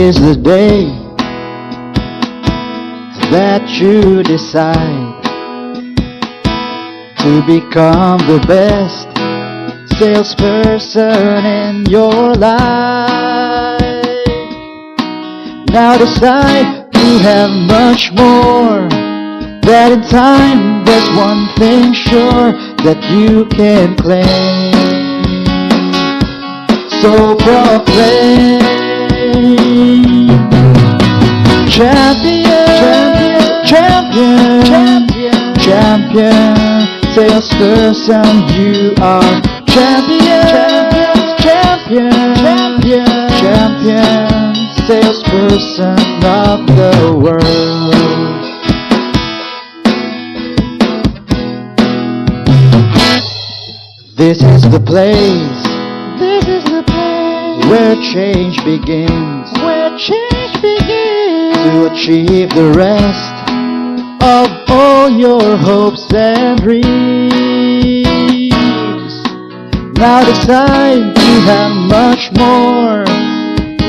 is the day that you decide to become the best salesperson in your life. Now decide you have much more, that in time there's one thing sure that you can claim. So proclaim, champion, champion, champion, champion, salesperson, you are champion, champion, champion, champion, salesperson of the world. This is the place, this is the place where change begins, to achieve the rest of all your hopes and dreams. Now decide you have much more,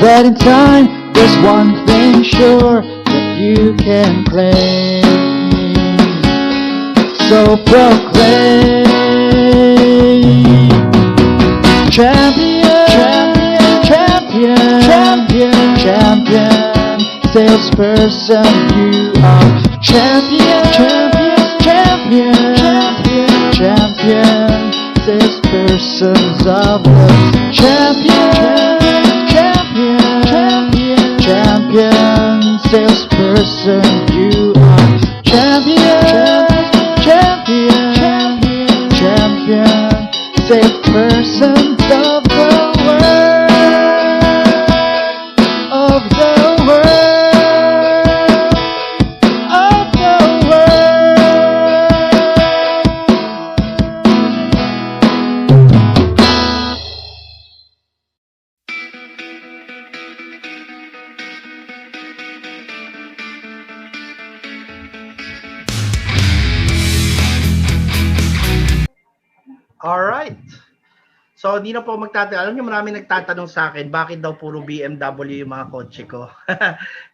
that in time there's one thing sure that you can claim. So proclaim, champion, champion, champion, champion, champion, salesperson, you are champion, champion, champion, champion, champion, salespersons of the champion, champion, champion, champion, salesperson, you are champion, champion, champion, champion, salespersons of the world, of the world, of the world. Alright. So, hindi na po magtatanong. Alam niyo, marami nagtatanong sa akin, bakit daw puro BMW yung mga kotse ko?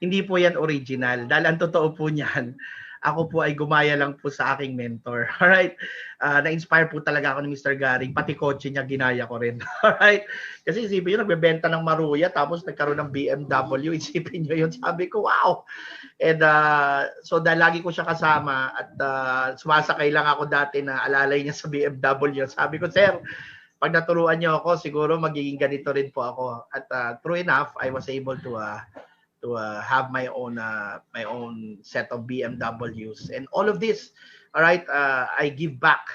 Hindi po yan original. Dahil ang totoo po niyan, ako po ay gumaya lang po sa aking mentor. Alright? Na-inspire po talaga ako ni Mr. Garing. Pati kotse niya, ginaya ko rin. Alright? Kasi isipin nyo, nagbebenta ng Maruya, tapos nagkaroon ng BMW. Isipin nyo yun. Sabi ko, wow! And so dahil lagi ko siya kasama at sumasakay lang ako dati na alalay niya sa BMW. Sabi ko, sir, pag naturuan niyo ako, siguro magiging ganito rin po ako. At true enough, I was able to have my own set of BMWs. And all of this, all right, I give back,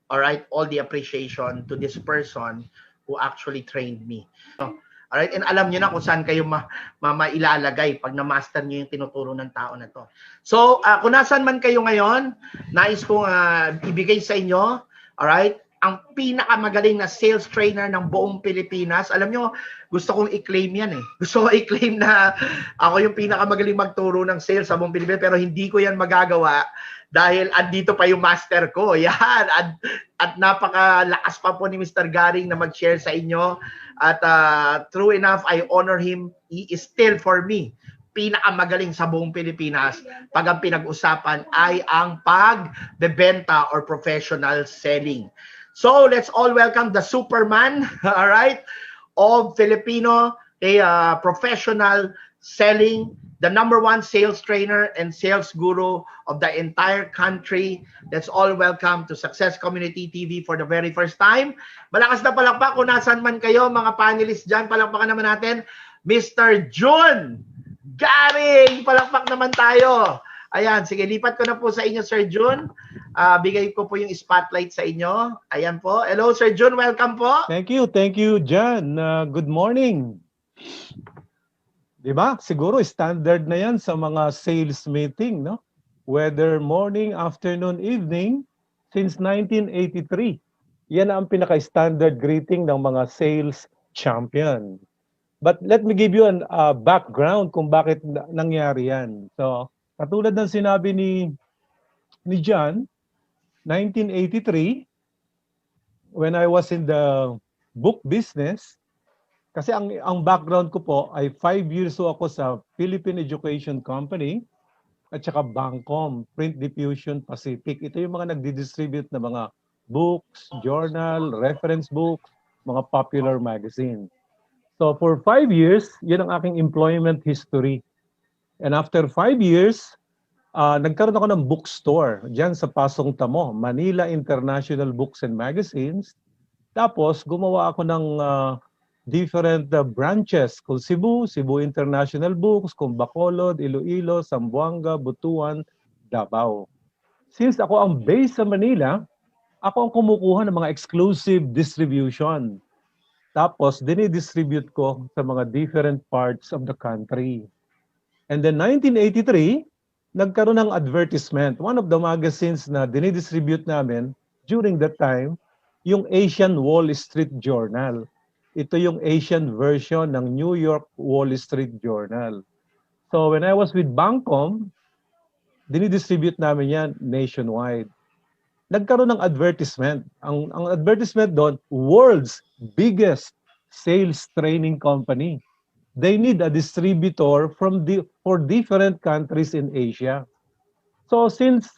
all right, all the appreciation to this person who actually trained me. So, all right, and alam niyo na kung saan kayo mailalagay pag na-master niyo yung tinuturo ng tao na to. So, kung nasan man kayo ngayon, nais kong ibigay sa inyo, all right, ang pinakamagaling na sales trainer ng buong Pilipinas. Alam nyo, gusto kong i-claim yan eh. Gusto ko i-claim na ako yung pinakamagaling magturo ng sales sa buong Pilipinas, pero hindi ko yan magagawa dahil andito pa yung master ko. Yan. At napakalakas pa po ni Mr. Garing na mag-share sa inyo. At true enough, I honor him. He is still for me pinakamagaling sa buong Pilipinas pag ang pinag-usapan ay ang pagbebenta or professional selling. So, let's all welcome the Superman, all right, of Filipino, professional selling, the #1 sales trainer and sales guru of the entire country. Let's all welcome to Success Community TV for the very first time. Malakas na palakpak kung nasan man kayo, mga panelists dyan. Palakpakan naman natin, Mr. Jun Garing! Palakpak naman tayo. Ayan, sige, lipat ko na po sa inyo, Sir Jun. Bigay ko po yung spotlight sa inyo. Ayan po. Hello, Sir Jun. Welcome po. Thank you, John. Good morning. Diba? Siguro standard na yan sa mga sales meeting, no? Whether morning, afternoon, evening, since 1983. Yan ang pinaka-standard greeting ng mga sales champion. But let me give you a background kung bakit nangyari yan. So, katulad ng sinabi ni John, 1983, when I was in the book business, Kasi ang background ko po ay 5 years so ako sa Philippine Education Company at saka Bangcom, Print Diffusion Pacific. Ito yung mga nagdi-distribute ng mga books, journal, reference books, mga popular magazine. So for 5 years, yun ang aking employment history. And after 5 years, nagkaroon ako ng bookstore dyan sa Pasong Tamo, Manila International Books and Magazines. Tapos gumawa ako ng different branches kung Cebu International Books, kung Bacolod, Iloilo, Zamboanga, Butuan, Davao. Since ako ang base sa Manila, ako ang kumukuha ng mga exclusive distribution. Tapos dinidistribute ko sa mga different parts of the country. And then 1983, nagkaroon ng advertisement. One of the magazines na dinidistribute namin during that time, yung Asian Wall Street Journal. Ito yung Asian version ng New York Wall Street Journal. So when I was with Bangcom, dinidistribute namin yan nationwide. Nagkaroon ng advertisement. Ang advertisement doon, world's biggest sales training company. They need a distributor for different countries in Asia. So since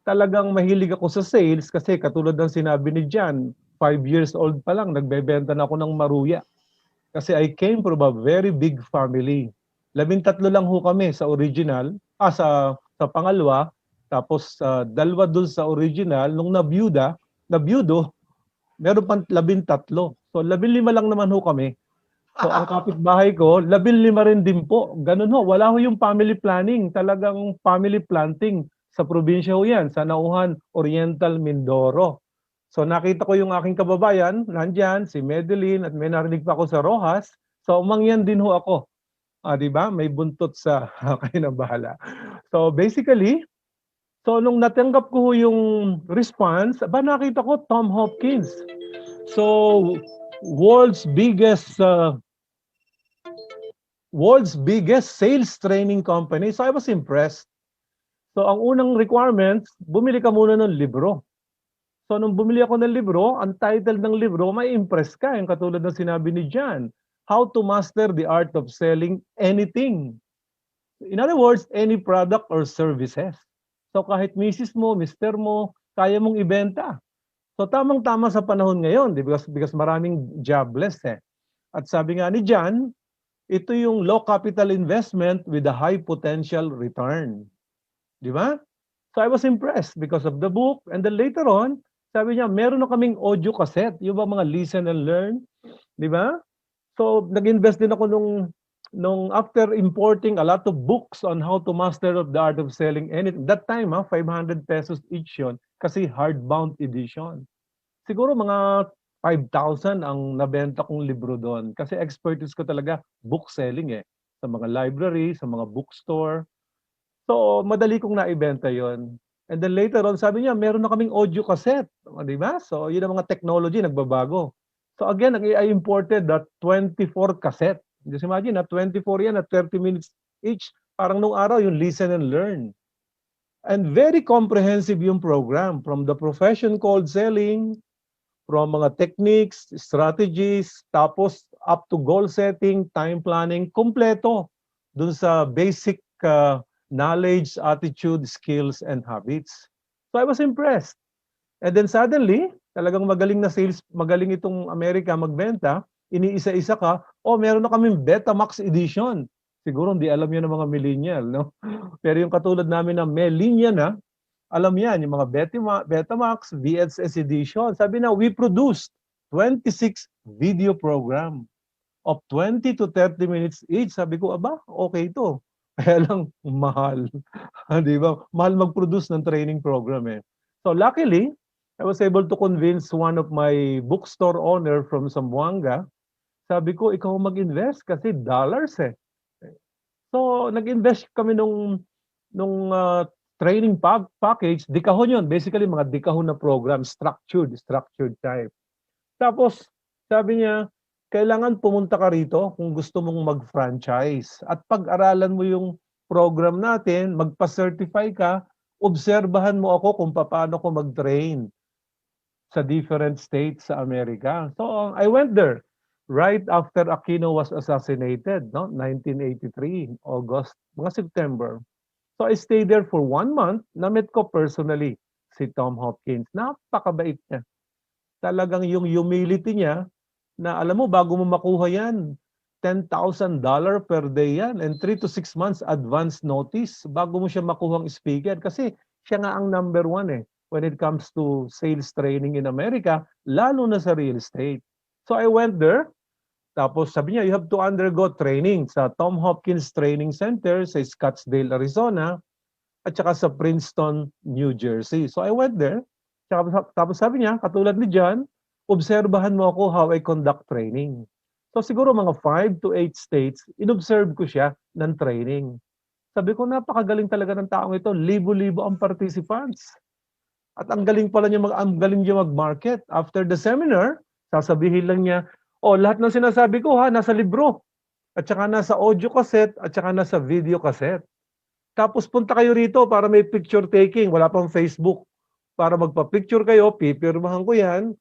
talagang mahilig ako sa sales, kasi katulad ng sinabi ni Jan, 5 years old pa lang, nagbebenta na ako ng maruya. Kasi I came from a very big family. 13 lang ho kami sa original, sa pangalawa, tapos dalawa dun sa original, nung nabiyudo, meron pang 13. So 15 lang naman ho kami. So ang kapitbahay ko, 15 rin din po. Ganun ho, wala ho yung family planning. Talagang family planting sa probinsya ho yan, sa Nauhan, Oriental, Mindoro. So nakita ko yung aking kababayan, nandyan, si Madeline, at may narinig pa ako sa Rojas. So umangyan din ho ako. Di ba? May buntot sa kayo na bahala. So basically, so nung natanggap ko ho yung response, nakita ko Tom Hopkins. So world's biggest sales training company. So I was impressed. So ang unang requirements, bumili ka muna ng libro. So nung bumili ako ng libro, ang title ng libro, may impress ka, yung katulad ng sinabi ni Jan, How to Master the Art of Selling Anything. In other words, any product or services. So kahit misis mo, mister mo, kaya mong ibenta. So tamang-tama sa panahon ngayon, because maraming jobless eh. At sabi nga ni Jan, ito yung low capital investment with a high potential return. Di ba? So I was impressed because of the book. And then later on, sabi niya, meron na kaming audio cassette. Yung ba mga listen and learn? Di ba? So nag-invest din ako nung after importing a lot of books on how to master the art of selling anything. That time, 500 pesos each yun kasi hardbound edition. Siguro mga 5,000 ang nabenta kong libro doon. Kasi expertise ko talaga book selling eh. Sa mga library, sa mga bookstore. So, madali kong naibenta yon. And then later on, sabi niya, meron na kaming audio cassette. Di ba? So, yun ang mga technology, nagbabago. So again, I imported that 24 cassette. Just imagine, 24 yan at 30 minutes each. Parang nung araw, yung listen and learn. And very comprehensive yung program. From the profession called selling, from mga techniques, strategies, tapos up to goal setting, time planning, kompleto dun sa basic knowledge, attitude, skills, and habits. So I was impressed. And then suddenly, talagang magaling na sales, magaling itong Amerika magbenta, iniisa-isa ka, meron na kaming Betamax edition. Siguro hindi alam yan ng mga millennial, no? Pero yung katulad namin na may linya na, alam yan, yung mga Betamax, VHS edition. Sabi na, we produced 26 video program of 20 to 30 minutes each. Sabi ko, okay ito. Kaya lang, mahal. Di ba? Mahal mag-produce ng training program eh. So luckily, I was able to convince one of my bookstore owner from Zamboanga. Sabi ko, ikaw mag-invest kasi dollars eh. So nag-invest kami nung training package, dekahon yun. Basically, mga dekahon na program, structured type. Tapos, sabi niya, kailangan pumunta ka rito kung gusto mong mag-franchise. At pag-aralan mo yung program natin, magpa-certify ka, obserbahan mo ako kung paano ko mag-train sa different states sa Amerika. So, I went there. right after Aquino was assassinated, no? 1983, August, mga September. So I stayed there for 1 month. Na-meet ko personally si Tom Hopkins. Napakabait niya. Talagang yung humility niya na alam mo, bago mo makuha yan, $10,000 per day yan and 3 to 6 months advance notice bago mo siya makuhang speaker. Kasi siya nga ang number one when it comes to sales training in America, lalo na sa real estate. So I went there. Tapos sabi niya, you have to undergo training sa Tom Hopkins Training Center sa Scottsdale, Arizona, at saka sa Princeton, New Jersey. So I went there. Tapos sabi niya, katulad ni John, obserbahan mo ako how I conduct training. So siguro mga 5 to 8 states, inobserve ko siya ng training. Sabi ko, napakagaling talaga ng taong ito. Libo-libo ang participants. At ang galing pala niya mag-market. After the seminar, sasabihin lang niya, oh, lahat ng sinasabi ko nasa libro. At saka nasa audio cassette, at saka nasa video cassette. Tapos punta kayo rito para may picture taking. Wala pang Facebook. Para magpa-picture kayo, pipirmahan ko yan.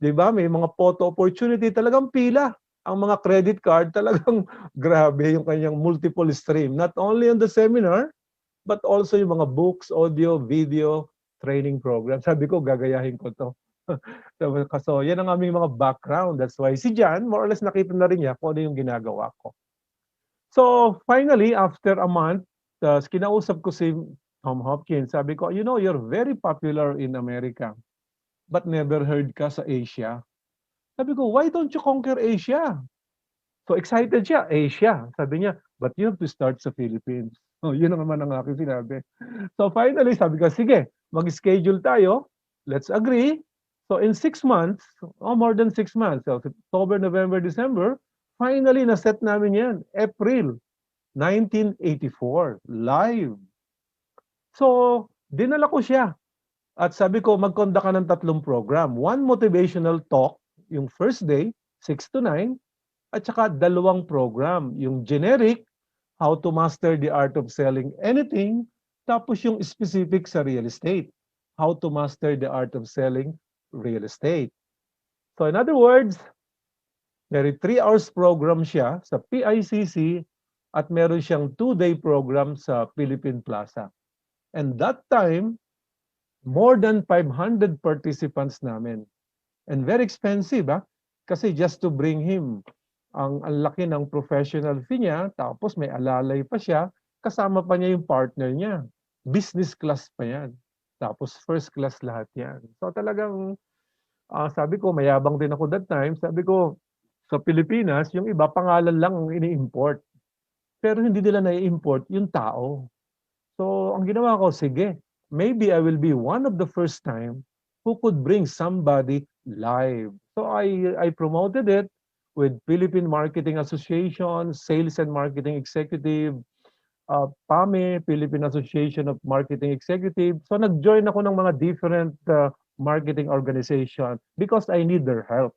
Diba? May mga photo opportunity. Talagang pila. Ang mga credit card, talagang grabe yung kanyang multiple stream. Not only on the seminar, but also yung mga books, audio, video, training program. Sabi ko, gagayahin ko to. So, yan ang aming mga background. That's why si John, more or less nakita na rin niya kung ano yung ginagawa ko. So, finally, after a month, kinausap ko si Tom Hopkins. Sabi ko, you know, you're very popular in America, but never heard ka sa Asia. Sabi ko, why don't you conquer Asia? So excited siya, Asia. Sabi niya, but you have to start sa Philippines. Oh, yun naman ang aking sinabi. So finally, sabi ko, sige, mag-schedule tayo. Let's agree. So in 6 months, more than 6 months, so October, November, December, finally, na-set namin yan. April 1984, live. So, dinala ko siya. At sabi ko, mag-conduct ka ng 3 program. 1 motivational talk, yung first day, 6 to 9, at saka 2 program. Yung generic, how to master the art of selling anything, tapos yung specific sa real estate, how to master the art of selling real estate. So in other words, may 3 hours program siya sa PICC at meron siyang 2-day program sa Philippine Plaza. And that time, more than 500 participants namin. And very expensive, kasi just to bring him, ang laki ng professional fee niya, tapos may alalay pa siya, kasama pa niya yung partner niya. Business class pa yan. Tapos first class lahat yan. So talagang, sabi ko, mayabang din ako that time. Sabi ko, sa Pilipinas, yung iba pangalan lang ang ini-import. Pero hindi nila na-import yung tao. So ang ginawa ko, sige, maybe I will be one of the first time who could bring somebody live. So I promoted it with Philippine Marketing Association, Sales and Marketing Executive, PAME, Philippine Association of Marketing Executive. So nag-join ako ng mga different marketing organization because I need their help.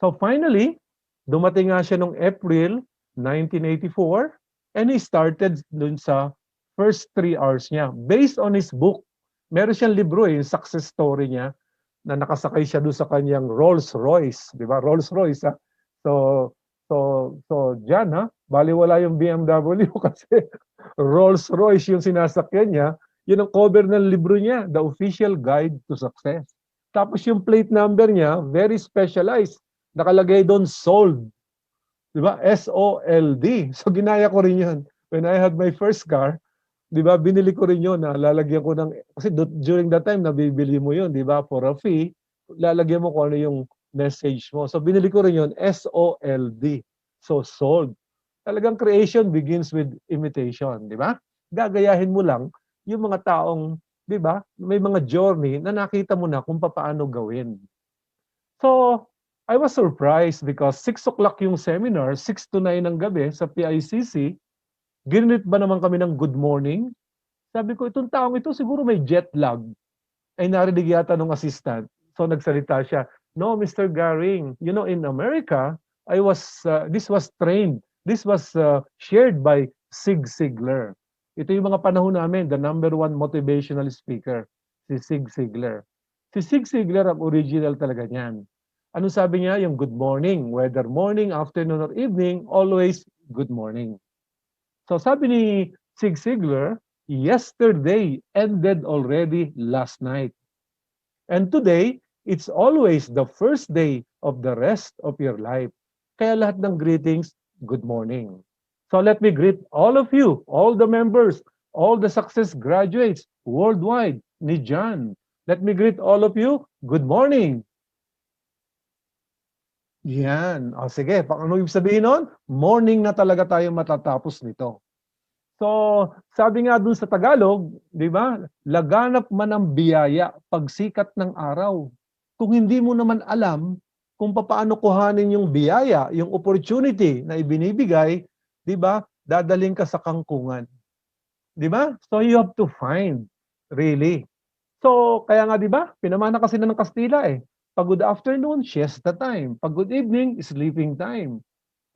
So finally, dumating nga siya noong April 1984 and he started dun sa first 3 hours niya. Based on his book, meron siyang libro yung success story niya na nakasakay siya doon sa kanyang Rolls Royce, di ba? Rolls Royce, ha? So diyan, baliwala yung BMW kasi Rolls Royce yung sinasakyan niya, yun ang cover ng libro niya, The Official Guide to Success. Tapos yung plate number niya, very specialized. Nakalagay doon sold. Di ba? SOLD. So ginaya ko rin yun. When I had my first car, di ba, binili ko rin yun na lalagyan ko ng, kasi during that time, nabibili mo yun, di ba, for a fee, lalagyan mo kung ano yung message mo. So binili ko rin yun, SOLD. So sold. Talagang creation begins with imitation, di ba? Gagayahin mo lang yung mga taong, di ba, may mga journey na nakita mo na kung paano gawin. So, I was surprised because 6 o'clock yung seminar, 6 to 9 ng gabi sa PICC, ginit ba naman kami ng good morning? Sabi ko, itong taong ito siguro may jet lag. Ay narinig yata ng assistant. So nagsalita siya, no, Mr. Garing, you know, in America, this was trained, this was shared by Zig Ziglar. Ito yung mga panahon namin, the #1 motivational speaker, si Zig Ziglar. Si Zig Ziglar ang original talaga niyan. Ano sabi niya? Yung good morning. Whether morning, afternoon, or evening, always good morning. So sabi ni Zig Ziglar, yesterday ended already last night. And today, it's always the first day of the rest of your life. Kaya lahat ng greetings, good morning. So let me greet all of you, all the members, all the success graduates worldwide ni John. Let me greet all of you, good morning. Yan. O sige, ano ibig sabihin nun? Morning na talaga tayo matatapos nito. So, sabi nga dun sa Tagalog, di ba? Laganap man ang biyaya pagsikat ng araw. Kung hindi mo naman alam kung paano kuhanin yung biyaya, yung opportunity na ibinibigay, di ba? Dadaling ka sa kangkungan. Di ba? So, you have to find, really. So, kaya nga, di ba? Pinamana kasi na ng Kastila eh. Pag good afternoon, siesta time. Pag good evening, sleeping time.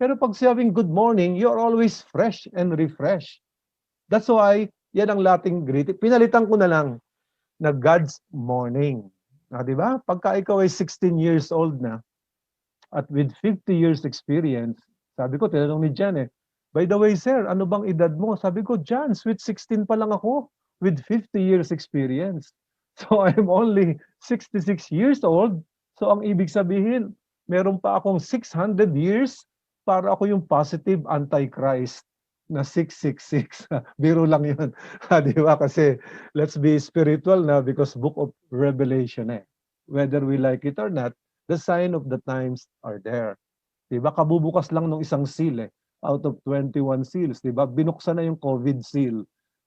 Pero pag sabing good morning, you're always fresh and refreshed. That's why, yan ang Latin greeting. Pinalitan ko na lang na God's morning. Di ba? Pagka ikaw ay 16 years old na at with 50 years experience, sabi ko, tinanong ni Jan eh, by the way, sir, ano bang edad mo? Sabi ko, Jan, sweet 16 pa lang ako with 50 years experience. So I'm only 66 years old. So ang ibig sabihin, meron pa akong 600 years para ako yung positive antichrist na 666. Biro lang yun. Di ba? Kasi let's be spiritual na because book of Revelation eh. Whether we like it or not, the sign of the times are there. Di ba? Kabubukas lang ng isang seal eh. Out of 21 seals. Di ba? Binuksan na yung COVID seal.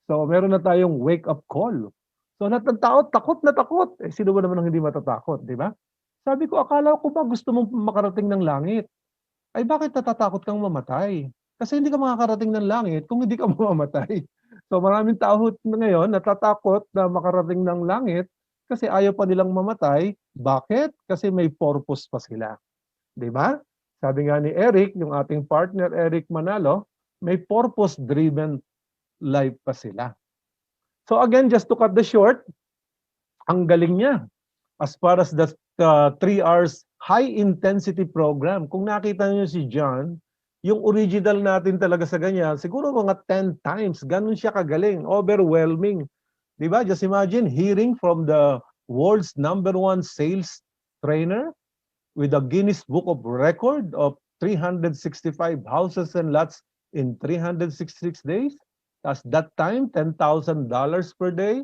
So meron na tayong wake-up call. So lahat ng tao, takot na takot. Eh, sino ba naman ang hindi matatakot, di ba? Sabi ko, akala ko ba gusto mong makarating ng langit? Ay bakit natatakot kang mamatay? Kasi hindi ka makakarating ng langit kung hindi ka mamamatay. So maraming tao ngayon natatakot na makarating ng langit kasi ayaw pa nilang mamatay. Bakit? Kasi may purpose pa sila. Di ba? Sabi nga ni Eric, yung ating partner Eric Manalo, may purpose-driven life pa sila. So again, just to cut the short, ang galing niya. As far as the 3 hours high-intensity program, kung nakita niyo si John, yung original natin talaga sa ganyan, siguro mga 10 times, ganun siya kagaling, overwhelming. Di ba? Just imagine hearing from the world's #1 sales trainer with a Guinness Book of Record of 365 houses and lots in 366 days. Tapos that time, $10,000 per day.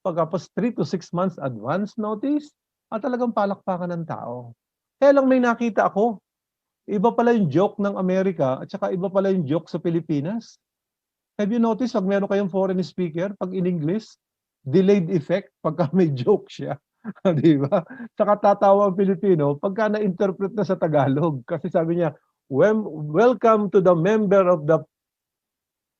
Pagkapos 3 to 6 months advance notice, at talagang palakpakan ng tao. Kaya lang may nakita ako. Iba pala yung joke ng Amerika at saka iba pala yung joke sa Pilipinas. Have you noticed pag meron kayong foreign speaker, pag in English, delayed effect pagka may joke siya. Di ba? Saka tatawa ang Pilipino pagka na-interpret na sa Tagalog. Kasi sabi niya, welcome to the member of the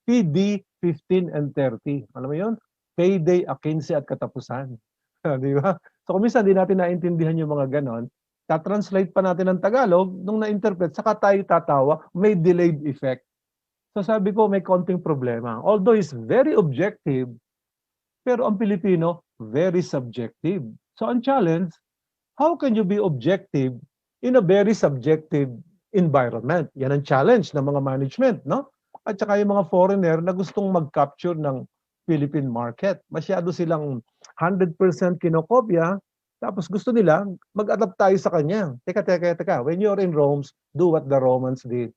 PD 15 and 30. Alam mo yun? Payday, akinse at katapusan. Di ba? So kung minsan di natin naintindihan yung mga ganon, ta-translate pa natin ng Tagalog, nung na-interpret, saka tayo tatawa, may delayed effect. So sabi ko, may konting problema. Although it's very objective, pero ang Pilipino, very subjective. So ang challenge, how can you be objective in a very subjective environment? Yan ang challenge ng mga management, no? At saka yung mga foreigner na gustong mag-capture ng Philippine market. Masyado silang 100% kinokopya, tapos gusto nila mag-adapt tayo sa kanya. Teka. When you're in Rome, do what the Romans did.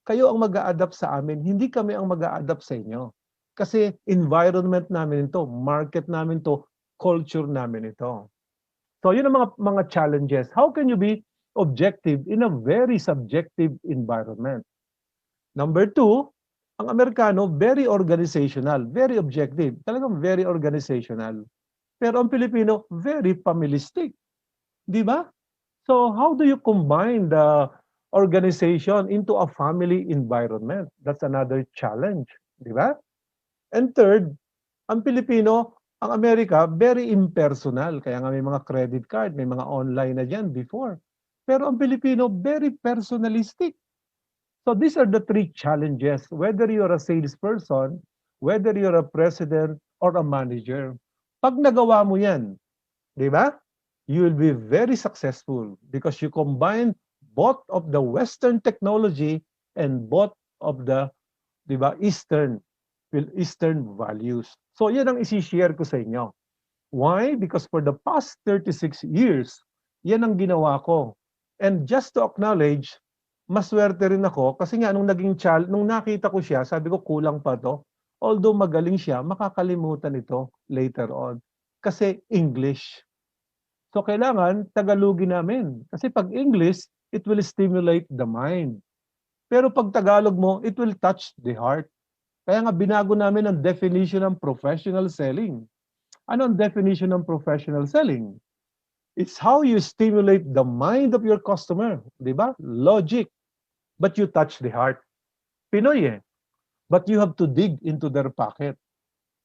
Kayo ang mag-a-adapt sa amin, hindi kami ang mag-a-adapt sa inyo. Kasi environment namin ito, market namin ito, culture namin ito. So yun ang mga challenges. How can you be objective in a very subjective environment? Number 2, ang Amerikano, very organizational, very objective. Talagang very organizational. Pero ang Pilipino, very familistic. Di ba? So how do you combine the organization into a family environment? That's another challenge. Di ba? And third, ang Pilipino, ang Amerika, very impersonal. Kaya nga may mga credit card, may mga online na dyan before. Pero ang Pilipino, very personalistic. So these are the 3 challenges, whether you're a salesperson, whether you're a president, or a manager. Pag nagawa mo yan, di ba? you will be very successful because you combine both of the Western technology and both of the, di ba, Eastern values. So yan ang isi-share ko sa inyo. Why? Because for the past 36 years, yan ang ginawa ko. And just to acknowledge, maswerte rin ako kasi nga nung nung nakita ko siya, sabi ko kulang pa to. Although magaling siya, makakalimutan ito later on. Kasi English. So kailangan Tagalogin namin. Kasi pag English, it will stimulate the mind. Pero pag Tagalog mo, it will touch the heart. Kaya nga binago namin ang definition ng professional selling. Ano ang definition ng professional selling? It's how you stimulate the mind of your customer. Di ba? Logic. But you touch the heart. Pinoy eh. But you have to dig into their pocket.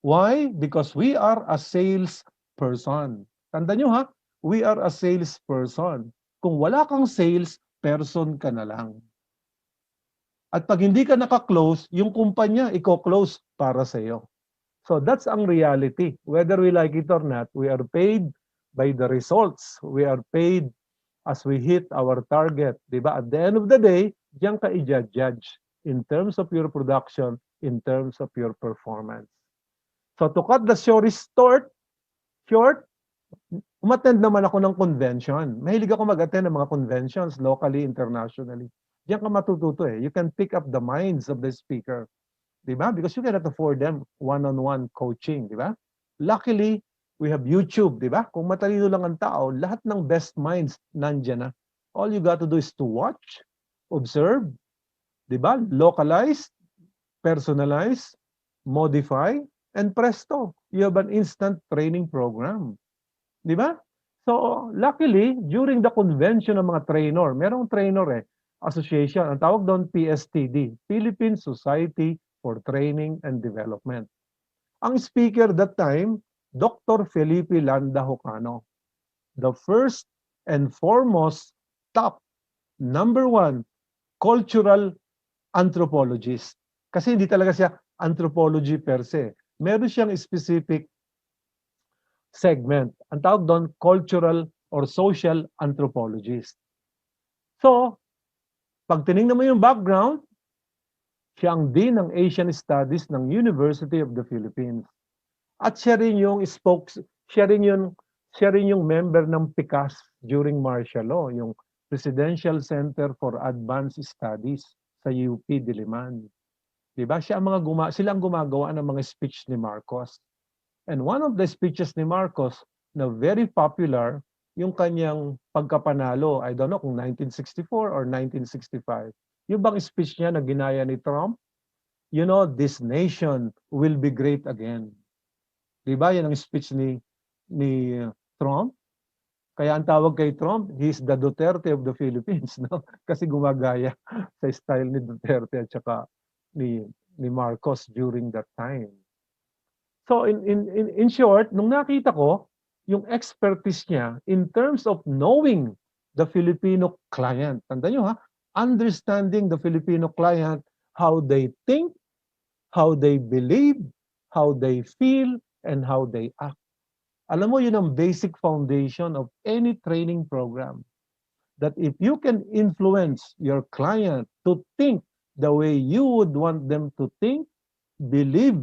Why? Because we are a salesperson. Tandaan nyo ha? We are a salesperson. Kung wala kang sales, person ka na lang. At pag hindi ka naka-close, yung kumpanya, i-close para sa iyo. So that's ang reality. Whether we like it or not, we are paid by the results. We are paid as we hit our target. Diba? At the end of the day, diyan ka i-judge in terms of your production, in terms of your performance. So to cut the story short, umattend naman ako ng convention. Mahilig ako mag-attend ng mga conventions locally, internationally. Diyan ka matututo eh. You can pick up the minds of the speaker. Diba? Because you cannot afford them one-on-one coaching. Diba? Luckily, we have YouTube. Diba? Kung matalino lang ang tao, lahat ng best minds nandyan na. All you got to do is to watch, observe, diba? Localize, personalize, modify, and presto. You have an instant training program. Diba? So, luckily, during the convention ng mga trainer, merong trainer association, ang tawag doon PSTD, Philippine Society for Training and Development. Ang speaker that time, Dr. Felipe Landa Hocano, the first and foremost top number 1 cultural anthropologist. Kasi hindi talaga siya anthropology per se. Meron siyang specific segment. Ang tawag doon, cultural or social anthropologist. So, pag tinignan mo yung background, siya ang Dean ng Asian Studies ng University of the Philippines. At siya rin yung siya rin yung member ng PICAS during martial law, yung Presidential Center for Advanced Studies sa UP Diliman. Diba? Sila ang gumagawa ng mga speech ni Marcos. And one of the speeches ni Marcos na very popular, yung kanyang pagkapanalo, I don't know kung 1964 or 1965. Yung bang speech niya na ginaya ni Trump? You know, this nation will be great again. Diba? Yan ang speech ni Trump. Kaya ang tawag kay Trump, he's the Duterte of the Philippines, no? Kasi gumagaya sa style ni Duterte at saka ni Marcos during that time. So in short, nung nakita ko yung expertise niya in terms of knowing the Filipino client. Tandaan nyo ha, understanding the Filipino client, how they think, how they believe, how they feel, and how they act. Alam mo, yun ang basic foundation of any training program. That if you can influence your client to think the way you would want them to think, believe,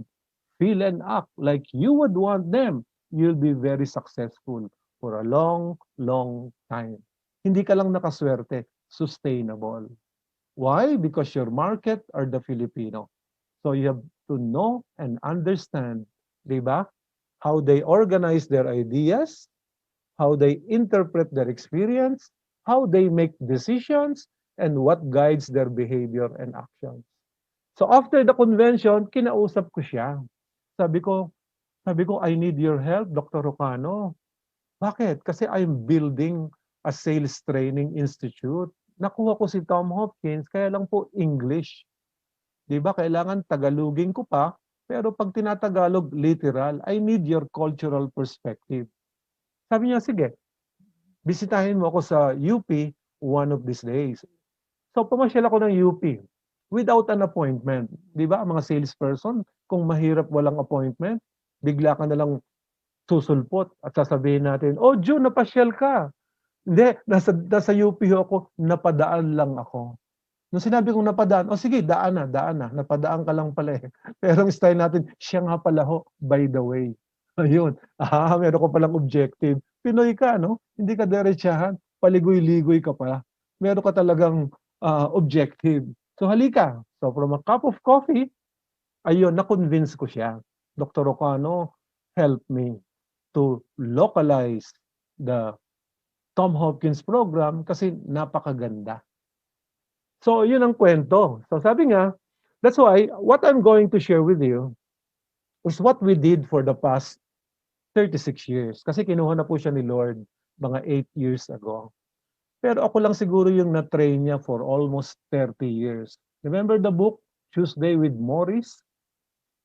feel, and act like you would want them, you'll be very successful for a long, long time. Hindi ka lang nakaswerte, sustainable. Why? Because your market are the Filipino. So you have to know and understand, di ba? How they organize their ideas, how they interpret their experience, how they make decisions, and what guides their behavior and actions. So after the convention, kinausap ko siya. Sabi ko, I need your help, Dr. Rocano. Bakit? Kasi I'm building a sales training institute. Nakuha ko si Tom Hopkins, kaya lang po English. Di ba? Kailangan Tagalogin ko pa, pero pag tinatagalog, literal, I need your cultural perspective. Sabi niya, sige, bisitahin mo ako sa UP one of these days. So, pumasyal ako ng UP without an appointment. Di ba? Mga salesperson, kung mahirap walang appointment, bigla ka na lang susulpot at sasabihin natin, "Oh, Jun, napasyal ka." Hindi, nasa UP ako, napadaan lang ako. Nung sinabi kong napadaan, "Oh, sige, daan na. Napadaan ka lang pala eh." Pero ang style natin, "Siya nga pala ho, by the way." Ayun. Meron ka palang objective. Pinoy ka, no? Hindi ka diretsahan. Paligoy-ligoy ka pa. Meron ka talagang objective. So halika. So from a cup of coffee, ayun, na-convince ko siya. Dr. Ocano, help me to localize the Tom Hopkins program kasi napakaganda. So, yun ang kwento. So, sabi nga, that's why what I'm going to share with you is what we did for the past 36 years. Kasi kinuha na po siya ni Lord mga 8 years ago. Pero ako lang siguro yung na-train niya for almost 30 years. Remember the book, Tuesday with Morris?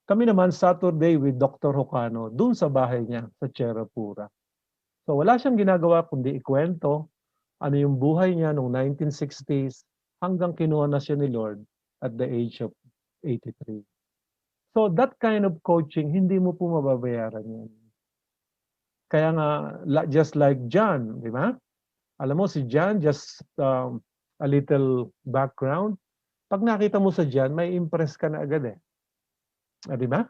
Kami naman Saturday with Dr. Hocano, dun sa bahay niya, sa Cherapura. So wala siyang ginagawa kundi ikwento ano yung buhay niya noong 1960s hanggang kinuha na siya ni Lord at the age of 83. So that kind of coaching, hindi mo po mababayaran yan. Kaya nga, just like John, di ba? Alam mo si John, just a little background. Pag nakita mo sa John, may impress ka na agad eh. Di ba?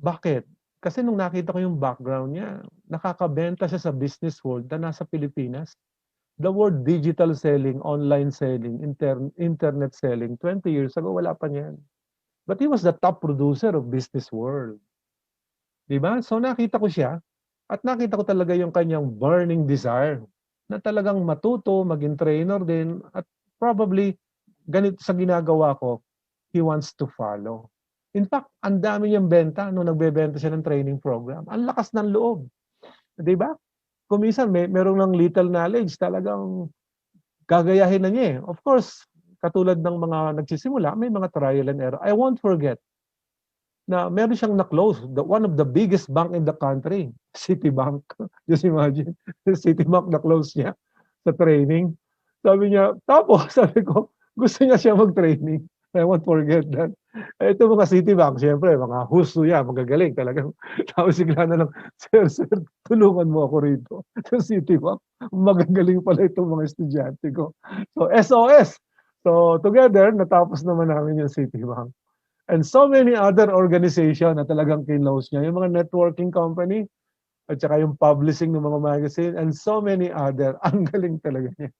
Bakit? Kasi nung nakita ko yung background niya, nakakabenta siya sa business world na nasa Pilipinas. The word digital selling, online selling, internet selling, 20 years ago, wala pa niyan. But he was the top producer of business world. Diba? So nakita ko siya at nakita ko talaga yung kanyang burning desire na talagang matuto, maging trainer din at probably ganito sa ginagawa ko, he wants to follow. In fact, ang dami niyang benta nung nagbebenta siya ng training program. Ang lakas ng loob. Diba? Kung minsan meron ng little knowledge, talagang gagayahin na niya eh. Of course, katulad ng mga nagsisimula, may mga trial and error. I won't forget na meron siyang na-close, one of the biggest bank in the country, Citibank. Just imagine, Citibank na-close niya sa training. Sabi niya, tapos sabi ko, gusto niya siya mag-training. I won't forget that. Ito mga Citibank, siyempre, mga husto yan, magagaling talagang. Tapos sigla na lang, sir, tulungan mo ako rito. Sa Citibank, magagaling pala itong mga estudyante ko. So, SOS. So, together, natapos naman namin yung Citibank. And so many other organization na talagang kinlose niya. Yung mga networking company, at saka yung publishing ng mga magazine, and so many other. Ang galing talaga niya.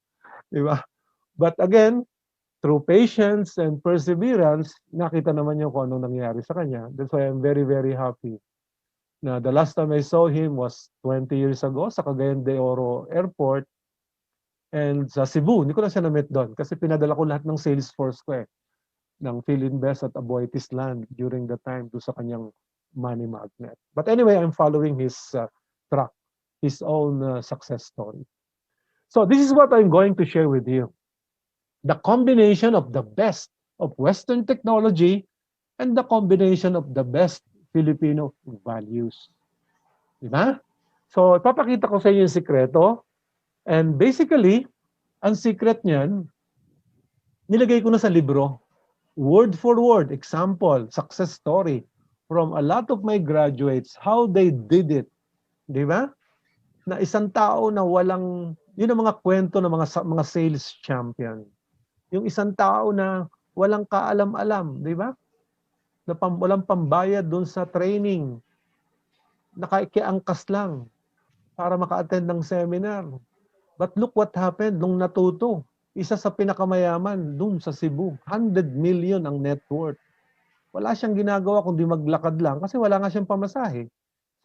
Di ba? But again, through patience and perseverance, nakita naman niyo kung anong nangyari sa kanya. That's why I'm very, very happy. Na the last time I saw him was 20 years ago sa Cagayan de Oro Airport and sa Cebu. Hindi ko na siya na-meet doon kasi pinadala ko lahat ng sales force ko eh. Ng Philinvest at Aboitiz Land during the time do sa kanyang money magnet. But anyway, I'm following his track, his own success story. So this is what I'm going to share with you. The combination of the best of Western technology and the combination of the best Filipino values. Diba? So, ipapakita ko sa inyo yung sikreto. And basically, ang secret niyan, nilagay ko na sa libro. Word for word, example, success story from a lot of my graduates, how they did it. Diba? Na isang tao na walang, yun ang mga kwento ng mga sales champion. Yung isang tao na walang kaalam-alam, di ba? Na walang pambayad doon sa training. Nakaikiangkas lang para maka-attend ng seminar. But look what happened nung natuto. Isa sa pinakamayaman doon sa Cebu. 100 million ang net worth. Wala siyang ginagawa kundi maglakad lang kasi wala nga siyang pamasahe.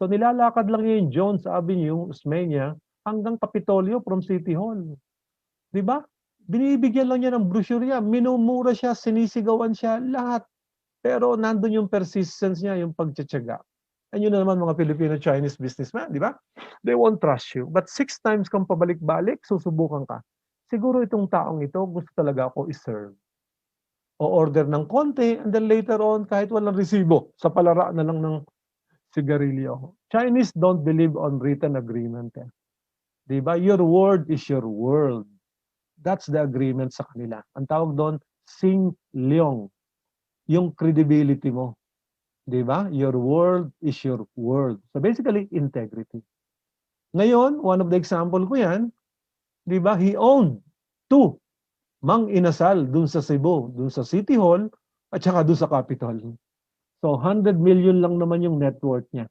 So nilalakad lang niya yung Jones Avenue, Osmeña, hanggang Kapitolyo from City Hall. Di ba? Binibigyan lang niya ng brochure niya, minumura siya, sinisigawan siya, lahat. Pero nandun yung persistence niya, yung pagtsatsaga. And yun na naman mga Filipino-Chinese businessman, di ba? They won't trust you. But 6 times kang pabalik-balik, susubukan ka. Siguro itong taong ito, gusto talaga ako i-serve. O order ng konti, and then later on, kahit walang resibo, sa palara na lang ng sigarilyo. Chinese don't believe on written agreement. Eh. Di ba? Your word is your world. That's the agreement sa kanila. Ang tawag doon, Sing Leong. Yung credibility mo. Di ba? Your world is your world. So basically, integrity. Ngayon, one of the example ko yan, di ba? He owned two Mang Inasal dun sa Cebu, dun sa City Hall, at saka dun sa Capitol. So 100 million lang naman yung net worth niya.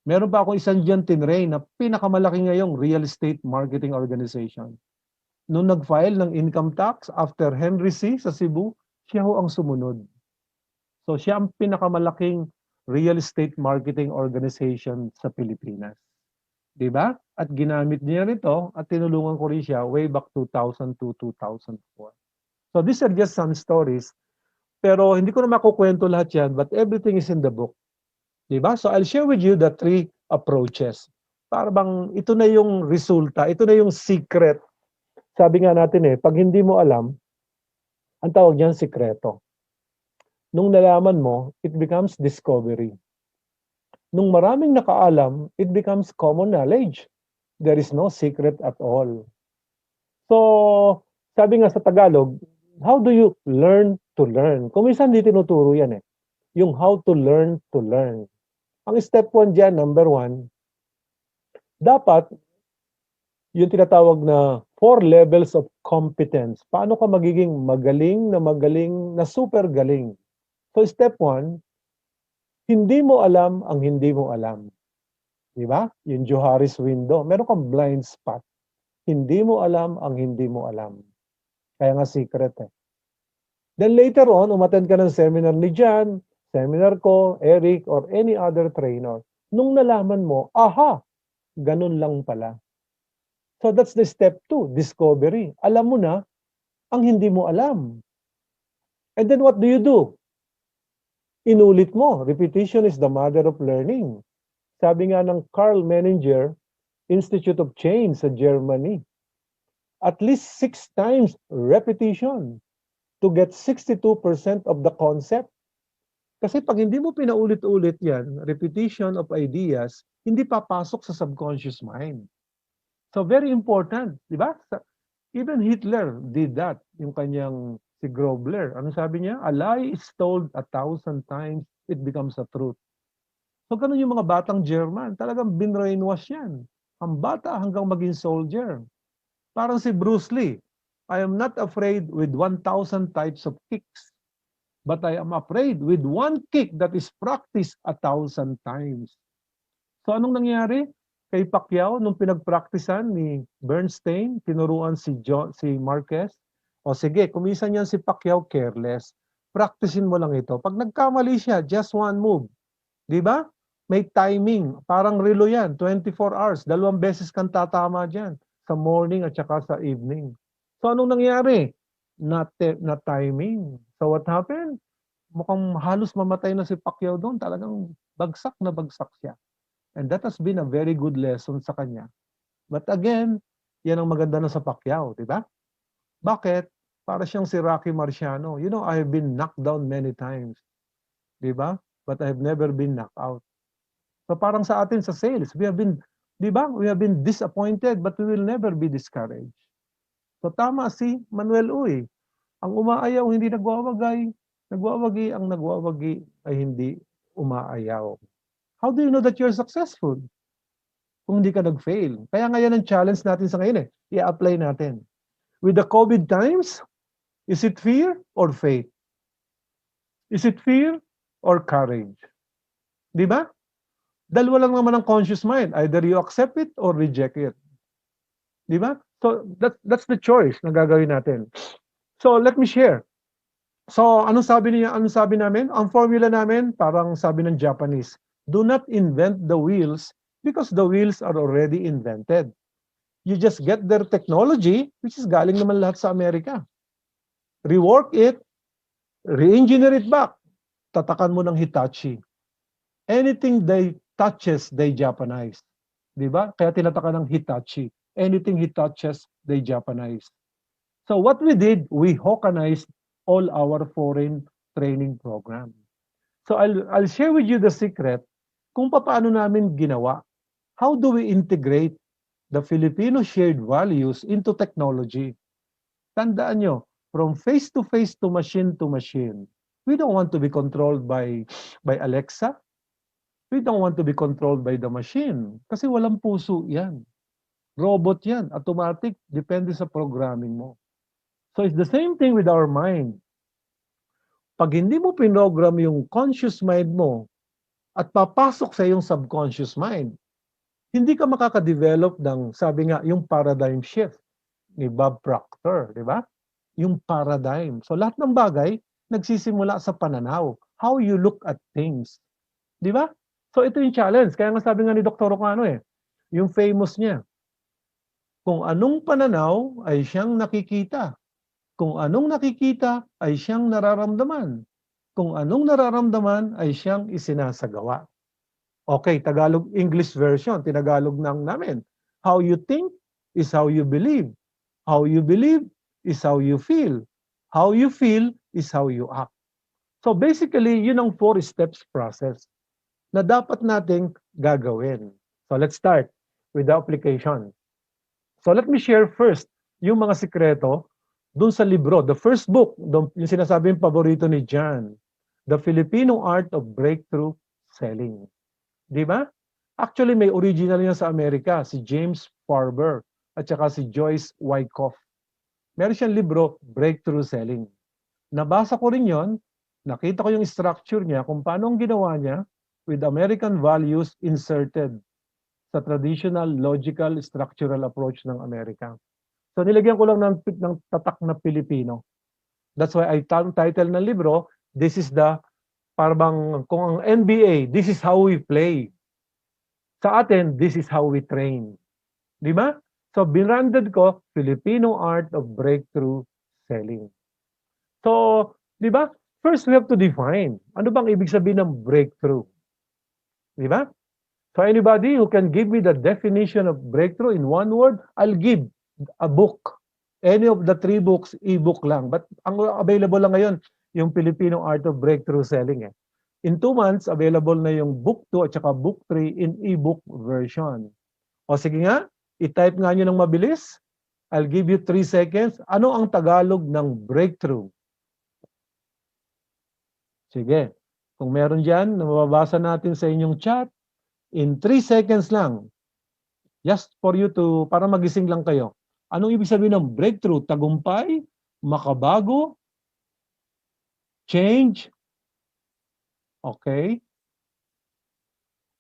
Meron pa ako isang dyan tinrain na pinakamalaki ngayong real estate marketing organization. Nung nag-file ng income tax after Henry C. sa Cebu, siya ho ang sumunod. So siya ang pinakamalaking real estate marketing organization sa Pilipinas. Di ba? At ginamit niya nito at tinulungan ko rin siya way back 2002-2004. So these are just some stories. Pero hindi ko na makukwento lahat yan, but everything is in the book. Di ba? So I'll share with you the 3 approaches. Para bang ito na yung resulta, ito na yung secret. Sabi nga natin pag hindi mo alam, ang tawag niyan sikreto. Nung nalaman mo, it becomes discovery. Nung maraming nakaalam, it becomes common knowledge. There is no secret at all. So, sabi nga sa Tagalog, how do you learn to learn? Kung minsan di tinuturo yan yung how to learn to learn. Ang step 1 dyan, number 1, dapat yung tinatawag na 4 levels of competence. Paano ka magiging magaling na super galing? So step 1, hindi mo alam ang hindi mo alam. Di ba? Yung Johari's window. Meron kang blind spot. Hindi mo alam ang hindi mo alam. Kaya nga secret Then later on, umattend ka ng seminar ni Jan, seminar ko, Eric, or any other trainer. Nung nalaman mo, aha, ganun lang pala. So that's the step 2, discovery. Alam mo na ang hindi mo alam. And then what do? Inulit mo. Repetition is the mother of learning. Sabi nga ng Carl Menninger, Institute of Change sa Germany, at least 6 times repetition to get 62% of the concept. Kasi pag hindi mo pinaulit-ulit yan, repetition of ideas, hindi papasok sa subconscious mind. So very important, di ba? Even Hitler did that, yung kanyang si Grobler. Ano sabi niya? A lie is told 1,000 times, it becomes a truth. So ganun yung mga batang German, talagang binrainwash yan. Ang bata hanggang maging soldier. Parang si Bruce Lee, I am not afraid with 1,000 types of kicks, but I am afraid with one kick that is practiced 1,000 times. So anong nangyari? Kay Pacquiao, nung pinagpraktisan ni Bernstein, tinuruan si Marquez, o sige, kumisan yan si Pacquiao careless. Practicein mo lang ito. Pag nagkamali siya, just one move. Di ba? May timing. Parang relo yan. 24 hours. 2 beses kang tatama dyan. Sa morning at saka sa evening. So anong nangyari? Na timing. So what happened? Mukhang halos mamatay na si Pacquiao doon. Talagang bagsak na bagsak siya. And that has been a very good lesson sa kanya. But again, yan ang maganda na sa Pacquiao, di ba? Bakit? Para siyang si Rocky Marciano. You know, I have been knocked down many times. Di ba? But I have never been knocked out. So parang sa atin sa sales, we have been, di ba? We have been disappointed, but we will never be discouraged. So tama si Manuel Uy. Ang umaayaw, hindi nagwawagay. Nagwawagi, ang nagwawagi ay hindi umaayaw. How do you know that you're successful? Kung hindi ka nag-fail. Kaya ngayon ang challenge natin sa ngayon i-apply natin. With the COVID times, is it fear or faith? Is it fear or courage? Di ba? Dalawa lang naman ang conscious mind. Either you accept it or reject it. Di ba? So that's the choice na gagawin natin. So let me share. So anong sabi niya? Anong sabi namin? Ang formula namin, parang sabi ng Japanese, do not invent the wheels because the wheels are already invented. You just get their technology, which is galing naman lahat sa Amerika. Rework it, re-engineer it back. Tatakan mo ng Hitachi. Anything they touches, they Japanize. Diba? Kaya tinatakan ng Hitachi. Anything he touches, they Japanize. So what we did, we Hawkanized all our foreign training program. So I'll share with you the secret kung paano namin ginawa. How do we integrate the Filipino shared values into technology? Tandaan nyo, from face-to-face to machine, We don't want to be controlled by Alexa. We don't want to be controlled by the machine. Kasi walang puso yan. Robot yan. Automatic. Depende sa programming mo. So it's the same thing with our mind. Pag hindi mo pinogram yung conscious mind mo at papasok sa yung subconscious mind, hindi ka makakadevelop ng, sabi nga, yung paradigm shift ni Bob Proctor, di ba? Yung paradigm. So lahat ng bagay, nagsisimula sa pananaw. How you look at things. Di ba? So ito yung challenge. Kaya nga sabi nga ni Dr. Rocano yung famous niya, kung anong pananaw ay siyang nakikita. Kung anong nakikita ay siyang nararamdaman. Kung anong nararamdaman ay siyang isinasagawa. Okay, Tagalog English version, tinagalog namin. How you think is how you believe. How you believe is how you feel. How you feel is how you act. So basically, yun ang 4 steps process na dapat nating gagawin. So let's start with the application. So let me share first yung mga sikreto dun sa libro, the first book, yung sinasabing paborito ni John, The Filipino Art of Breakthrough Selling. Di ba? Actually, may original niya sa Amerika, si James Farber at saka si Joyce Wyckoff. Meron siyang libro, Breakthrough Selling. Nabasa ko rin yon, nakita ko yung structure niya, kung paano ang ginawa niya with American values inserted sa traditional logical structural approach ng Amerika. So nilagyan ko lang ng tatak na Pilipino. That's why I title ng libro, this is the, parang kung ang NBA, this is how we play. Sa atin, this is how we train. Di ba? So binranded ko, Filipino Art of Breakthrough Selling. So, di ba? First, we have to define. Ano bang ibig sabihin ng breakthrough? Di ba? So anybody who can give me the definition of breakthrough in one word, I'll give a book. Any of the 3 books, e-book lang. But ang available lang ngayon, yung Filipino Art of Breakthrough Selling. In 2 months, available na yung book 2 at saka book 3 in e-book version. O sige nga, i-type nga nyo ng mabilis. I'll give you 3 seconds. Ano ang Tagalog ng breakthrough? Sige. Kung meron dyan, na mababasa natin sa inyong chat, in 3 seconds lang, just for you to, para magising lang kayo. Anong ibig sabihin ng breakthrough? Tagumpay? Makabago? Change? Okay?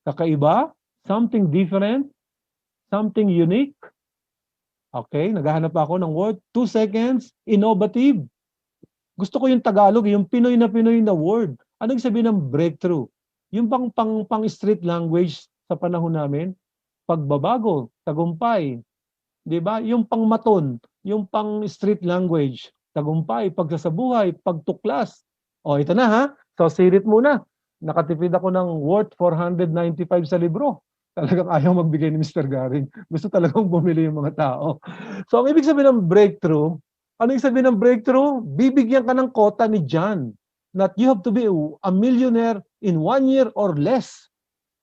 Kakaiba? Something different? Something unique? Okay, naghahanap ako ng word. 2 seconds. Innovative. Gusto ko yung Tagalog, yung Pinoy na word. Ano ibig sabihin ng breakthrough? Yung pang street language sa panahon namin, pagbabago, tagumpay. 'Di ba? Yung pangmaton, yung pang street language, tagumpay, pagsasabuhay, pagtuklas. O ito na ha. So sirit muna. Nakatipid ako ng worth 495 sa libro. Talagang ayaw magbigay ni Mr. Garing. Gusto talagang bumili yung mga tao. So ang ibig sabihin ng breakthrough, ano ibig sabihin ng breakthrough? Bibigyan ka ng kota ni John that you have to be a millionaire in 1 year or less.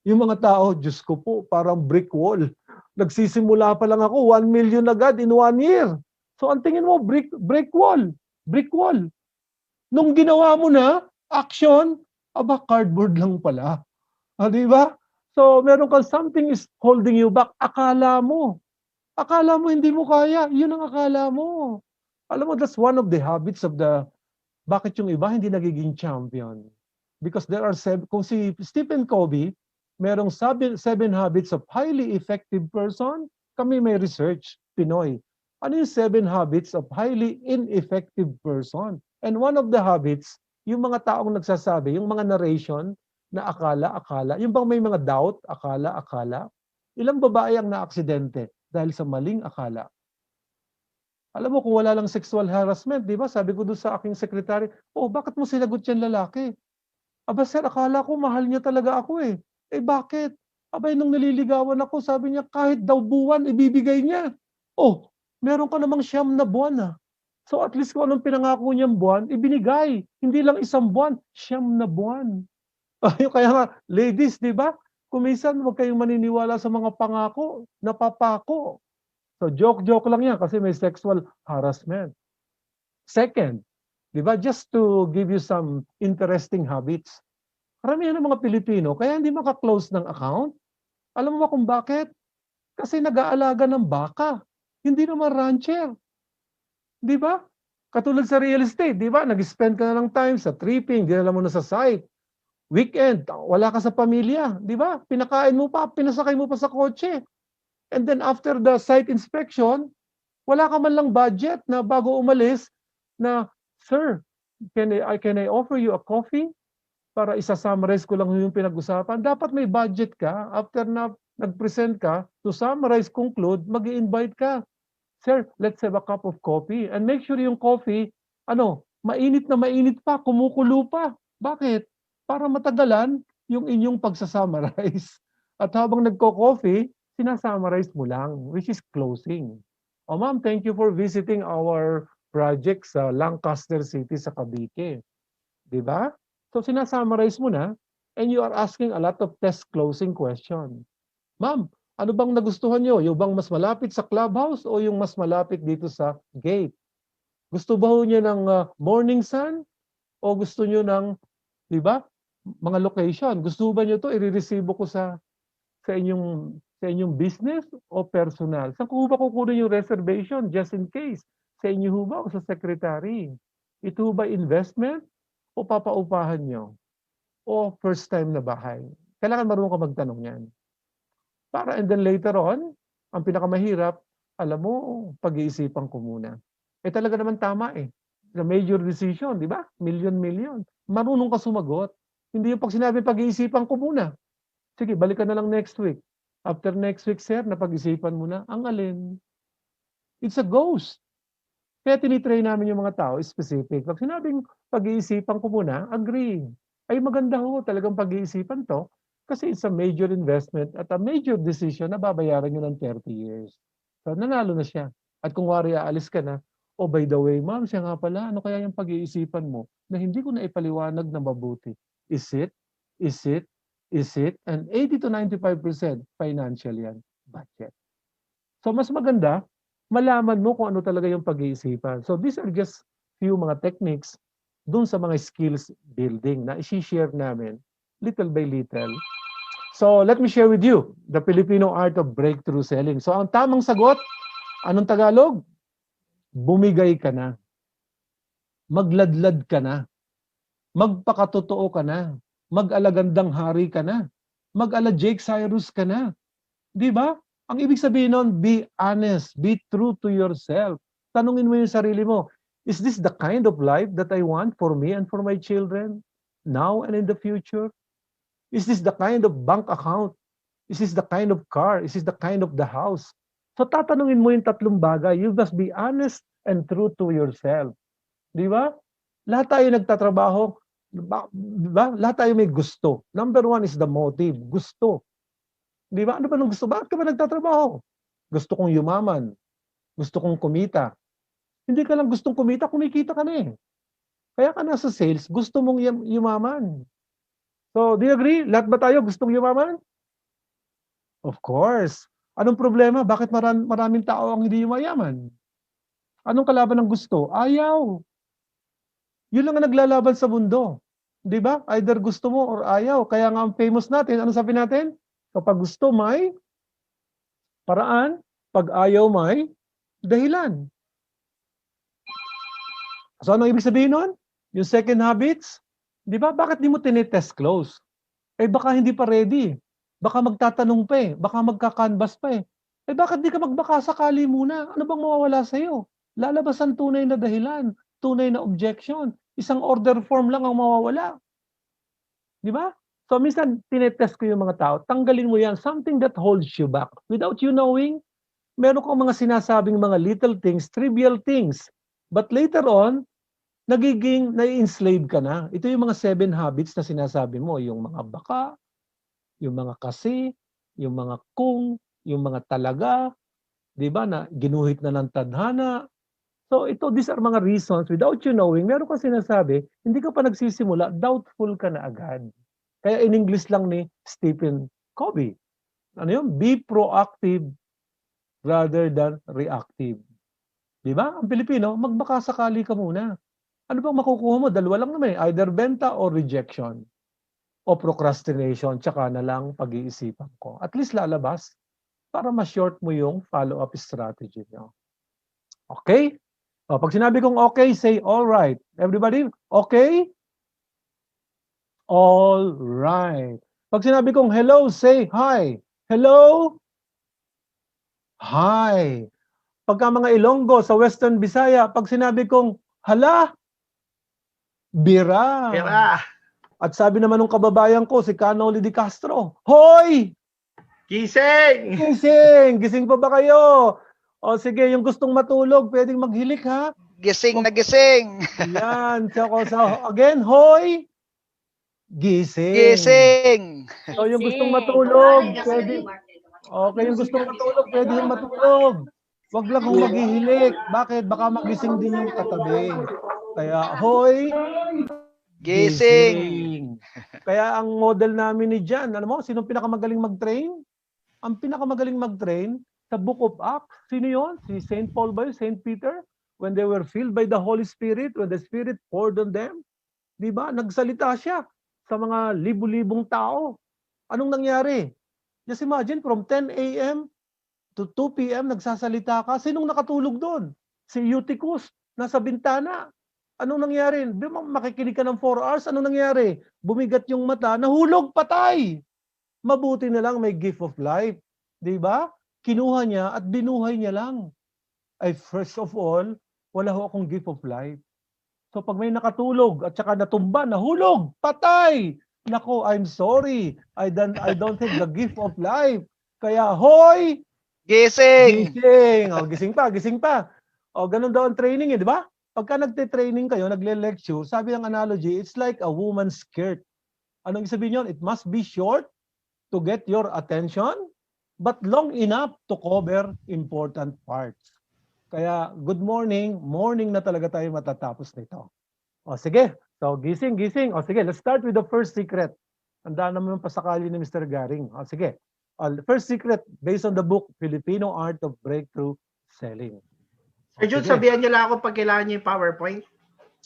Yung mga tao, Diyos ko po, parang brick wall. Nagsisimula pa lang ako, 1 million agad in 1 year. So ang tingin mo, brick wall. Brick wall. Nung ginawa mo na, action, aba, cardboard lang pala. Di ba? So meron kang something is holding you back. Akala mo hindi mo kaya. Yun ang akala mo. Alam mo, that's one of the habits of bakit yung iba hindi nagiging champion? Because there are 7, kung si Stephen Covey, merong 7 habits of highly effective person. Kami may research, Pinoy. Ano yung 7 habits of highly ineffective person? And one of the habits, yung mga taong nagsasabi, yung mga narration na akala, yung bang may mga doubt, akala. Ilang babae ang naaksidente dahil sa maling akala. Alam mo, kung wala lang sexual harassment, di ba? Sabi ko doon sa aking sekretary, bakit mo sinagot yan lalaki? Aba sir, akala ko mahal niya talaga ako eh. Bakit? Abay, nung naliligawan ako, sabi niya, kahit daw buwan, ibibigay niya. Meron ka namang 9 na buwan ah. So at least kung anong pinangako niyang buwan, ibinigay. Hindi lang 1 buwan, 9 na buwan. Kaya nga, ladies, di ba? Kung minsan, huwag kayong maniniwala sa mga pangako, napapako. So joke lang yan kasi may sexual harassment. Second, Di ba? Just to give you some interesting habits. Karamihan ng mga Pilipino, kaya hindi maka-close ng account. Alam mo ba kung bakit? Kasi nag-aalaga ng baka. Hindi naman rancher. Di ba? Katulad sa real estate, di ba? Nag-spend ka na ng time sa tripping, dinala mo na sa site. Weekend, wala ka sa pamilya, di ba? Pinakain mo pa, pinasakay mo pa sa kotse. And then after the site inspection, wala ka man lang budget na bago umalis na, Sir, can I offer you a coffee? Para isa-summarize ko lang yung pinag-usapan. Dapat may budget ka. After na nag-present ka, to summarize, conclude, mag-i-invite ka. Sir, let's have a cup of coffee. And make sure yung coffee, mainit na mainit pa, kumukulo pa. Bakit? Para matagalan yung inyong pagsasummarize. At habang nagko-coffee, sinasummarize mo lang, which is closing. Oh, ma'am, thank you for visiting our project sa Lancaster City sa Cavite. Di ba? So sinasummarize mo na and you are asking a lot of test closing question. Ma'am, ano bang nagustuhan nyo? Yung bang mas malapit sa clubhouse o yung mas malapit dito sa gate? Gusto ba niyo ng morning sun o gusto niyo ng, di ba, mga location? Gusto ba niyo to i-resibo ko sa inyong business o personal? Saan ko ba kukunin yung reservation just in case? Sa inyo ba o sa secretary? Ito ba investment o papaupahan nyo? O first time na bahay? Kailangan marunong ka magtanong yan. And then later on, ang pinakamahirap, alam mo, pag-iisipan ko muna. Talaga naman tama eh. The major decision, di ba? Million. Marunong ka sumagot. Hindi yung pag sinabi pag-iisipan ko muna. Sige, balikan na lang next week. After next week, sir, napag-isipan mo na, ang alin? It's a ghost. Kaya tinitrain namin yung mga tao, specific. Pag sinabing pag-iisipan ko muna, agree. Ay maganda ho, talagang pag-iisipan to. Kasi it's a major investment at a major decision na babayaran nyo ng 30 years. So nanalo na siya. At kung wari aalis ka na, oh by the way, ma'am, siya nga pala, ano kaya yung pag-iisipan mo na hindi ko na ipaliwanag na mabuti? Is it? And 80 to 95% financial yan, budget. So mas maganda, malaman mo kung ano talaga yung pag-iisipan. So these are just few mga techniques dun sa mga skills building na isi-share namin little by little. So let me share with you the Filipino art of breakthrough selling. So ang tamang sagot, anong Tagalog? Bumigay ka na. Magladlad ka na. Magpakatotoo ka na. Mag-alagandang hari ka na. Mag-ala Jake Cyrus ka na. Di ba? Ang ibig sabihin nun, be honest, be true to yourself. Tanungin mo yung sarili mo, is this the kind of life that I want for me and for my children now and in the future? Is this the kind of bank account? Is this the kind of car? Is this the kind of the house? So tatanungin mo yung tatlong bagay. You must be honest and true to yourself. Di ba? Lahat tayo nagtatrabaho. Diba? Lahat tayo may gusto. Number one is the motive. Gusto. Di ba? Ano ba nung gusto? Bakit ka ba nagtatrabaho? Gusto kong yumaman. Gusto kong kumita. Hindi ka lang gustong kumita, kumikita ka na eh. Kaya ka nasa sales, gusto mong yumaman. So, do you agree? Lahat ba tayo gustong yumaman? Of course. Anong problema? Bakit maraming tao ang hindi yumayaman? Anong kalaban ng gusto? Ayaw. Yun lang ang naglalaban sa mundo. Di ba? Either gusto mo or ayaw. Kaya nga ang famous natin, ano sabi natin? Kapag gusto, may paraan. Pag ayaw, may dahilan. So, ano ibig sabihin nun? Yung second habits, di ba? Bakit di mo tinitest close? Baka hindi pa ready. Baka magtatanong pa eh. Baka magka-canvas pa eh. Bakit di ka magbaka sakali muna? Ano bang mawawala sa'yo? Lalabas ang tunay na dahilan, tunay na objection. Isang order form lang ang mawawala. Di ba? So, minsan, tinetest ko yung mga tao. Tanggalin mo yan. Something that holds you back. Without you knowing, meron kang mga sinasabing mga little things, trivial things. But later on, nai-enslave ka na. Ito yung mga 7 habits na sinasabi mo. Yung mga baka, yung mga kasi, yung mga kung, yung mga talaga, di ba, na ginuhit na ng tadhana. So these are mga reasons, without you knowing, meron kang sinasabi, hindi ka pa nagsisimula, doubtful ka na agad. Kaya in English lang ni Stephen Covey, ano yun? Be proactive rather than reactive. Di ba? Ang Pilipino, magbaka sakali ka muna. Ano bang makukuha mo? Dalawa lang naman, either benta or rejection o procrastination, tsaka na lang pag-iisipan ko. At least lalabas para ma-short mo yung follow-up strategy nyo. Okay? O, pag sinabi kong okay, say all right. Everybody, okay? All right. Pag sinabi kong hello, say hi. Hello? Hi. Pagka mga Ilonggo sa Western Visaya, pag sinabi kong hala, bira. Kaya, At sabi naman ng kababayan ko, si Canoli de Castro, hoy! gising! Gising! Gising pa ba kayo? O sige, yung gustong matulog, pwedeng maghilik ha? Gising na gising. Yan. So, again, hoy! Gising. Gising. So yung gustong matulog, pwede. Okay, yung gustong matulog, pwede yung matulog. Wag lang kung maghihilik. Bakit? Baka magising din yung katabi. Kaya, hoy! Gising. Kaya ang model namin ni Jan, alam mo, sinong pinakamagaling mag-train? Ang pinakamagaling mag-train sa Book of Acts. Sino yun? Si St. Paul ba yun? St. Peter? When they were filled by the Holy Spirit, when the Spirit poured on them, di ba? Nagsalita siya sa mga libu-libong tao. Anong nangyari? Just imagine, from 10 a.m. to 2 p.m. nagsasalita ka. Sinong nakatulog doon? Si Eutychus, nasa bintana. Anong nangyari? Di ba makikinig ka ng 4 hours? Anong nangyari? Bumigat yung mata, nahulog, patay. Mabuti na lang may gift of life. Di ba? Kinuha niya at binuhay niya lang. Ay, first of all, wala ho akong gift of life. So pag may nakatulog at saka natumba, nahulog, patay. Nako, I'm sorry. I don't have the gift of life. Kaya, hoy! Gising. Gising! O, gising pa, gising pa. O, ganun daw ang training di ba? Pagka nagte-training kayo, nagle-lecture, sabi ng analogy, it's like a woman's skirt. Anong sabihin yun? It must be short to get your attention, but long enough to cover important parts. Kaya, good morning. Morning na talaga tayo matatapos nito. O, sige. So, gising, gising. O, sige, let's start with the first secret. Handa naman yung pasakali ni Mr. Garing. O, sige. The first secret, based on the book, Filipino Art of Breakthrough Selling. Sir Jun, sabihan niyo lang ako pag kailangan niyo yung PowerPoint.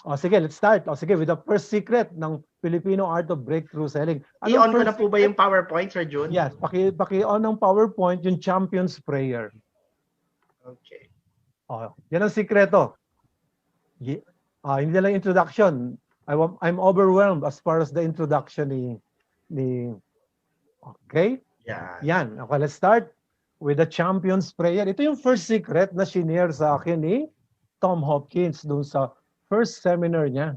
O, sige, let's start. O, sige, with the first secret ng Filipino Art of Breakthrough Selling. I-on ko na po ba yung PowerPoint, Sir Jun? Yes, paki-on ng PowerPoint yung Champion's Prayer. Okay. O, yan ang sikreto. Hindi lang introduction. I'm overwhelmed as far as the introduction ni okay? Yeah. Yan. Okay, let's start with the Champion's Prayer. Ito yung first secret na shinare sa akin ni Tom Hopkins dun sa first seminar niya.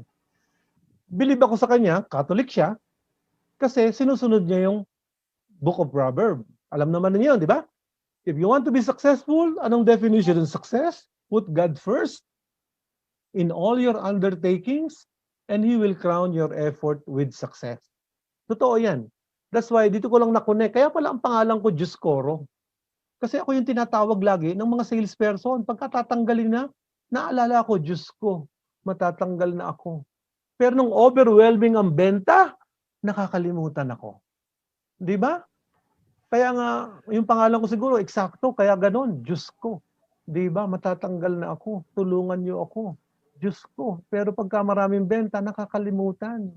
Believe ako sa kanya, Catholic siya, kasi sinusunod niya yung Book of Proverbs. Alam naman niyo, di ba? If you want to be successful, anong definition ng success? Put God first in all your undertakings, and He will crown your effort with success. Totoo yan. That's why dito ko lang na-connect. Kaya pala ang pangalan ko, Dioscorojr. Kasi ako yung tinatawag lagi ng mga salesperson. Pagka tatanggalin na, naalala ko, Diyos ko, matatanggal na ako. Pero nung overwhelming ang benta, nakakalimutan ako. Di ba? Kaya nga, yung pangalan ko siguro, eksakto, kaya ganon, Diyos ko. Di ba? Matatanggal na ako. Tulungan niyo ako. Diyos ko. Pero pagka maraming benta, nakakalimutan.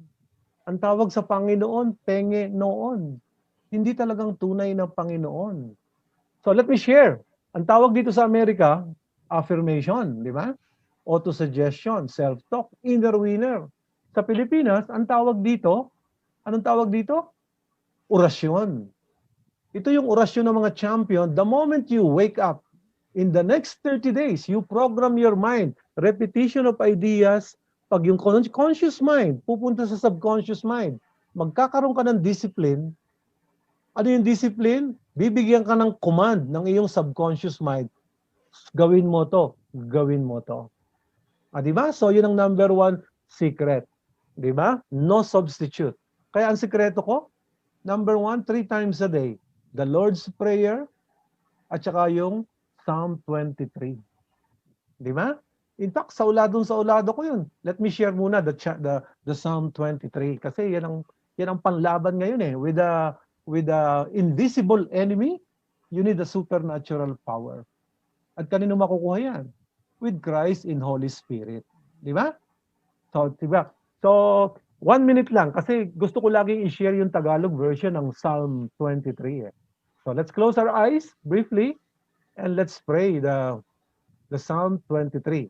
Ang tawag sa Panginoon, penge noon. Hindi talagang tunay na Panginoon. So let me share. Ang tawag dito sa Amerika, affirmation, di ba? Auto-suggestion, self-talk, inner winner. Sa Pilipinas, ang tawag dito, anong tawag dito? Orasyon. Ito yung orasyon ng mga champion. The moment you wake up, in the next 30 days, you program your mind. Repetition of ideas. Pag yung conscious mind, pupunta sa subconscious mind. Magkakaroon ka ng discipline. Ano yung discipline? Bibigyan ka ng command ng iyong subconscious mind. Gawin mo to. Gawin mo to. Di ba? So, yun ang number 1 secret. Di ba? No substitute. Kaya ang sikreto ko, number 1, 3 times a day. The Lord's Prayer at saka yung Psalm 23. Di ba? In fact, sa ulado ko yun. Let me share muna the Psalm 23 kasi yan ang panlaban ngayon eh. With the invisible enemy, you need a supernatural power. At kanino makukuha yan? With Christ in Holy Spirit. Di ba? So, diba? So, 1 minute lang kasi gusto ko laging i-share yung Tagalog version ng Psalm 23. So, let's close our eyes briefly and let's pray the Psalm 23.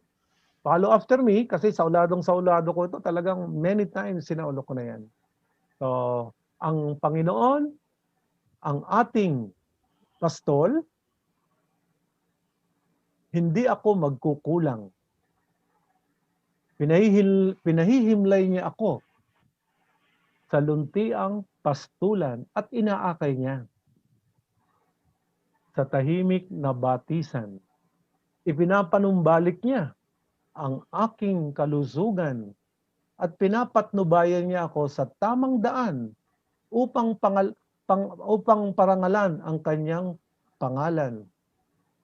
Follow after me kasi sauladong-saulado ko ito. Talagang many times sinaulo ko na yan. So, ang Panginoon, ang ating pastol, hindi ako magkukulang. Pinahihimlay niya ako sa luntiang pastulan at inaakay niya sa tahimik na batisan. Ipinapanumbalik niya ang aking kalusugan at pinapatnubayan niya ako sa tamang daan upang parangalan ang kanyang pangalan.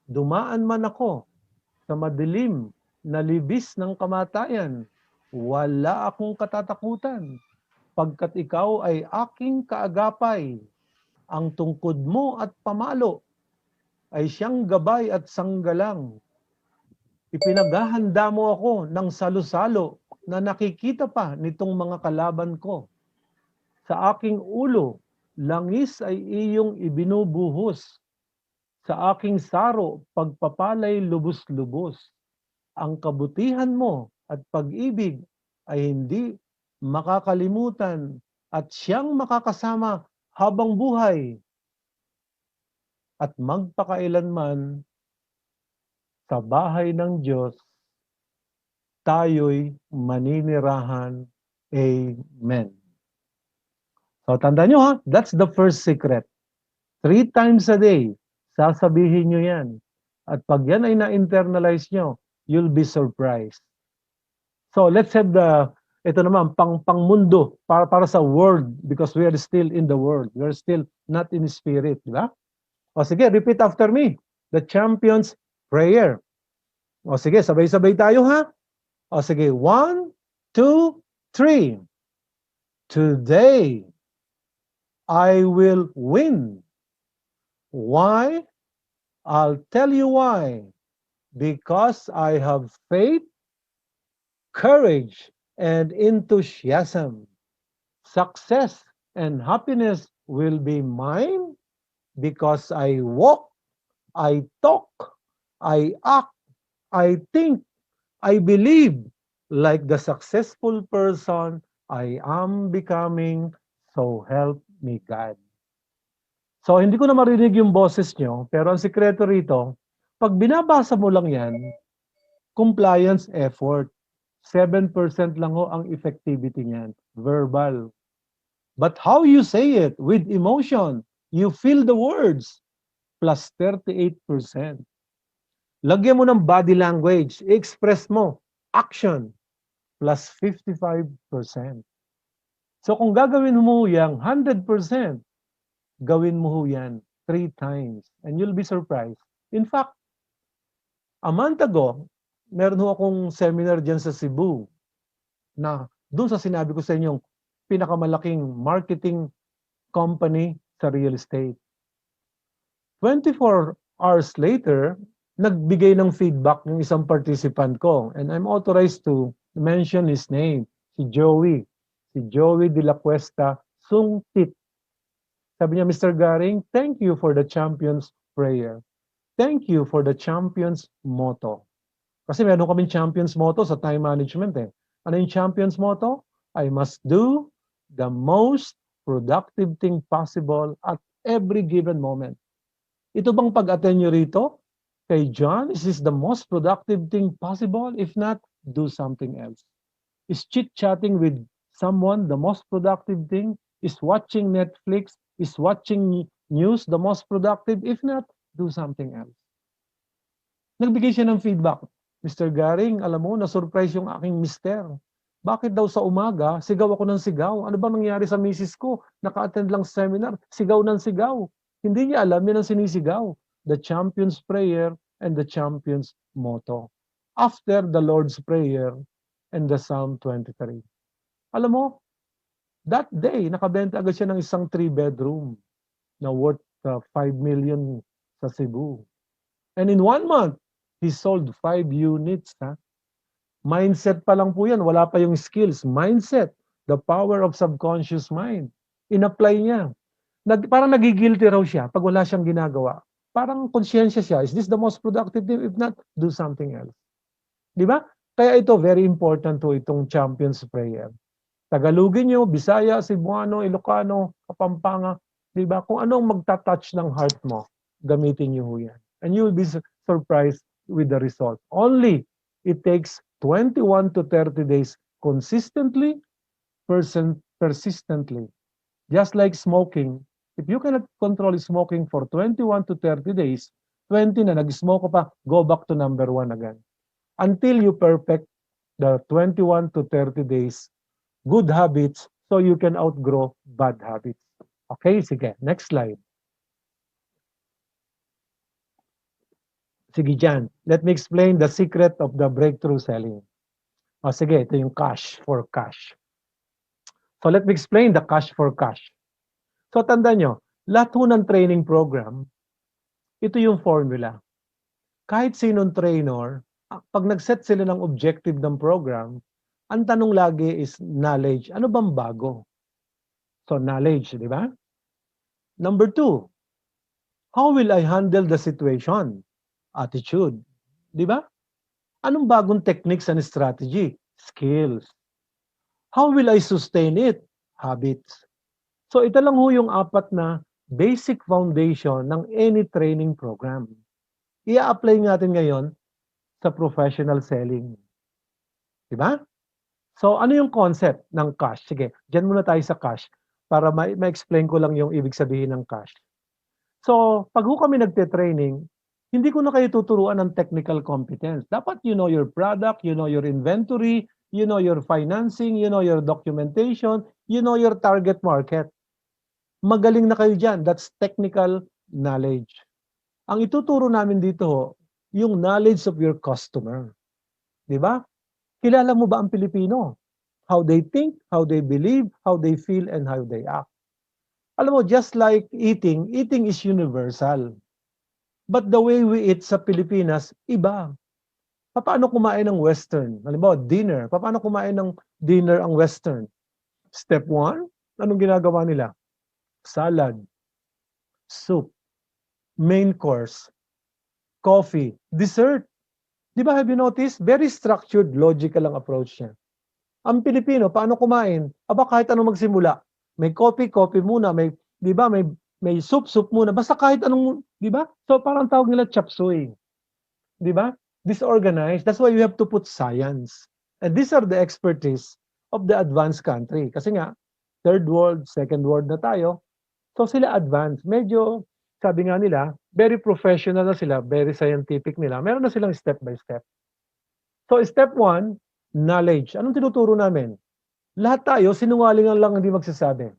Dumaan man ako sa madilim na libis ng kamatayan, wala akong katatakutan, pagkat ikaw ay aking kaagapay. Ang tungkod mo at pamalo ay siyang gabay at sanggalang. Ipinaghahanda mo ako ng salo-salo na nakikita pa nitong mga kalaban ko. Sa aking ulo, langis ay iyong ibinubuhos. Sa aking saro, pagpapalay lubos-lubos. Ang kabutihan mo at pag-ibig ay hindi makakalimutan at siyang makakasama habang buhay at magpakailanman sa bahay ng Diyos, tayo'y maninirahan. Amen. So tandaan nyo ha, that's the first secret. 3 times a day, sasabihin nyo yan. At pag yan ay na-internalize nyo, you'll be surprised. So let's have ito naman, pangmundo para sa world because we are still in the world. We are still not in spirit, di ba? O sige, repeat after me. The champion's prayer. O sige, sabay-sabay tayo ha. O sige, 1, 2, 3. Today, I will win. Why? I'll tell you why. Because I have faith, courage, and enthusiasm. Success and happiness will be mine because I walk, I talk, I act, I think, I believe like the successful person I am becoming, so help me God. So, hindi ko na marinig yung boses nyo, pero ang sikreto rito, pag binabasa mo lang yan, compliance effort, 7% lang ho ang effectivity niyan, verbal. But how you say it, with emotion, you feel the words, plus 38%. Lagyan mo ng body language, express mo, action, plus 55%. So kung gagawin mo yang 100%, gawin mo yan 3 times and you'll be surprised. In fact, a month ago, meron ho akong seminar dyan sa Cebu na doon sa sinabi ko sa inyong pinakamalaking marketing company sa real estate. 24 hours later, nagbigay ng feedback ng isang participant ko and I'm authorized to mention his name, si Joey. Si Joey de la Cuesta Sungtit. Sabi niya, Mr. Garing, thank you for the champion's prayer. Thank you for the champion's motto. Kasi meron kaming champion's motto sa time management eh. Ano yung champion's motto? I must do the most productive thing possible at every given moment. Ito bang pag-attend nyo rito? Kay John, is this the most productive thing possible? If not, do something else. Is chit-chatting with someone the most productive thing? Is watching Netflix? Is watching news the most productive? If not, do something else. Nagbigay siya ng feedback. Mr. Garing, alam mo, na-surprise yung aking mister. Bakit daw sa umaga, sigaw ako ng sigaw? Ano ba nangyari sa misis ko? Naka-attend lang seminar, sigaw ng sigaw. Hindi niya alam yan ang sinisigaw. The champion's prayer and the champion's motto. After the Lord's Prayer and the Psalm 23. Alam mo, that day, nakabenta agad siya ng isang 3-bedroom na worth 5 million sa Cebu. And in 1 month, he sold 5 units. Ha? Mindset pa lang po yan, wala pa yung skills. Mindset, the power of subconscious mind. In-apply niya. Parang nagigilty raw siya pag wala siyang ginagawa. Parang konsyensya siya, is this the most productive thing? If not, do something else. Di ba? Kaya ito, very important to itong Champion's Prayer. Tagalogin nyo, Bisaya, Cebuano, Ilocano, Kapampangan, di ba? Kung anong magta-touch ng heart mo, gamitin nyo yan. And you will be surprised with the result. Only it takes 21 to 30 days consistently, persistently. Just like smoking, if you cannot control smoking for 21 to 30 days, 20 na nag-smoke pa, go back to number 1 again. Until you perfect the 21 to 30 days good habits so you can outgrow bad habits. Okay, sige. Next slide. Sige dyan. Let me explain the secret of the breakthrough selling. O sige, ito yung cash for cash. So let me explain the cash for cash. So tandaan nyo, lahat ho ng training program, ito yung formula. Kahit sinong trainer, pag nag-set sila ng objective ng program, ang tanong lagi is knowledge. Ano bang bago? So knowledge, di ba? Number 2, how will I handle the situation? Attitude. Di ba? Anong bagong techniques and strategy? Skills. How will I sustain it? Habits. So ito lang ho yung 4 na basic foundation ng any training program. I-apply natin ngayon sa professional selling. Di ba? So ano yung concept ng cash? Sige, dyan muna tayo sa cash para ma-explain ko lang yung ibig sabihin ng cash. So pag ho kami nagte-training, hindi ko na kayo tuturuan ng technical competence. Dapat you know your product, you know your inventory, you know your financing, you know your documentation, you know your target market. Magaling na kayo dyan. That's technical knowledge. Ang ituturo namin dito ho, yung knowledge of your customer. Di ba? Kilala mo ba ang Pilipino? How they think, how they believe, how they feel, and how they act. Alam mo, just like eating is universal. But the way we eat sa Pilipinas, iba. Paano kumain ng Western? Halimbawa, dinner. Paano kumain ng dinner ang Western? Step 1, anong ginagawa nila? Salad, soup, main course, coffee, dessert. Di ba, have you noticed? Very structured, logical ang approach niya. Ang Pilipino, paano kumain? Aba, kahit anong magsimula. May coffee muna. May, di ba, may soup muna. Basta kahit anong, di ba? So parang tawag nila chop suey. Di ba? Disorganized. That's why you have to put science. And these are the expertise of the advanced country. Kasi nga, third world, second world na tayo. So sila advanced. Medyo, sabi nga nila, very professional na sila, very scientific nila. Meron na silang step by step. So step 1, knowledge. Anong tinuturo namin? Lahat tayo, sinungalingan lang hindi magsasabi.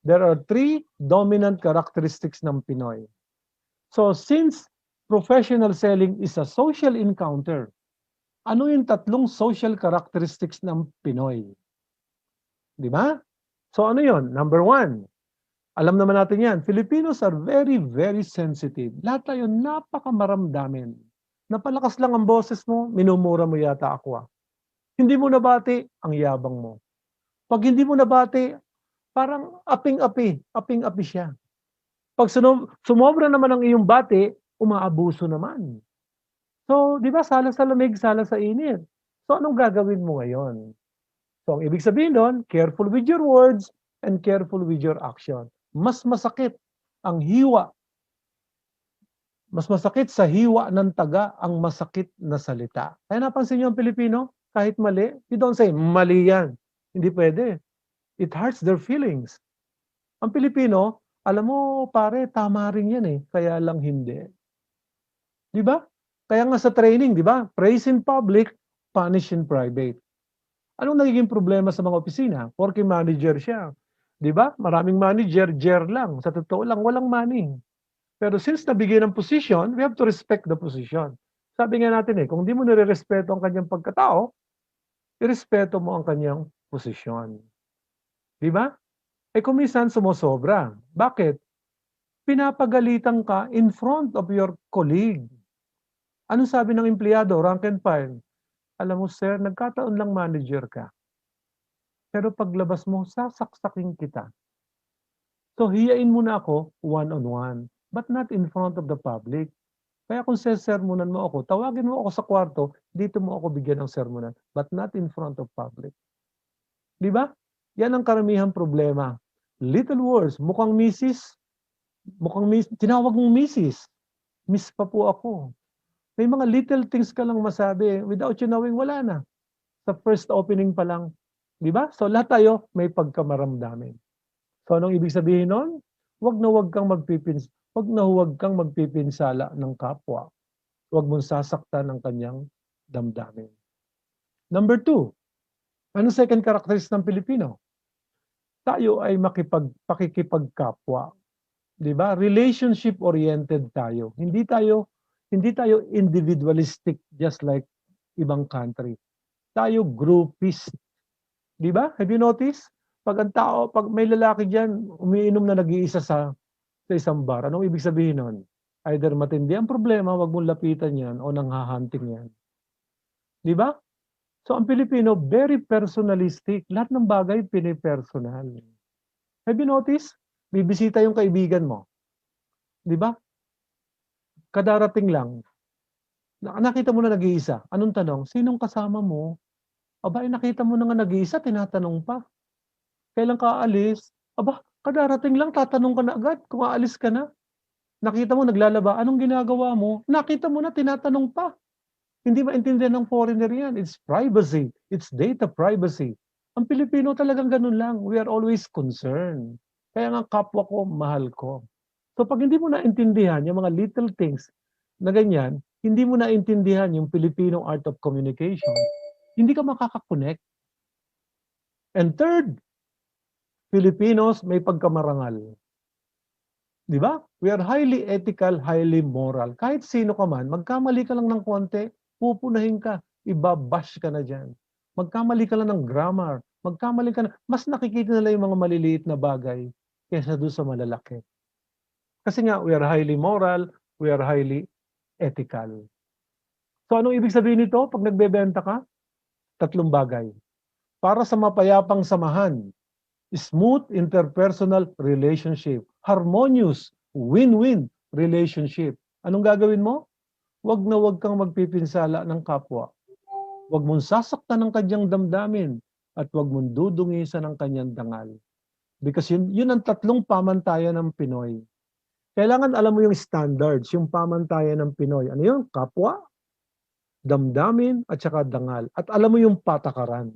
There are 3 dominant characteristics ng Pinoy. So since professional selling is a social encounter, ano yung 3 social characteristics ng Pinoy? Di ba? So ano yon? Number 1, alam naman natin yan, Filipinos are very, very sensitive. Lahat tayo napakamaramdamin. Napalakas lang ang boses mo, minumura mo yata ako. Hindi mo nabati, ang yabang mo. Pag hindi mo nabati, parang aping-api siya. Pag sumobra naman ang iyong bati, umaabuso naman. So, di ba, sala sa lamig, sala sa init. So, anong gagawin mo ngayon? So, ang ibig sabihin doon, careful with your words and careful with your action. Mas masakit ang hiwa. Mas masakit sa hiwa ng taga ang masakit na salita. Kaya napansin niyo ang Pilipino, kahit mali, you don't say, mali yan. Hindi pwede. It hurts their feelings. Ang Pilipino, alam mo, pare, tama rin yan eh. Kaya lang hindi. Di ba? Kaya nga sa training, di ba? Praise in public, punish in private. Anong nagiging problema sa mga opisina? Porque manager siya. Di ba? Maraming manager, lang. Sa totoo lang, walang money. Pero since nabigyan ng position, we have to respect the position. Sabi nga natin eh, kung di mo nire-respeto ang kanyang pagkatao, irespeto mo ang kanyang posisyon. Di ba? Eh kung minsan sumusobra. Bakit? Pinapagalitan ka in front of your colleague. Anong sabi ng empleyado, rank and file? Alam mo, sir, nagkataon lang manager ka. Pero paglabas mo, sasaksakin kita. So, hiyain mo na ako one-on-one, but not in front of the public. Kaya kung sesermonan mo ako, tawagin mo ako sa kwarto, dito mo ako bigyan ng sermonan, but not in front of public. Di ba? Yan ang karamihang problema. Little words, mukhang tinawag mong misis. Miss pa po ako. May mga little things ka lang masabi. Without you knowing, wala na. Sa first opening pa lang. Di ba? So lahat tayo may pagkamaramdamin. So anong ibig sabihin nun? Huwag na huwag kang magpipinsala ng kapwa. Huwag mong sasaktan ng kanyang damdamin. Number 2, ano second characteristic ng Pilipino? Tayo ay pakikipagkapwa. 'Di ba? Relationship-oriented tayo. Hindi tayo individualistic just like ibang country. Tayo groupist. 'Di ba? Have you noticed? Pag may lalaki diyan, umiinom na nag-iisa sa isang bar, anong ibig sabihin nun? Either matindi ang problema, wag mong lapitan yan, o nanghahanting yan. Di ba? So ang Pilipino, very personalistic. Lahat ng bagay, pinipersonal. Have you noticed? Bibisita yung kaibigan mo. Di ba? Kadarating lang. Nakita mo na nag-iisa. Anong tanong? Sinong kasama mo? Aba, nakita mo na nga nag-iisa, tinatanong pa. Kailan ka aalis? Aba, kadarating lang, tatanong ka na agad kung aalis ka na. Nakita mo naglalaba, anong ginagawa mo? Nakita mo na, tinatanong pa. Hindi maintindihan ng foreigner yan. It's privacy. It's data privacy. Ang Pilipino talagang ganun lang. We are always concerned. Kaya nga kapwa ko, mahal ko. So pag hindi mo naintindihan yung mga little things na ganyan, hindi mo naintindihan yung Filipino art of communication, hindi ka makakakonect. And third, Filipinos may pagkamarangal. Di ba? We are highly ethical, highly moral. Kahit sino ka man, magkamali ka lang ng konti, pupunahin ka, ibabash ka na dyan. Magkamali ka lang ng grammar, magkamali ka na, mas nakikita nila yung mga maliliit na bagay kaysa doon sa malalaki. Kasi nga, we are highly moral, we are highly ethical. So anong ibig sabihin nito pag nagbebenta ka? 3 bagay. Para sa mapayapang samahan, smooth interpersonal relationship, harmonious, win-win relationship. Anong gagawin mo? Huwag na huwag kang magpipinsala ng kapwa. Huwag mong sasaktan ng kanyang damdamin at huwag mong dudungisan ng kanyang dangal. Because yun ang 3 pamantayan ng Pinoy. Kailangan alam mo yung standards, yung pamantayan ng Pinoy. Ano yun? Kapwa, damdamin, at saka dangal. At alam mo yung patakaran.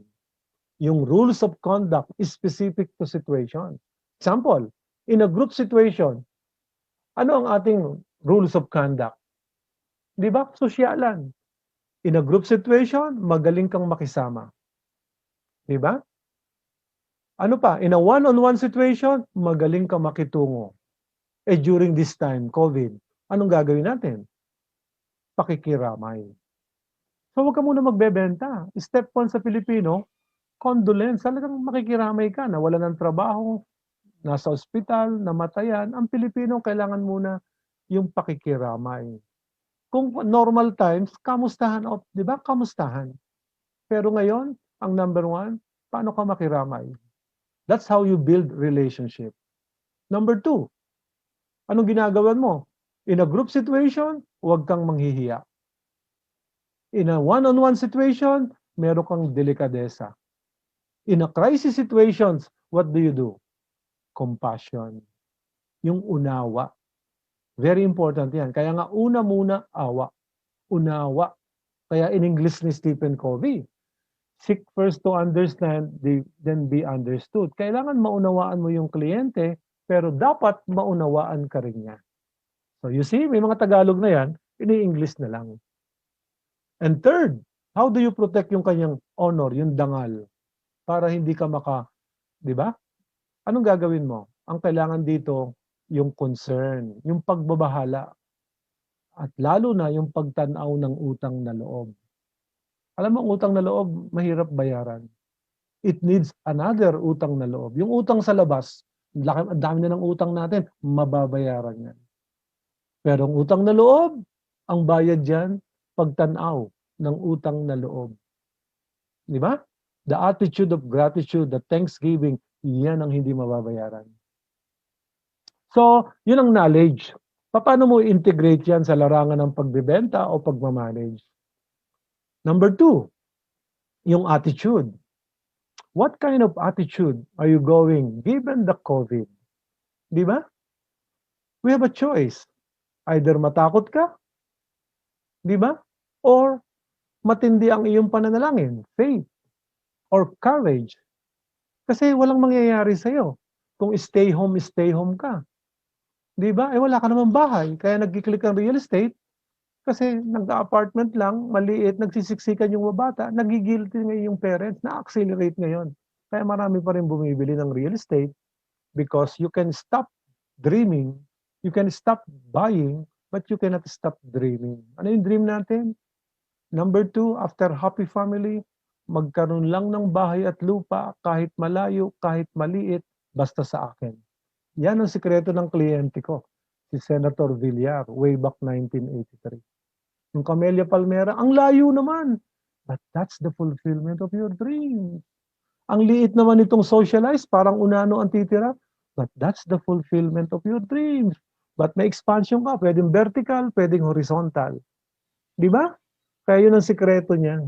Yung rules of conduct is specific to situation. Example, in a group situation, ano ang ating rules of conduct? Di ba? Sosyalan. In a group situation, magaling kang makisama. Di ba? Ano pa? In a one-on-one situation, magaling kang makitungo. During this time, COVID, anong gagawin natin? Pakikiramay. So huwag ka muna magbebenta. Step 1 sa Pilipino, condolence. Talagang makikiramay ka, nawala ng trabaho, nasa ospital, namatayan. Ang Pilipino, kailangan muna yung pakikiramay. Kung normal times, kamustahan, di ba? Kamustahan. Pero ngayon, ang number 1, paano ka makiramay? That's how you build relationship. Number 2, anong ginagawa mo? In a group situation, huwag kang manghihiya. In a one-on-one situation, meron kang delikadesa. In a crisis situations, what do? Compassion. Yung unawa. Very important yan. Kaya nga una muna, awa. Unawa. Kaya in English ni Stephen Covey, seek first to understand, then be understood. Kailangan maunawaan mo yung kliyente, pero dapat maunawaan ka rin niya. So you see, may mga Tagalog na yan, ini-English na lang. And third, how do you protect yung kanyang honor, yung dangal? Para hindi ka di ba? Anong gagawin mo? Ang kailangan dito, yung concern, yung pagbabahala. At lalo na yung pagtanaw ng utang na loob. Alam mo, ang utang na loob, mahirap bayaran. It needs another utang na loob. Yung utang sa labas, ang dami na ng utang natin, mababayaran yan. Pero ang utang na loob, ang bayad dyan, pagtanaw ng utang na loob. Di ba? The attitude of gratitude, the thanksgiving, yan ang hindi mababayaran. So, yun ang knowledge. Paano mo integrate yan sa larangan ng pagbebenta o pagmamanage? Number 2, yung attitude. What kind of attitude are you going given the COVID? Di ba? We have a choice. Either matakot ka, di ba? Or matindi ang iyong pananalangin, faith, or courage. Kasi walang mangyayari sa'yo kung stay home ka. Di ba? Wala ka naman bahay. Kaya nag-click ang real estate kasi nag-apartment lang, maliit, nagsisiksikan yung bata, nagigilty ngayon yung parents, na-accelerate ngayon. Kaya marami pa rin bumibili ng real estate because you can stop dreaming, you can stop buying, but you cannot stop dreaming. Ano yung dream natin? Number 2, after happy family, magkaroon lang ng bahay at lupa, kahit malayo, kahit maliit, basta sa akin. Yan ang sikreto ng kliyente ko, si Senator Villar, way back 1983. Yung Camellia Palmera, ang layo naman. But that's the fulfillment of your dream. Ang liit naman itong socialized, parang unano ang titira. But that's the fulfillment of your dreams. But may expansion ka, pwedeng vertical, pwedeng horizontal. Di ba? Kaya yun ang sikreto niya.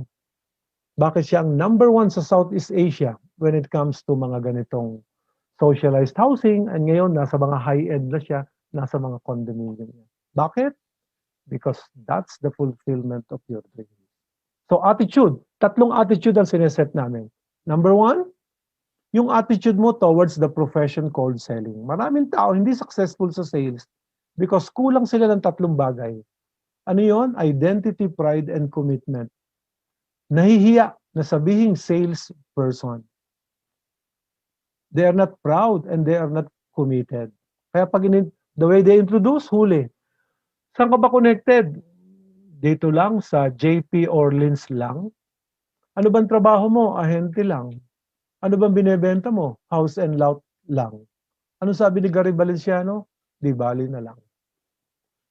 Bakit siya ang number 1 sa Southeast Asia when it comes to mga ganitong socialized housing, and ngayon nasa mga high-end na siya, nasa mga condominium niya. Bakit? Because that's the fulfillment of your dream. So attitude, 3 attitude ang sineset namin. Number 1, yung attitude mo towards the profession called selling. Maraming tao hindi successful sa sales because kulang sila ng 3 bagay. Ano yon? Identity, pride, and commitment. Nahihiya na sabihing sales person. They are not proud and they are not committed. Kaya pag the way they introduce, huli. Saan ka ba connected? Dito lang sa JP Orleans lang. Ano bang trabaho mo? Ahente lang. Ano bang binebenta mo? House and lot lang. Ano sabi ni Gary Valenciano? Di bali na lang.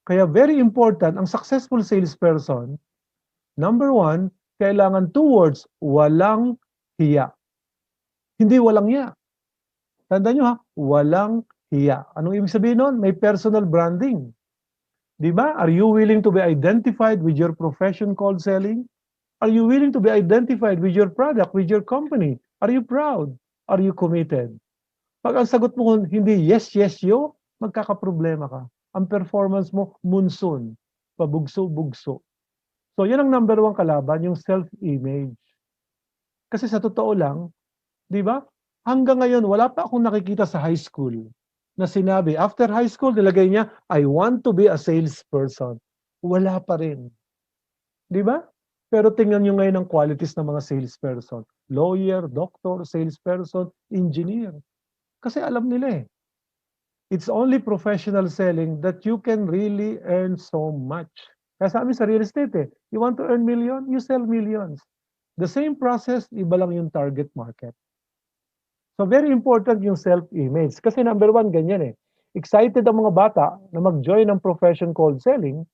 Kaya very important, ang successful salesperson, number 1, kailangan 2 words, walang hiya. Hindi walang hiya. Tandaan nyo ha, walang hiya. Anong ibig sabihin nun? May personal branding. Di ba? Are you willing to be identified with your profession called selling? Are you willing to be identified with your product, with your company? Are you proud? Are you committed? Pag ang sagot mo hindi yes, yes, yo, magkakaproblema ka. Ang performance mo, munson, pabugso-bugso. So yan ang number 1 kalaban, yung self-image. Kasi sa totoo lang, di ba? Hanggang ngayon, wala pa akong nakikita sa high school na sinabi, after high school, nilagay niya, I want to be a salesperson. Wala pa rin. Di ba? Pero tingnan nyo ngayon ang qualities ng mga salesperson. Lawyer, doctor, salesperson, engineer. Kasi alam nila eh. It's only professional selling that you can really earn so much. Kaya sa amin sa real estate eh, you want to earn million, you sell millions. The same process, iba lang yung target market. So very important yung self-image. Kasi number 1, ganyan eh. Excited ang mga bata na mag-join ng profession called selling.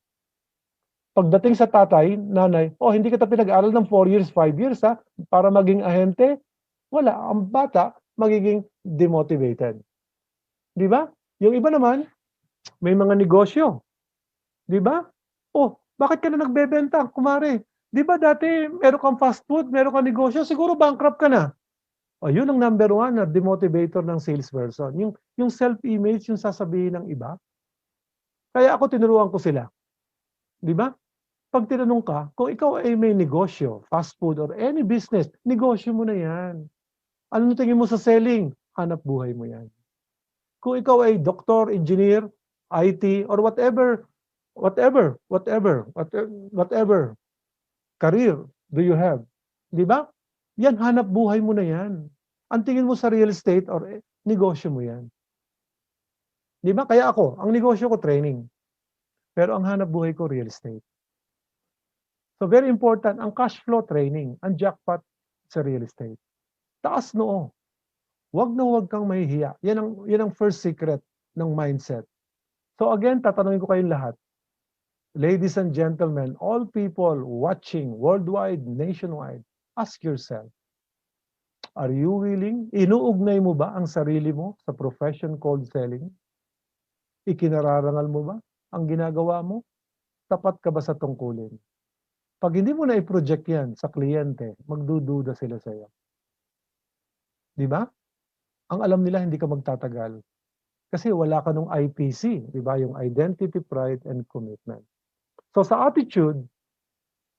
Pagdating sa tatay, nanay, hindi kita pinag-aral ng 4 years, 5 years ha, para maging ahente. Wala. Ang bata magiging demotivated. Di ba? Yung iba naman, may mga negosyo. Di ba? Bakit ka na nagbebenta? Kumare, di ba dati meron kang fast food, meron kang negosyo, siguro bankrupt ka na. Yun ang number 1 na demotivator ng salesperson. Yung self-image, yung sasabihin ng iba. Kaya ako tinuruan ko sila. Di ba? Pag tinanong ka, kung ikaw ay may negosyo, fast food or any business, negosyo mo na yan. Ano tingin mo sa selling? Hanap buhay mo yan. Kung ikaw ay doktor, engineer, IT, or whatever career do you have. Di ba? Yan, hanap buhay mo na yan. Ang tingin mo sa real estate or negosyo mo yan. Di ba? Kaya ako, ang negosyo ko training. Pero ang hanap buhay ko real estate. So very important, ang cash flow training, ang jackpot sa real estate. Taas noo. Huwag na huwag kang mahihiya. Yan ang first secret ng mindset. So again, tatanungin ko kayong lahat. Ladies and gentlemen, all people watching worldwide, nationwide, Ask yourself, are you willing? Inuugnay mo ba ang sarili mo sa profession called selling? Ikinararangal mo ba ang ginagawa mo? Tapat ka ba sa tungkulin? Pag hindi mo na i-project yan sa kliyente, magdududa sila sa iyo. Di ba? Ang alam nila hindi ka magtatagal. Kasi wala ka nung IPC, di ba? Yung identity, pride, and commitment. So sa attitude,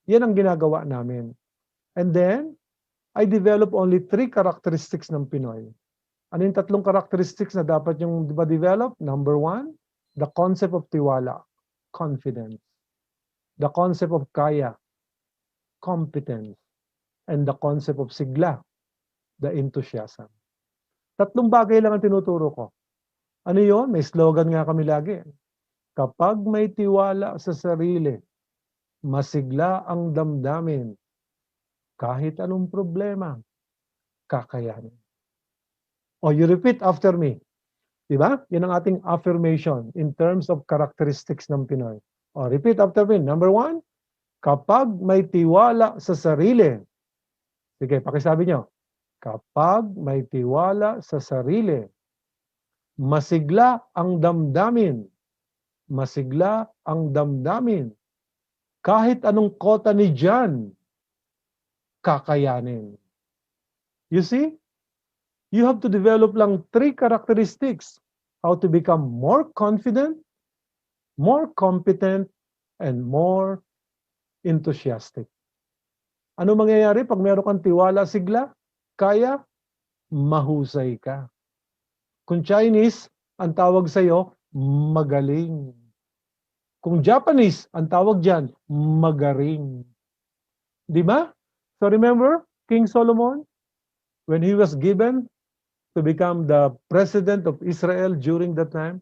yan ang ginagawa namin. And then, I develop only 3 characteristics ng Pinoy. Ano yung 3 characteristics na dapat yung develop? Number 1, the concept of tiwala, confidence. The concept of kaya, competence. And the concept of sigla, the enthusiasm. 3 bagay lang ang tinuturo ko. Ano yun? May slogan nga kami lagi. Kapag may tiwala sa sarili, masigla ang damdamin. Kahit anong problema, kakayanin. O, you repeat after me. Diba? Yan ang ating affirmation in terms of characteristics ng Pinoy. O, repeat after me. Number 1, kapag may tiwala sa sarili. Sige, pakisabi nyo. Kapag may tiwala sa sarili, masigla ang damdamin. Masigla ang damdamin. Kahit anong kota ni Jan, kakayanin. You see? You have to develop lang 3 characteristics. How to become more confident, more competent, and more enthusiastic. Ano mangyayari pag meron kang tiwala, sigla, kaya, mahusay ka. Kung Chinese, ang tawag sa'yo, magaling. Kung Japanese, ang tawag dyan, magaring. Di ba? So remember, King Solomon, when he was given to become the president of Israel during that time,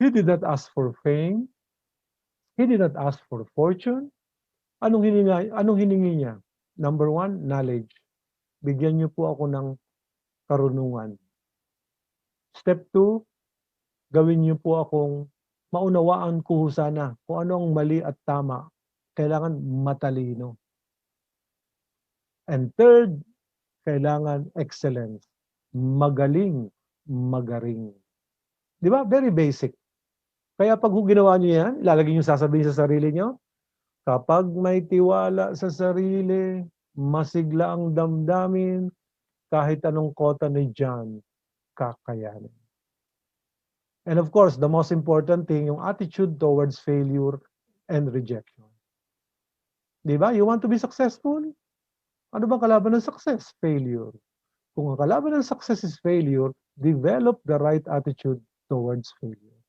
he did not ask for fame. He did not ask for fortune. Anong hiningi niya? Number 1, knowledge. Bigyan niyo po ako ng karunungan. Step 2, gawin niyo po akong maunawaan ko sana kung ano ang mali at tama. Kailangan matalino. And third, kailangan excellence. Magaling, magaring. Di ba? Very basic. Kaya pag ginawa niyo yan, ilalagay niyo sasabihin sa sarili niyo, kapag may tiwala sa sarili, masigla ang damdamin, kahit anong kota ni John, kakayanin. And of course, the most important thing, yung attitude towards failure and rejection. Di ba? You want to be successful? Ano bang kalaban ng success? Failure. Kung ang kalaban ng success is failure, develop the right attitude towards failure.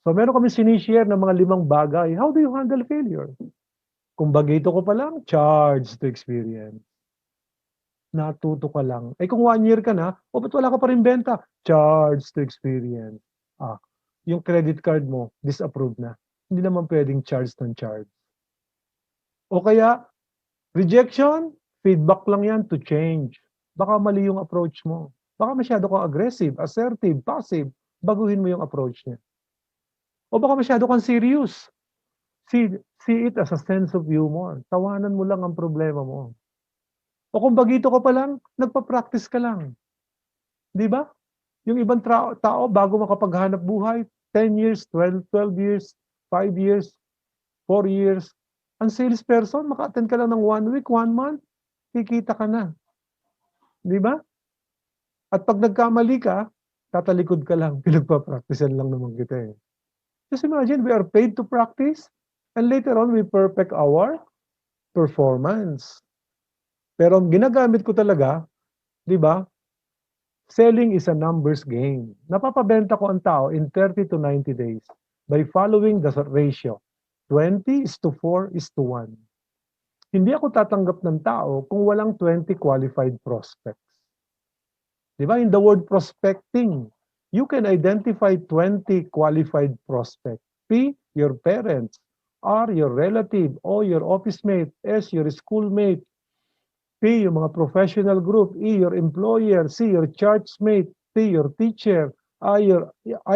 So meron kami sinishare ng mga 5 bagay. How do you handle failure? Kung bagito ko pa lang, charge to experience. Natuto ka lang. Eh kung 1 year ka na, ba't wala ka pa rin benta? Charge to experience. Yung credit card mo, disapproved na. Hindi naman pwedeng charge ng charge. O kaya, rejection, feedback lang yan to change. Baka mali yung approach mo. Baka masyado kang aggressive, assertive, passive. Baguhin mo yung approach niya. O baka masyado kang serious. See it as a sense of humor. Tawanan mo lang ang problema mo. O kung bagito ka pa lang, nagpa-practice ka lang. Di ba? Yung ibang tao, bago makapaghanap buhay, 10 years, 12 years, 5 years, 4 years. Ang salesperson, maka-attend ka lang ng 1 week, 1 month, kikita ka na. Di ba? At pag nagkamali ka, tatalikod ka lang. Pinagpa-practicean lang naman kita eh. Just imagine, we are paid to practice and later on, we perfect our performance. Pero ang ginagamit ko talaga, di ba? Selling is a numbers game. Napapabenta ko ang tao in 30 to 90 days by following the ratio. 20:4:1. Hindi ako tatanggap ng tao kung walang 20 qualified prospects. Di ba? In the word prospecting, you can identify 20 qualified prospects. P, your parents. R, your relative. O, your office mate. S, your schoolmate. P, yung mga professional group. E, your employer. C, your church mate. T, your teacher. I,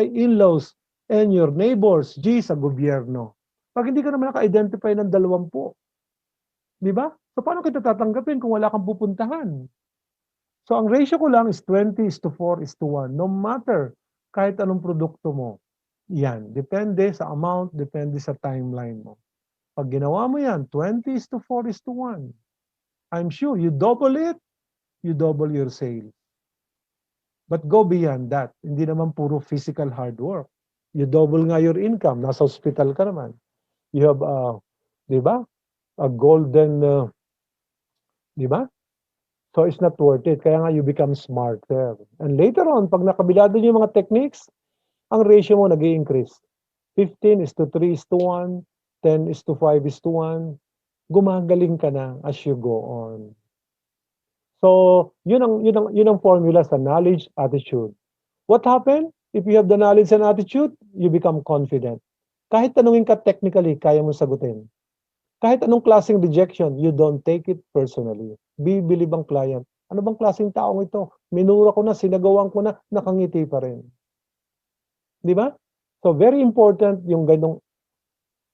in-laws. N, your neighbors. G, sa gobyerno. Pag hindi ka naman naka-identify ng 20, di ba? So paano kita tatanggapin kung wala kang pupuntahan? So ang ratio ko lang is 20:4:1. No matter kahit anong produkto mo. Yan. Depende sa amount, depende sa timeline mo. Pag ginawa mo yan, 20:4:1. I'm sure you double it, you double your sales. But go beyond that. Hindi naman puro physical hard work. You double nga your income. Nasa hospital ka naman. You have, di ba? A golden, di ba? So it's not worth it. Kaya nga you become smarter. And later on, pag nakabilado niyo yung mga techniques, ang ratio mo nag-i-increase. 15:3:1, 10:5:1. Gumagaling ka na as you go on. So, yun ang formula sa knowledge, attitude. What happened? If you have the knowledge and attitude, you become confident. Kahit tanungin ka technically, kaya mo sagutin. Kahit anong klaseng rejection, you don't take it personally. Bibili bang client? Ano bang klaseng taong ito? Minura ko na, sinagawan ko na, nakangiti pa rin. Di ba? So, very important yung ganong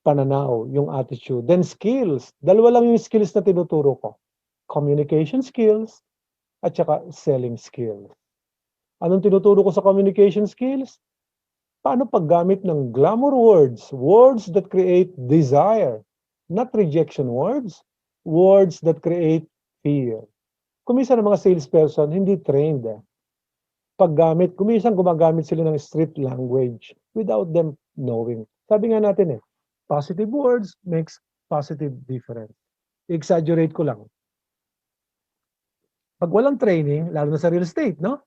pananaw, yung attitude. Then skills. Dalawa lang yung skills na tinuturo ko. Communication skills at saka selling skills. Anong tinuturo ko sa communication skills? Paano paggamit ng glamour words, words that create desire, not rejection words, words that create fear. Kuminsan ng mga salesperson, hindi trained. Paggamit, kuminsan gumagamit sila ng street language without them knowing. Sabi nga natin positive words makes positive difference. I-exaggerate ko lang. Pag walang training, lalo na sa real estate, no?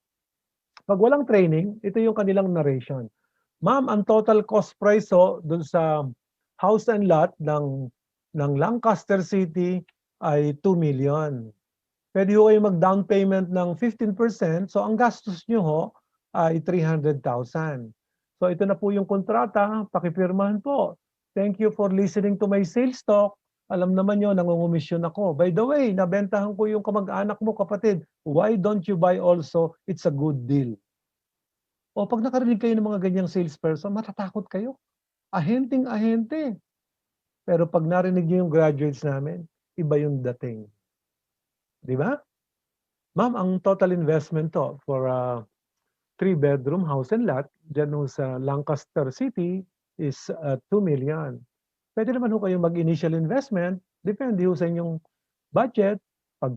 Pag walang training, ito yung kanilang narration. Ma'am, ang total cost price dun sa house and lot ng Lancaster City ay 2 million. Pwede ho kayo mag-down payment ng 15%, so ang gastos nyo ay 300,000. So ito na po yung kontrata, pakipirmahan po. Thank you for listening to my sales talk. Alam naman nyo, nangungumisyon ako. By the way, nabentahan ko yung kamag-anak mo, kapatid. Why don't you buy also? It's a good deal. O pag nakarinig kayo ng mga ganyang salesperson, matatakot kayo. Ahenteng-ahente. Pero pag narinig nyo yung graduates namin, iba yung dating. Di ba? Ma'am, ang total investment for a 3-bedroom house and lot dyan sa Lancaster City is 2 million. Pwede naman ho kayong mag-initial investment. Depende ho sa inyong budget. Pag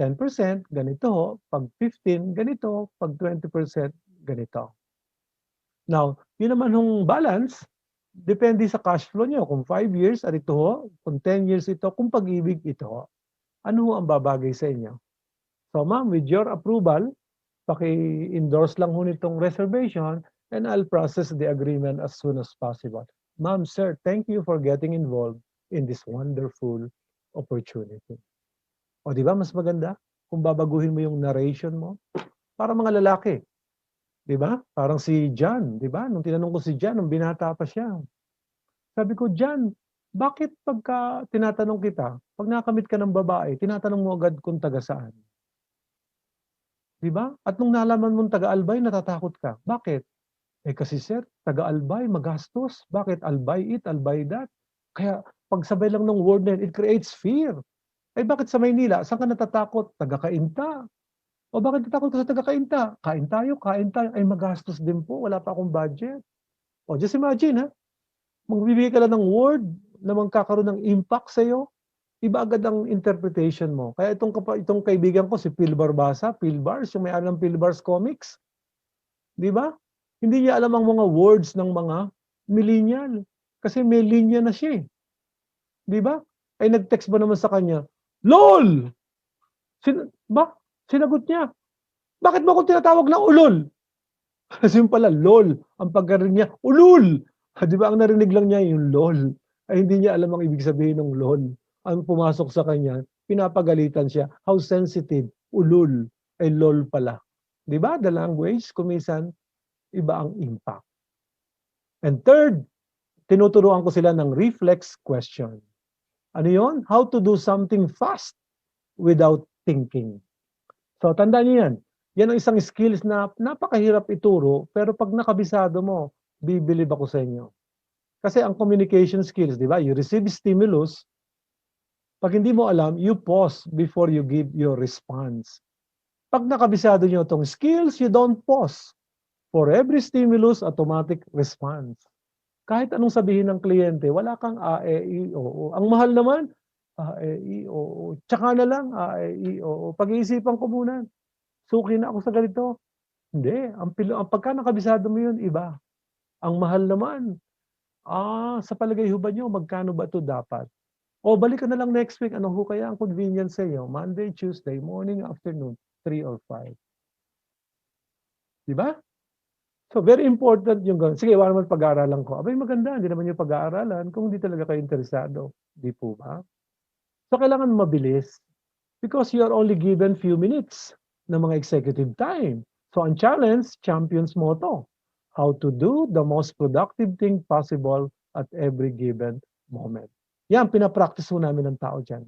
10%, ganito ho. Pag 15%, ganito. Pag 20%, ganito. Now, yun naman hong balance, depende sa cash flow nyo. Kung 5 years, ito ho. Kung 10 years ito, kung pag-ibig, ito ho. Ano ho ang babagay sa inyo? So ma'am, with your approval, paki-endorse lang ho nitong reservation and I'll process the agreement as soon as possible. Ma'am, sir, thank you for getting involved in this wonderful opportunity. O di ba mas maganda kung babaguhin mo yung narration mo? Para mga lalaki. Di ba? Parang si John, di ba? Nung tinanong ko si John, nung binata pa siya. Sabi ko, John, bakit pagka tinatanong kita, pag nakamit ka ng babae, tinatanong mo agad kung taga saan? Di ba? At nung nalaman mong taga-Albay, natatakot ka. Bakit? Kasi sir, taga-Albay, magastos. Bakit? Albay it, albay that. Kaya pagsabay lang ng word na yun, it creates fear. Bakit sa Maynila? Saan ka natatakot? Taga-Kainta. O bakit natatakot ka sa taga-Kainta? Kain tayo. Ay magastos din po. Wala pa akong budget. O just imagine, magbibigay ka lang ng word na magkakaroon ng impact sa iyo. Iba agad ang interpretation mo. Kaya itong kaibigan ko, si Phil Barbasa, Phil Bars, yung may-ari ng Phil Bars Comics. Di ba? Hindi niya alam ang mga words ng mga millennial. Kasi may linya na siya. Di ba? Ay nag-text ba naman sa kanya, LOL! Sinagot niya. Bakit mo ako tinatawag na ulol? Kasi yung pala, LOL. Ang pagkarinig niya, ulul! Di ba ang narinig lang niya yung LOL? Ay hindi niya alam ang ibig sabihin ng LOL. Ang pumasok sa kanya, pinapagalitan siya. How sensitive, ulul, ay LOL pala. Di ba? The language, kumisan, iba ang impact. And third, tinuturuan ko sila ng reflex question. Ano yon? How to do something fast without thinking. So, tandaan niyo yan. Yan ang isang skills na napakahirap ituro, pero pag nakabisado mo, bibilib ako sa inyo. Kasi ang communication skills, di ba? You receive stimulus, Pag hindi mo alam, you pause before you give your response. Pag nakabisado nyo itong skills, you don't pause. For every stimulus, automatic response. Kahit anong sabihin ng kliyente, wala kang oo. Ang mahal naman, oo. Tsaka na lang, oo. Pag-iisipan ko muna. Suki na ako sa ganito. Hindi. Ang pagka nakabisado mo yun, iba. Ang mahal naman, sa palagay ho ba nyo, magkano ba ito dapat? O balik ka na lang next week, ano ho kaya ang convenience sa iyo? Monday, Tuesday, morning, afternoon, 3 or 5. Diba? So very important yung gano'n. Sige, wala naman pag-aaralan ko. Abay maganda, hindi naman yung pag-aaralan kung hindi talaga kayo interesado. Di po ba? So kailangan mabilis because you are only given few minutes ng mga executive time. So ang challenge, champion's motto, how to do the most productive thing possible at every given moment. Yan, pinapractice ho namin ng tao dyan.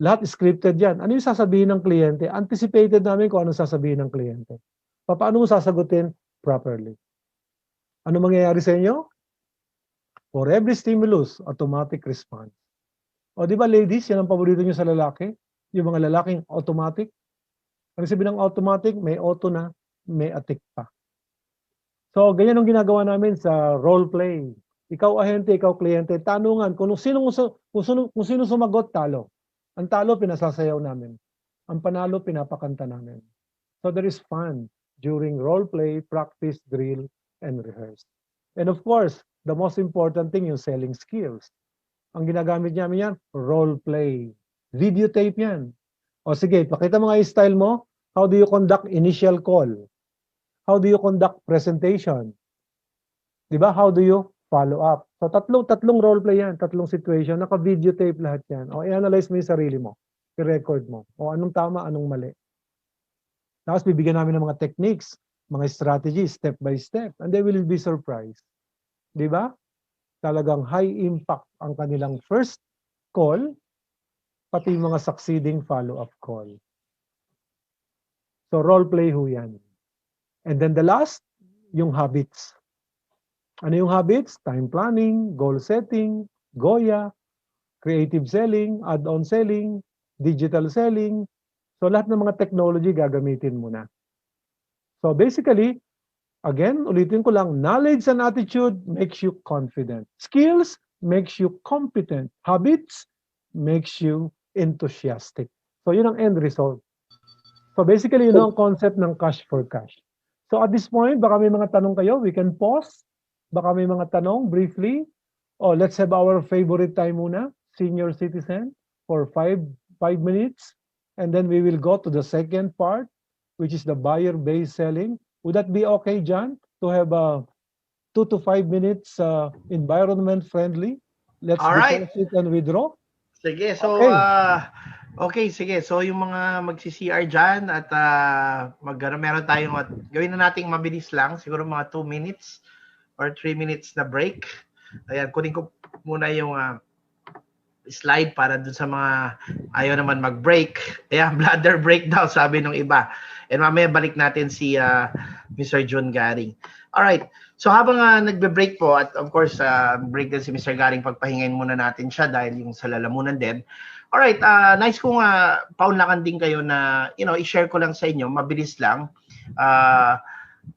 Lahat scripted yan. Ano yung sasabihin ng kliyente? Anticipated namin kung ano sasabihin ng kliyente. Paano mo sasagutin? Properly. Ano mangyayari sa inyo? For every stimulus, automatic response. O di ba ladies, yan ang paborito nyo sa lalaki? Yung mga lalaking automatic. Ang sabihin ng automatic, may auto na, may atik pa. So, ganyan ang ginagawa namin sa role play. Ikaw ahente, ikaw kliyente, tanungan kung sino sumagot, talo. Ang talo, pinasasayaw namin. Ang panalo, pinapakanta namin. So there is fun during role play, practice, drill, and rehearse. And of course, the most important thing yung selling skills. Ang ginagamit namin yan, role play. Videotape yan. O sige, pakita mo nga yung style mo. How do you conduct initial call? How do you conduct presentation? Diba? How do you follow up? So tatlong role play yan, tatlong situation, naka-videotape lahat yan. O i-analyze mo yung sarili mo, i-record mo. O anong tama, anong mali. Tapos bibigyan namin ng mga techniques, mga strategies, step by step, and they will be surprised. Di ba? Talagang high impact ang kanilang first call, pati yung mga succeeding follow-up call. So role play ho yan. And then the last, yung habits. Ano yung habits? Time planning, goal setting, Goya, creative selling, add-on selling, digital selling. So lahat ng mga technology gagamitin mo na. So basically, again, ulitin ko lang, knowledge and attitude makes you confident. Skills makes you competent. Habits makes you enthusiastic. So yun ang end result. So basically, yun ang concept ng cash for cash. So at this point, baka may mga tanong kayo, we can pause. Baka may mga tanong briefly. Let's have our favorite time muna, senior citizen, for 5 minutes. And then we will go to the second part, which is the buyer-based selling. Would that be okay, John, to have 2 to 5 minutes environment-friendly? Let's deposit and withdraw. Sige, so okay, sige. So yung mga magsi-CR dyan at meron tayong gawin na nating mabilis lang, siguro mga 2 minutes or 3 minutes na break. Ayan, kunin ko muna yung slide para dun sa mga ayaw naman mag-break. Ayan, bladder breakdown, sabi nung iba. And mamaya balik natin si Mr. Jun Garing. Alright, so habang nagbe-break po, at of course, break din si Mr. Garing, pagpahingin muna natin siya dahil yung sa lalamunan din. Alright, nice kung paunlakan din kayo na, i-share ko lang sa inyo, mabilis lang.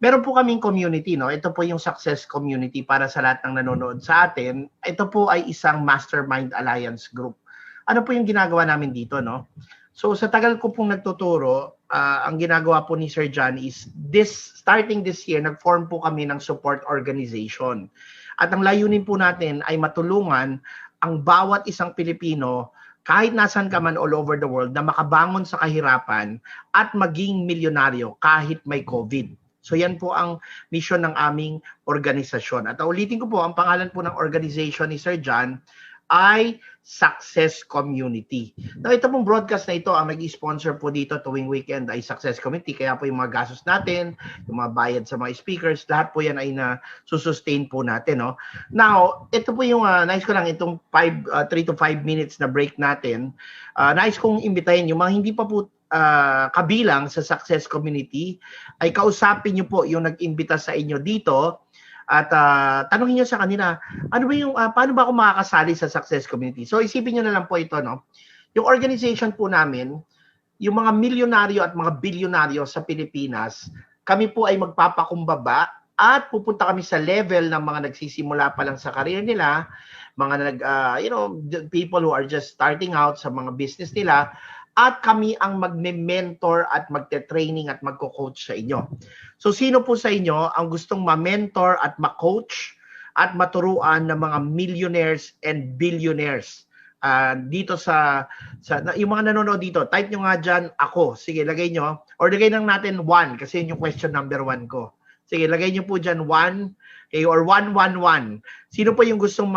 Meron po kaming community, no? Ito po yung success community para sa lahat ng nanonood sa atin. Ito po ay isang mastermind alliance group. Ano po yung ginagawa namin dito, no? So sa tagal ko pong nagtuturo, ang ginagawa po ni Sir John is starting this year, nag-form po kami ng support organization. At ang layunin po natin ay matulungan ang bawat isang Pilipino kahit nasan ka man all over the world na makabangon sa kahirapan at maging milyonaryo kahit may COVID. So yan po ang mission ng aming organisasyon. At ulitin ko po, ang pangalan po ng organization ni Sir John ay Success Community. Now ito pong broadcast na ito, ang nag-sponsor po dito tuwing weekend ay Success Community. Kaya po yung mga gastos natin, yung mga bayad sa mga speakers, lahat po yan ay na-sustain po natin. No? Now, ito po yung, nice ko lang, itong 3 to 5 minutes na break natin. Nice kong imbitahin yung mga hindi pa po kabilang sa Success Community, ay kausapin nyo po yung nag-imbita sa inyo dito At tanungin niyo sa kanila, ano ba yung paano ba ako makakasali sa success community? So isipin niyo na lang po ito, no? Yung organization po namin, yung mga milyonaryo at mga bilyonaryo sa Pilipinas, kami po ay magpapakumbaba at pupunta kami sa level ng mga nagsisimula pa lang sa career nila, mga people who are just starting out sa mga business nila, at kami ang magme-mentor at magte-training at magko-coach sa inyo. So sino po sa inyo ang gustong ma-mentor at ma-coach at maturuan ng mga millionaires and billionaires? Dito sa yung mga nanonood dito, type nyo nga dyan ako. Sige, lagay nyo. Or lagay lang natin 1 kasi yun yung question number 1 ko. Sige, lagay nyo po dyan 1 or 111. Sino po yung gustong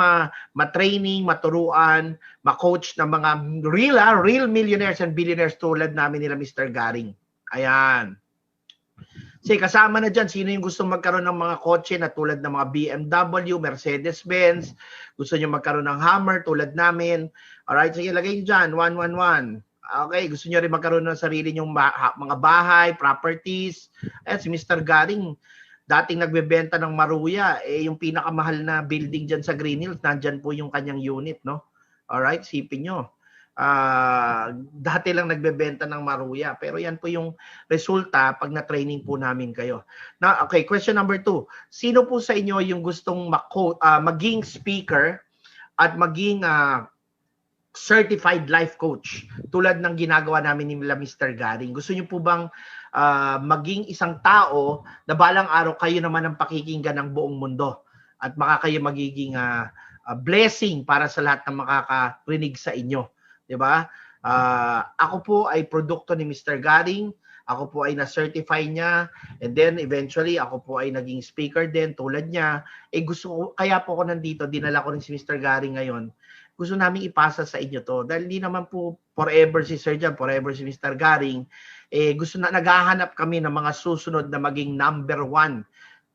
ma-training, maturuan, ma-coach ng mga real millionaires and billionaires tulad namin nila Mr. Garing? Ayan. Kasi kasama na dyan, sino yung gustong magkaroon ng mga kotse na tulad ng mga BMW, Mercedes-Benz, gusto nyo magkaroon ng Hummer tulad namin. Alright, sige, lagay nyo dyan, 111. Okay, gusto nyo rin magkaroon ng sarili nyong mga bahay, properties. Ayan, si Mr. Garing, dating nagbebenta ng Maruya, yung pinakamahal na building dyan sa Green Hills, nandyan po yung kanyang unit, no? Alright, sipin nyo. Dati lang nagbebenta ng Maruya, pero yan po yung resulta pag na-training po namin kayo. Now, okay, question number 2. Sino po sa inyo yung gustong maging speaker at maging certified life coach tulad ng ginagawa namin ni Mr. Garing? Gusto niyo po bang maging isang tao na balang araw kayo naman ang pakikinggan ng buong mundo at kayo magiging blessing para sa lahat ng makakarinig sa inyo, 'di ba? Ako po ay produkto ni Mr. Garing. Ako po ay na-certify niya, and then eventually ako po ay naging speaker din tulad niya. Kaya po ako nandito, dinala ko rin si Mr. Garing ngayon. Gusto namin ipasa sa inyo to dahil hindi naman po forever si Sir Jan, forever si Mr. Garing. Naghahanap kami ng mga susunod na maging number 1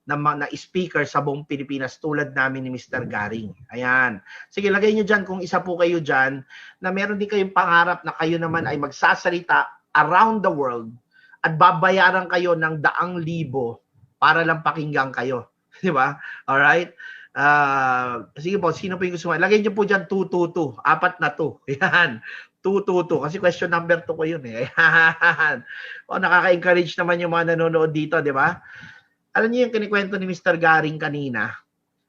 na speaker sa buong Pilipinas tulad namin ni Mr. Garing. Ayan. Sige, lagay nyo dyan kung isa po kayo dyan na meron din kayong pangarap na kayo naman ay magsasalita around the world at babayaran kayo ng 100,000 para lang pakinggan kayo. Di ba? Alright? Sige po, sino po yung gusto mo? Lagay nyo po dyan 222. 4 na 2. Ayan. 222. Kasi question number 2 ko yun eh. Ayan. Nakaka-encourage naman yung mga nanonood dito, di ba? Alam niyo yung kinikwento ni Mr. Garing kanina.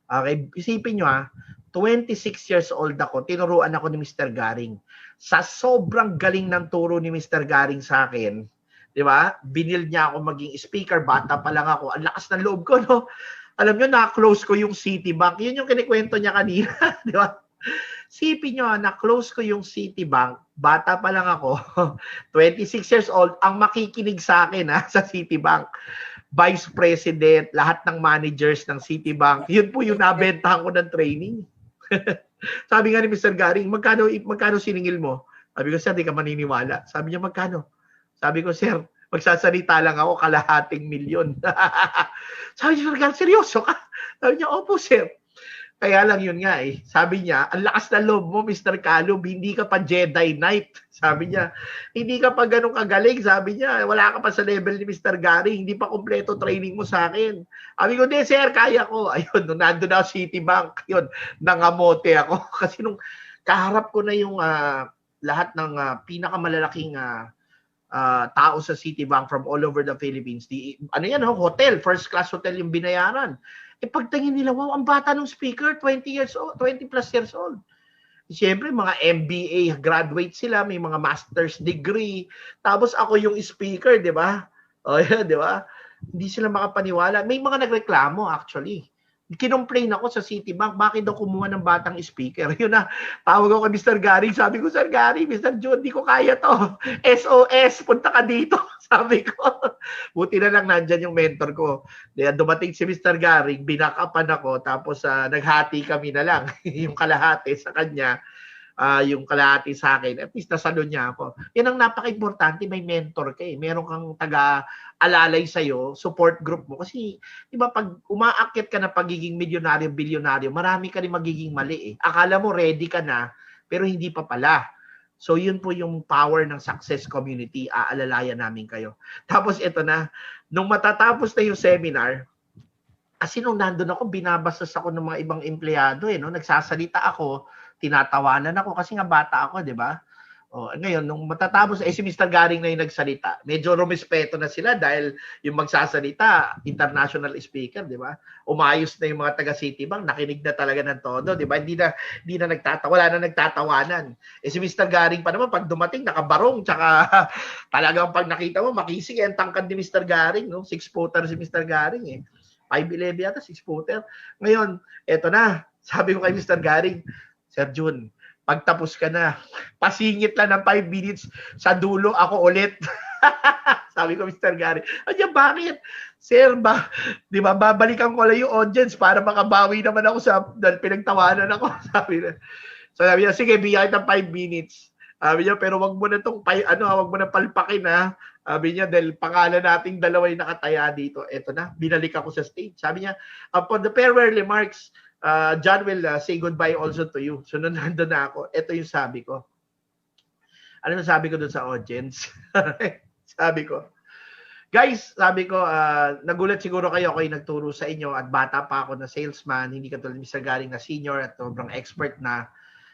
Okay, isipin nyo 26 years old ako, tinuruan ako ni Mr. Garing. Sa sobrang galing ng turo ni Mr. Garing sa akin, di ba? Binil niya ako maging speaker, bata pa lang ako. Ang lakas ng loob ko, no? Alam niyo, na-close ko yung Citibank. Yun yung kinikwento niya kanina, di ba? Sipin nyo, na-close ko yung Citibank. Bata pa lang ako. 26 years old, ang makikinig sa akin sa Citibank. Vice President, lahat ng managers ng Citibank. Yun po yung nabentahan ko ng training. Sabi nga ni Mr. Garing, magkano siningil mo? Sabi ko, sir, di ka maniniwala. Sabi niya, magkano? Sabi ko, sir, magsasalita lang ako, 250,000. Sabi niya, Sir Garing, seryoso ka? Sabi niya, opo, sir. Kaya lang yun nga Sabi niya, ang lakas na loob mo, Mr. Calub, hindi ka pa Jedi Knight. Sabi niya, hindi ka pa ganun kagaling. Sabi niya, wala ka pa sa level ni Mr. Garing. Hindi pa kompleto training mo sa akin. Sabi ko, di sir, kaya ko. Ayun, nung nandun ako Citibank, yun, nangamote ako. Kasi nung kaharap ko na yung lahat ng pinakamalalaking tao sa Citibank from all over the Philippines. Hotel, first class hotel yung binayaran. Pagtingin nila, wow, ang bata ng speaker, 20 plus years old. Siyempre, mga MBA graduate sila, may mga master's degree. Tapos ako yung speaker, di ba? O yan, di ba? Hindi sila makapaniwala. May mga nagreklamo actually. Kinomplain ako sa Citibank, bakit daw kumuha ng batang speaker? Yun na, tawag ako kay Mr. Garing, sabi ko, Sir Garing, Mr. Jun, di ko kaya to. SOS, punta ka dito, sabi ko. Buti na lang nandyan yung mentor ko. Dumating si Mr. Garing, binakapan ako, tapos naghati kami na lang. Yung kalahati sa kanya, yung kalahati sa akin, at least nasalo niya ako. Yan ang napaka-importante, may mentor ka Meron kang taga-alalay sa'yo, support group mo. Kasi, di ba, pag umaakyat ka na pagiging milyonaryo, bilyonaryo, marami ka rin magiging mali Akala mo ready ka na, pero hindi pa pala. So, yun po yung power ng success community. Aalalayan namin kayo. Tapos, ito na, nung matatapos na yung seminar, Kasi nung nandun ako, binabastos ako ng mga ibang empleyado no? Nagsasalita ako, tinatawanan ako kasi nga bata ako, di ba? Ngayon, nung matatapos, si Mr. Garing na yung nagsalita. Medyo rumespeto na sila dahil yung magsasalita, international speaker, di ba? Umayos na yung mga taga-Citibank, nakinig na talaga ng todo, di ba? Hindi na wala na nagtatawanan. Si Mr. Garing pa naman, pag dumating, nakabarong, tsaka talagang pag nakita mo, makisig, ang tangkad ni Mr. Garing, no? 6-footer si Mr. Garing, 5'11 yata, 6-footer. Ngayon, eto na, sabi ko kay Mr. Garing, Sir Jun, pagtapos ka na, pasingit lang ng 5 minutes sa dulo ako ulit. Sabi ko, Mr. Gary, bakit? Sir, di ba, babalikan ko lang yung audience para makabawi naman ako dahil pinagtawanan ako. Sabi niya, sige, bigyan kita ng 5 minutes. Sabi niya, pero wag mo na wag mo na palpakin ha. Sabi niya, dahil pangalan nating dalawa yung nakataya dito. Eto na, binalik ako sa stage. Sabi niya, upon the farewell remarks, John will say goodbye also to you. So, nandun na ako. Ito yung sabi ko. Ano yung sabi ko dun sa audience? Sabi ko, guys, sabi ko, nagulat siguro kayo ako yung nagturo sa inyo at bata pa ako na salesman, hindi katulad ni Mr. Garing na senior at sobrang expert na.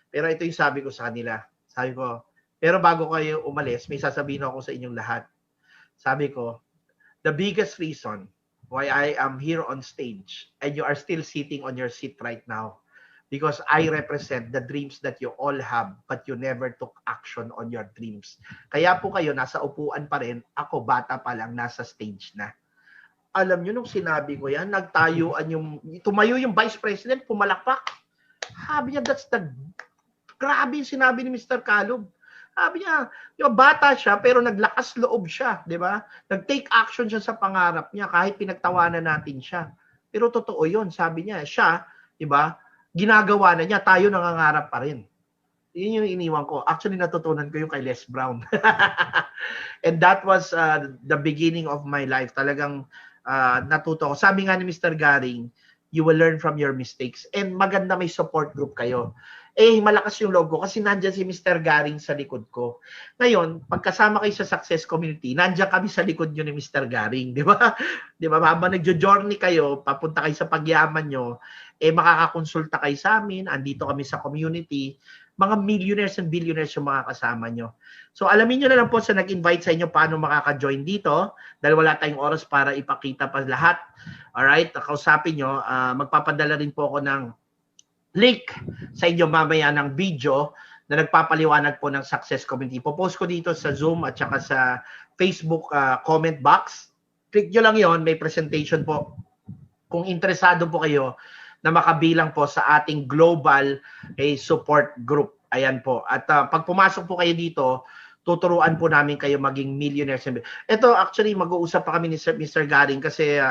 Pero ito yung sabi ko sa kanila. Sabi ko, pero bago kayo umalis, may sasabihin ako sa inyong lahat. Sabi ko, the biggest reason why I am here on stage and you are still sitting on your seat right now because I represent the dreams that you all have but you never took action on your dreams. Kaya po kayo nasa upuan pa rin, ako bata pa lang nasa stage na. Alam nyo nung sinabi ko yan, tumayo yung vice president, pumalakpak. Sabi niya, grabe yung sinabi ni Mr. Calub. Sabi niya, bata siya pero naglakas loob siya, di ba? Nag-take action siya sa pangarap niya kahit pinagtawanan natin siya. Pero totoo 'yun, sabi niya, siya, di ba? Ginagawa na niya, tayo nangangarap pa rin. Yun yung iniwan ko. Actually, natutunan ko yung kay Les Brown. And that was the beginning of my life. Talagang natuto ko. Sabi nga ni Mr. Garing, you will learn from your mistakes. And maganda may support group kayo. Malakas yung logo kasi nandiyan si Mr. Garing sa likod ko. Ngayon, pagkasama kayo sa success community, nandiyan kami sa likod nyo ni Mr. Garing, di ba? Di ba? Habang nagjo-journey kayo, papunta kayo sa pagyaman nyo, makakakonsulta kayo sa amin, andito kami sa community, mga millionaires and billionaires yung mga kasama nyo. So, alamin nyo na lang po sa nag-invite sa inyo paano makaka-join dito dahil wala tayong oras para ipakita pa lahat. Alright? Kausapin nyo, magpapadala rin po ako ng link sa inyo mamaya ng video na nagpapaliwanag po ng success community. Popost ko dito sa Zoom at saka sa Facebook comment box. Click nyo lang yon, may presentation po. Kung interesado po kayo na makabilang po sa ating global support group. Ayan po. At pag pumasok po kayo dito, tuturuan po namin kayo maging millionaires. Ito actually mag-uusap pa kami ni Mr. Garing kasi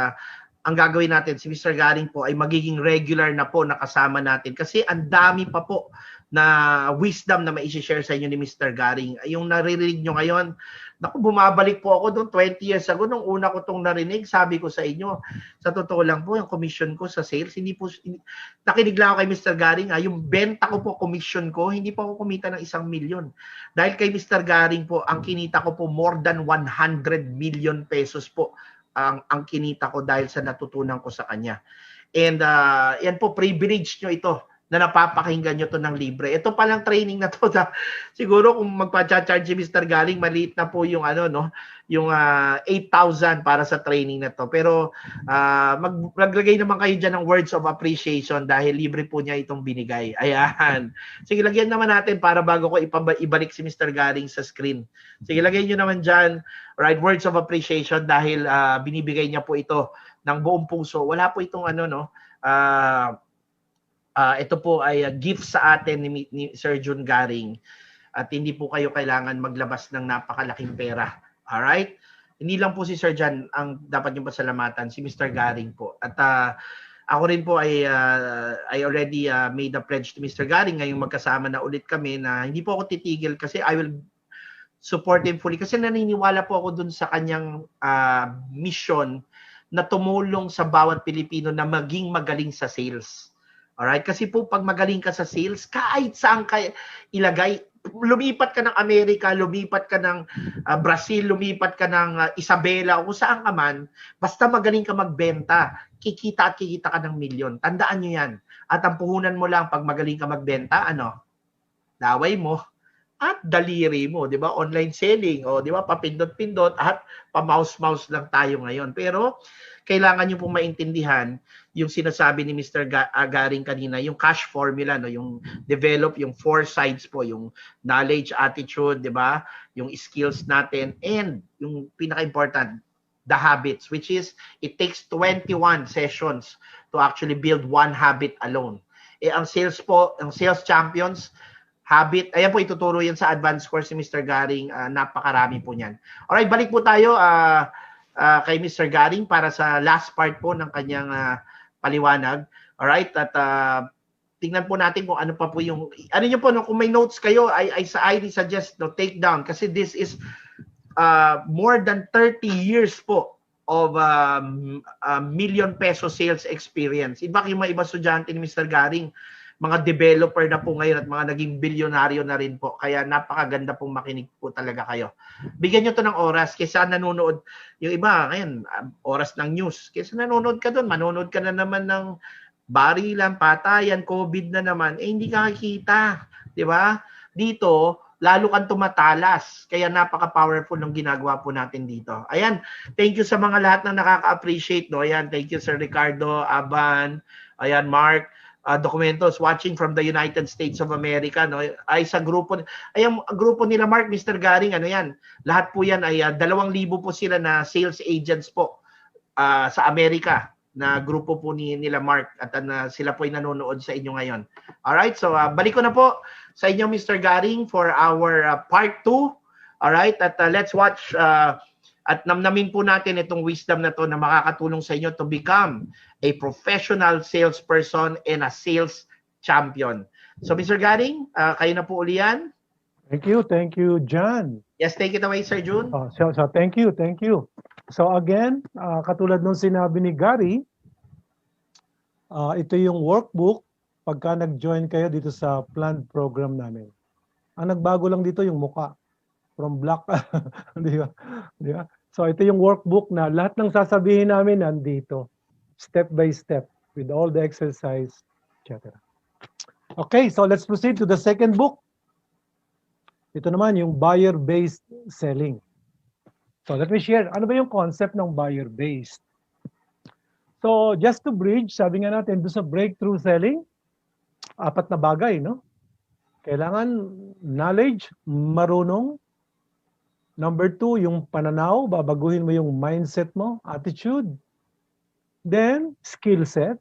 ang gagawin natin, si Mr. Garing po ay magiging regular na po nakasama natin kasi ang dami pa po na wisdom na mai-share sa inyo ni Mr. Garing. Yung naririnig nyo ngayon, naku, bumabalik po ako doon 20 years ago nung una ko itong narinig, sabi ko sa inyo, sa totoo lang po, yung commission ko sa sales, nakinig lang ako kay Mr. Garing, yung benta ko po, commission ko, hindi po ako kumita ng 1 million. Dahil kay Mr. Garing po, ang kinita ko po more than 100 million pesos po ang kinita ko dahil sa natutunan ko sa kanya. And yan po, privilege nyo ito na napapakinggan nyo to ng libre. Ito palang training na to. Siguro kung magpa-charge si Mr. Garing, maliit na po yung yung 8,000 para sa training na to. Pero maglagay naman kayo dyan ng words of appreciation dahil libre po niya itong binigay. Ayan. Sige, lagyan naman natin para bago ko ibalik si Mr. Garing sa screen. Sige, lagyan nyo naman dyan, right, words of appreciation dahil binibigay niya po ito ng buong puso. Wala po itong ito po ay gift sa atin ni Sir Jun Garing at hindi po kayo kailangan maglabas ng napakalaking pera. Alright? Hindi lang po si Sir Jan ang dapat nyo pasalamatan, si Mr. Garing po. At ako rin po I already made a pledge to Mr. Garing ngayong magkasama na ulit kami na hindi po ako titigil kasi I will support him fully kasi naniniwala po ako dun sa kanyang mission na tumulong sa bawat Pilipino na maging magaling sa sales. Alright? Kasi po pag magaling ka sa sales, kahit saan ka ilagay, lumipat ka ng Amerika, lumipat ka ng Brazil, lumipat ka ng Isabela, o kung saan ka man, basta magaling ka magbenta, kikita at kikita ka ng milyon. Tandaan nyo yan. At ang puhunan mo lang pag magaling ka magbenta, laway mo at daliri mo, di ba? Online selling, o di ba? Papindot-pindot at pa-mouse-mouse lang tayo ngayon. Pero kailangan nyo pong maintindihan yung sinasabi ni Mr. Garing kanina, yung cash formula, no? Yung develop, yung 4 sides po, yung knowledge, attitude, di ba? Yung skills natin, and yung pinaka-important, the habits, which is it takes 21 sessions to actually build one habit alone. Ang sales po, ang sales champions, habit, ayan po, ituturo yan sa advanced course ni Mr. Garing. Napakarami po niyan. Alright, balik po tayo kay Mr. Garing para sa last part po ng kanyang paliwanag. Alright, at tingnan po natin kung ano pa po yung, ano nyo po, no, kung may notes kayo, I suggest take down kasi this is more than 30 years po of million peso sales experience. Iba yung mga iba estudyante ni Mr. Garing, mga developer na po ngayon at mga naging bilyonaryo na rin po. Kaya napakaganda pong makinig po talaga kayo. Bigyan nyo to ng oras kaysa nanonood. Yung iba, ngayon, oras ng news. Kaysa nanonood ka doon, manonood ka na naman ng barilan, patayan, COVID na naman, hindi ka kikita. Di ba? Dito, lalo kang tumatalas. Kaya napaka-powerful ng ginagawa po natin dito. Ayan, thank you sa mga lahat na nakaka-appreciate. No? Ayan, thank you Sir Ricardo, Aban, ayan, Mark, documentos watching from the United States of America, no? Ay sa grupo, ay ang grupo nila Mark, Mr. Garing, ano yan, lahat po yan ay 2,000 po sila na sales agents po sa Amerika, na grupo po nila Mark, at sila po ay nanonood sa inyo ngayon. Alright, so balik ko na po sa inyo Mr. Garing for our part 2. Alright, at let's watch at namnamin po natin itong wisdom na to na makakatulong sa inyo to become a professional salesperson and a sales champion. So Mr. Garing, kayo na po uli yan. Thank you, John. Yes, take it away, Sir Jun. So thank you. So again, katulad nung sinabi ni Gary, ito yung workbook pagka nag-join kayo dito sa planned program namin. Ang nagbago lang dito yung muka. From black, di ba? So ito yung workbook na lahat ng sasabihin namin nandito. Step by step with all the exercise, etc. Okay, so let's proceed to the second book. Ito naman yung buyer-based selling. So let me share, ano ba yung concept ng buyer-based? So just to bridge, sabi nga natin doon sa breakthrough selling, 4 na bagay, no? Kailangan knowledge, marunong. Number 2, yung pananaw, babaguhin mo yung mindset mo, attitude. Then, skill set,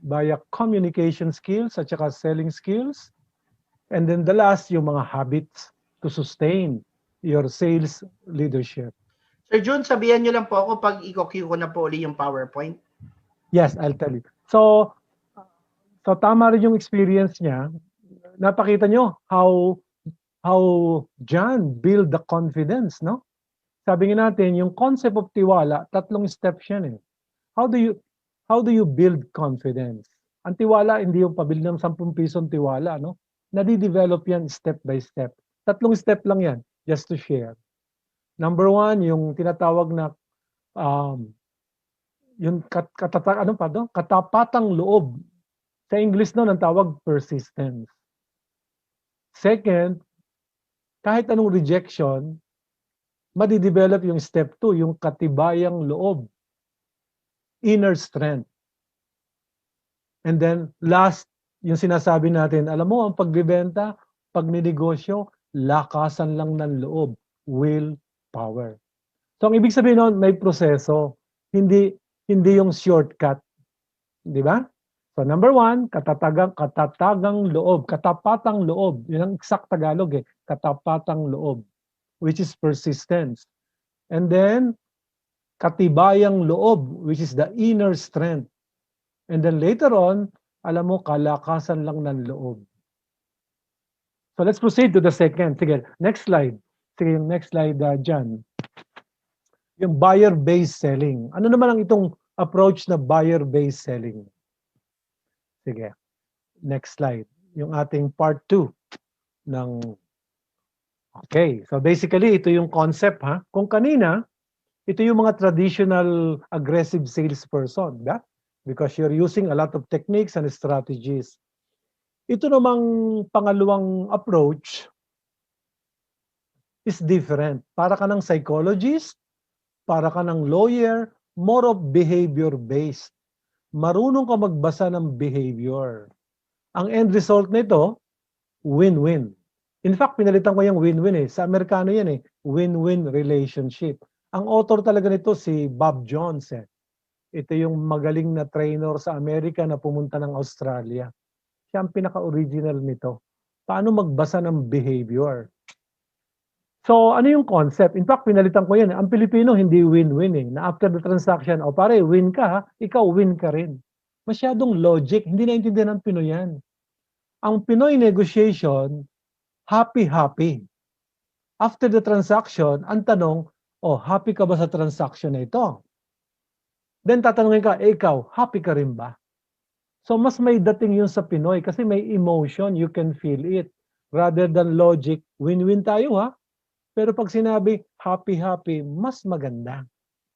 via communication skills at saka selling skills. And then the last, yung mga habits to sustain your sales leadership. Sir Jun, sabihan nyo lang po ako pag i-cue ko na po ulit yung PowerPoint. Yes, I'll tell you. So tama rin yung experience niya. Napakita nyo how John build the confidence, no? Sabi nga natin, yung concept of tiwala, 3 steps yan eh. How do you build confidence? Ang tiwala, hindi yung pabili ng 10 pisong tiwala, no? Nadi-develop yan step by step. 3 step lang yan, just to share. Number 1, yung tinatawag na yung katapatang loob. Sa English no, ang tawag persistence. Second, kahit anong rejection, madidevelop yung step 2, yung katibayang loob, inner strength. And then last, yung sinasabi natin, alam mo, ang pagbibenta, pagninegosyo, lakasan lang ng loob, will power. So ang ibig sabihin nun, may proseso, hindi yung shortcut. Di ba? So number 1, katatagang loob, katapatang loob. Yun ang exact Tagalog eh, katapatang loob, which is persistence. And then, katibayang loob, which is the inner strength. And then later on, alam mo, kalakasan lang ng loob. So let's proceed to the second. Sige, next slide. Sige, yung next slide, John. Yung buyer-based selling. Ano naman ang itong approach na buyer-based selling? Sige. Next slide. Yung ating part 2 ng... Okay. So basically, ito yung concept, ha? Kung kanina, ito yung mga traditional aggressive salesperson, da? because you're using a lot of techniques and strategies. Ito namang pangalawang approach is different. Para ka ng psychologist, para ka ng lawyer, more of behavior-based. Marunong ka magbasa ng behavior. Ang end result nito, win-win. In fact, pinalitan ko yung win-win eh. Sa Amerikano yan eh, win-win relationship. Ang author talaga nito si Bob Jones eh. Ito yung magaling na trainer sa Amerika na pumunta ng Australia. Siya ang pinaka-original nito. Paano magbasa ng behavior? So, ano yung concept? In fact, pinalitan ko yan. Ang Pilipino, hindi win-win eh. Na after the transaction, o pare, win ka ha, ikaw win ka rin. Masyadong logic. Hindi naintindihan ng Pinoy yan. Ang Pinoy negotiation, happy-happy. After the transaction, ang tanong, oh, happy ka ba sa transaction na ito? Then tatanungin ka, ikaw, happy ka rin ba? So, mas may dating yun sa Pinoy kasi may emotion, you can feel it. Rather than logic, win-win tayo ha. Pero pag sinabi, happy-happy, mas maganda.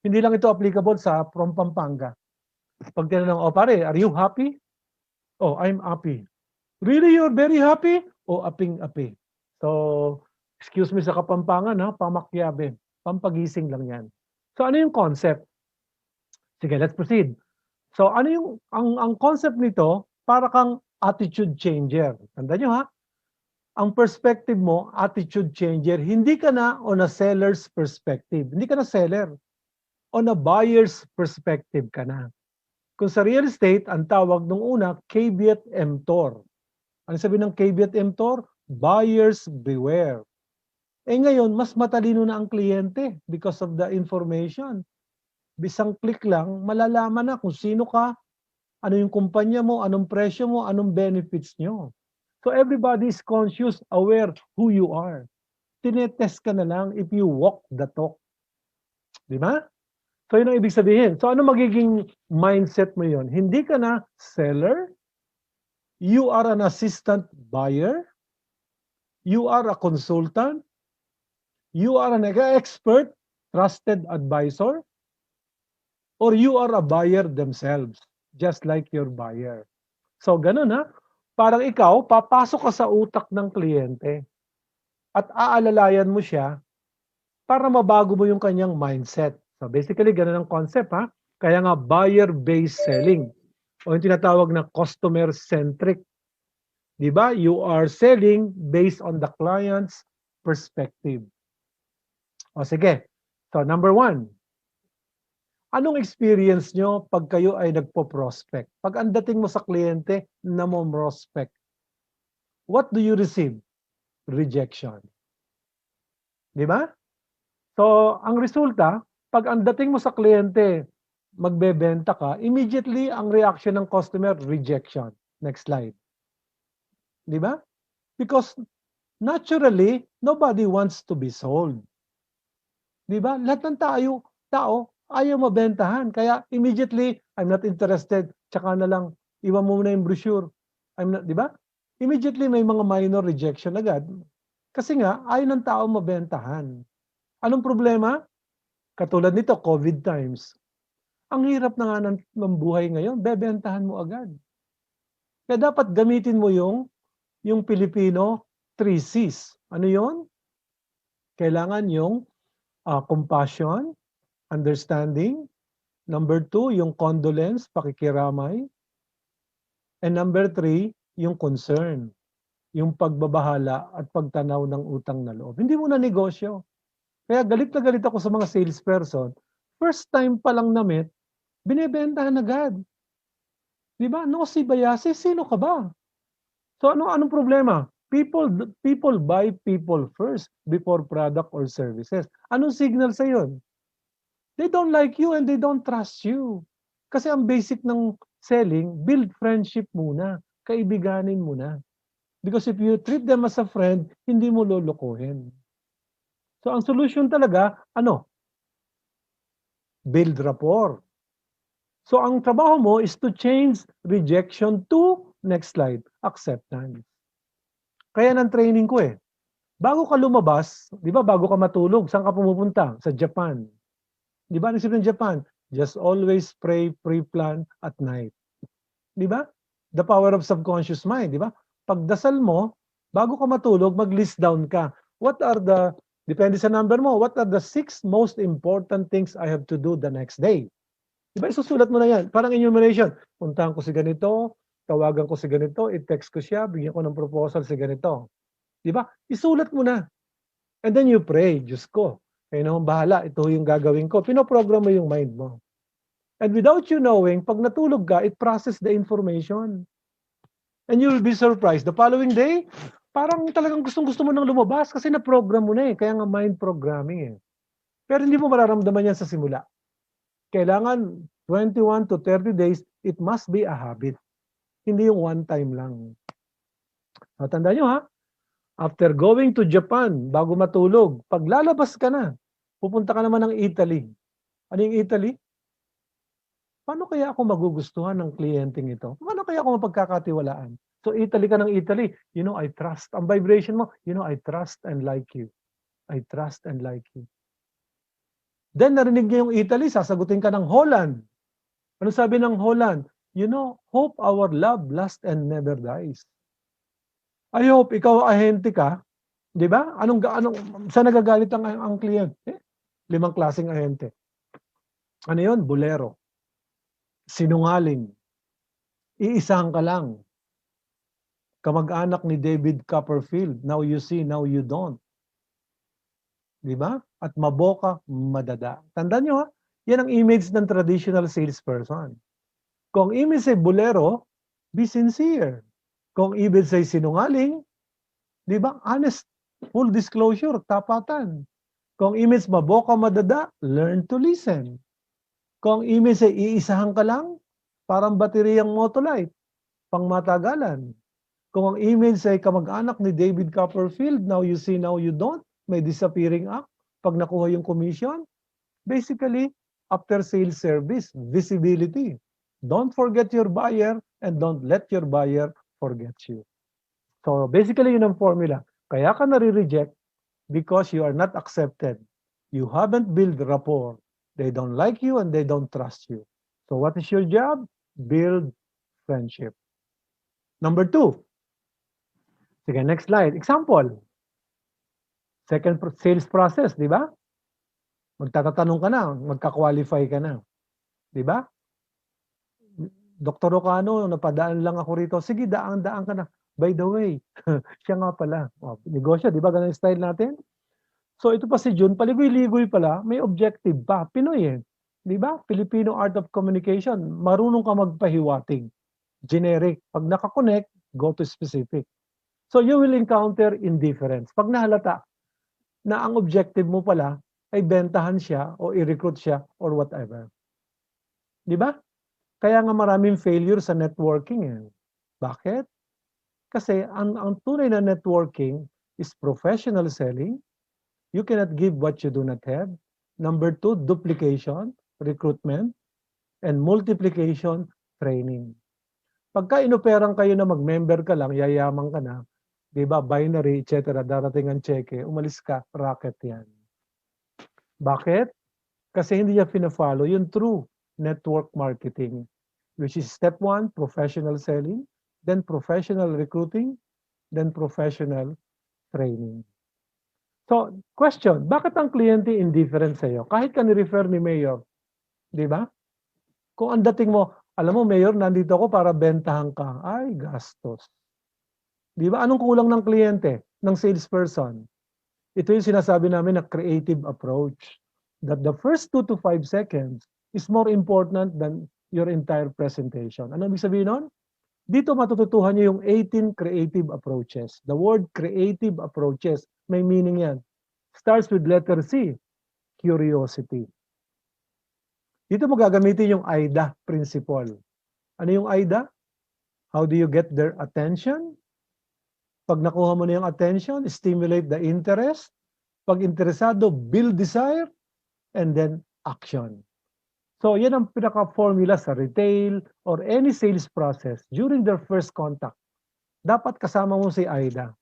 Hindi lang ito applicable sa from Pampanga. Pag tinanong, oh pare, are you happy? Oh, I'm happy. Really, you're very happy? Oh, aping-api. So, excuse me sa Kapampangan, ha? Pamakyabe. Pampagising lang yan. So, ano yung concept? Sige, let's proceed. So, ano yung, ang concept nito, para kang attitude changer. Tandaan nyo, ha? Ang perspective mo, attitude changer, hindi ka na on a seller's perspective. Hindi ka na seller. On a buyer's perspective ka na. Kung sa real estate, ang tawag nung una, caveat emptor. Ano sabi ng caveat emptor? Buyers beware. Eh ngayon, mas matalino na ang kliyente because of the information. Bisang click lang, malalaman na kung sino ka, ano yung kumpanya mo, anong presyo mo, anong benefits nyo. So everybody is conscious, aware who you are. Tinetest ka na lang if you walk the talk. Di ba? So yun ang ibig sabihin. So ano magiging mindset mo yun? Hindi ka na seller. You are an assistant buyer. You are a consultant. You are an expert, trusted advisor. Or you are a buyer themselves, just like your buyer. So ganun ha. Parang ikaw, papasok ka sa utak ng kliyente at aalalayan mo siya para mabago mo yung kanyang mindset. So basically, ganun ang concept ha. Kaya nga buyer-based selling o yung tinatawag na customer-centric. Diba? You are selling based on the client's perspective. O sige. So number 1. Anong experience nyo pag kayo ay nagpo-prospect? Pag ang dating mo sa kliyente na mo prospect, what do you receive? Rejection. Di ba? So, ang resulta, pag ang dating mo sa kliyente, magbebenta ka, immediately ang reaction ng customer, rejection. Next slide. Di ba? Because naturally, nobody wants to be sold. Di ba? Lahat ng tao, ayaw mabentahan. Kaya immediately, I'm not interested. Tsaka na lang, iwan mo muna yung brochure. Di ba? Immediately, may mga minor rejection agad. Kasi nga, ayaw ng tao mabentahan. Anong problema? Katulad nito, COVID times. Ang hirap na nga ng buhay ngayon, bebentahan mo agad. Kaya dapat gamitin mo yung Filipino 3 C's. Ano yon? Kailangan yung compassion, understanding. Number 2, yung condolence, pakikiramay. And number 3, yung concern. Yung pagbabahala at pagtanaw ng utang na loob. Hindi mo na negosyo. Kaya galit na galit ako sa mga salesperson. First time pa lang na-meet, binibentahan agad. Di ba? No si bayasi, sino ka ba? So anong problema? People buy people first before product or services. Anong signal sa yun? They don't like you and they don't trust you. Kasi ang basic ng selling, build friendship muna. Kaibiganin muna. Because if you treat them as a friend, hindi mo lolokohin. So ang solution talaga, build rapport. So ang trabaho mo is to change rejection to, next slide, acceptance. Kaya ng training ko bago ka lumabas, di ba, bago ka matulog, saan ka pumupunta? Sa Japan. Di ba, nagsip ng Japan, Just always pray, pre-plan at night. Di ba? The power of subconscious mind, di ba? Pagdasal mo, bago ka matulog, mag-list down ka. What are the, depende sa number mo, what are the 6 most important things I have to do the next day? Di ba? Isusulat mo na yan. Parang enumeration. Puntahan ko si ganito, tawagan ko si ganito, i-text ko siya, bigyan ko ng proposal si ganito. Di ba? Isulat mo na. And then you pray, Diyos ko, kayo naman bahala, ito yung gagawin ko. Pinoprogram mo yung mind mo. And without you knowing, pag natulog ka, it process the information. And you will be surprised. The following day, parang talagang gustong-gusto mo nang lumabas kasi na-program mo na eh. Kaya nga mind programming eh. Pero hindi mo mararamdaman yan sa simula. Kailangan 21 to 30 days, it must be a habit. Hindi yung one time lang. So, tandaan nyo ha, after going to Japan, bago matulog, pag lalabas ka na, pupunta ka naman ng Italy. Ano yung Italy? Paano kaya ako magugustuhan ng kliyenteng ito? Paano kaya ako mapagkakatiwalaan? So, Italy ka ng Italy, you know, I trust. Ang vibration mo, you know, I trust and like you. I trust and like you. Then, narinig niya yung Italy, sasagutin ka ng Holland. Ano sabi ng Holland? You know, hope our love lasts and never dies. I hope ikaw ahente ka, di ba? Saan nagagalit ang kliyente? 5 klaseng ahente. Ano yun? Bolero. Sinungaling. Iisahan ka lang. Kamag-anak ni David Copperfield. Now you see, now you don't. Di ba? At maboka, madada. Tandaan nyo ha, yan ang image ng traditional salesperson. Kung image ay bolero, be sincere. Kung image ay sinungaling, di ba? Honest, full disclosure, tapatan. Kung image maboka, madada, learn to listen. Kung image ay iisahan ka lang, parang bateriyang motolite, pang matagalan. Kung ang image ay kamag-anak ni David Copperfield, now you see, now you don't, may disappearing act, pag nakuha yung commission, basically, after sales service, visibility. Don't forget your buyer and don't let your buyer forget you. So basically, yun ang formula. Kaya ka nare-reject because you are not accepted. You haven't built rapport. They don't like you and they don't trust you. So what is your job? Build friendship. Number 2. Sige, next slide. Example. Second sales process, di ba? Magtatatanong ka na, magka-qualify ka na. Di ba? Dr. Ocano, napadaan lang ako rito. Sige, daan ka na. By the way, siya nga pala. Negosyo, di ba? Ganun yung style natin. So ito pa si Jun, paligoy-ligoy pala, may objective pa. Pinoy eh. Di ba? Filipino art of communication. Marunong ka magpahiwatig. Generic. Pag nakakonect, go to specific. So you will encounter indifference. Pag nahalata na ang objective mo pala ay bentahan siya o i-recruit siya or whatever. Di ba? Kaya nga maraming failure sa networking eh. Bakit? Kasi ang tunay na networking is professional selling. You cannot give what you do not have. Number 2, duplication, recruitment, and multiplication, training. Pagka inoperang kayo na mag-member ka lang, yayaman ka na, di ba, binary, etc., darating ang cheque, umalis ka, racket yan. Bakit? Kasi hindi niya pina-follow yung true network marketing, which is step 1, professional selling, then professional recruiting, then professional training. So, question, bakit ang kliyente indifferent sa iyo? Kahit ka ni-refer ni Mayor, di ba? Kung ang dating mo, alam mo, Mayor, nandito ako para bentahan ka. Ay, gastos. Di ba? Anong kulang ng kliyente, ng salesperson? Ito yung sinasabi namin na creative approach. That the first 2 to 5 seconds is more important than your entire presentation. Ano ibig sabihin nun? Dito matututuhan niyo yung 18 creative approaches. The word creative approaches, may meaning yan. Starts with letter C, curiosity. Dito mo gagamitin yung AIDA principle. Ano yung AIDA? How do you get their attention? Pag nakuha mo na yung attention, stimulate the interest. Pag interesado, build desire. And then action. So yan ang pinaka-formula sa retail or any sales process during their first contact. Dapat kasama mo si AIDA.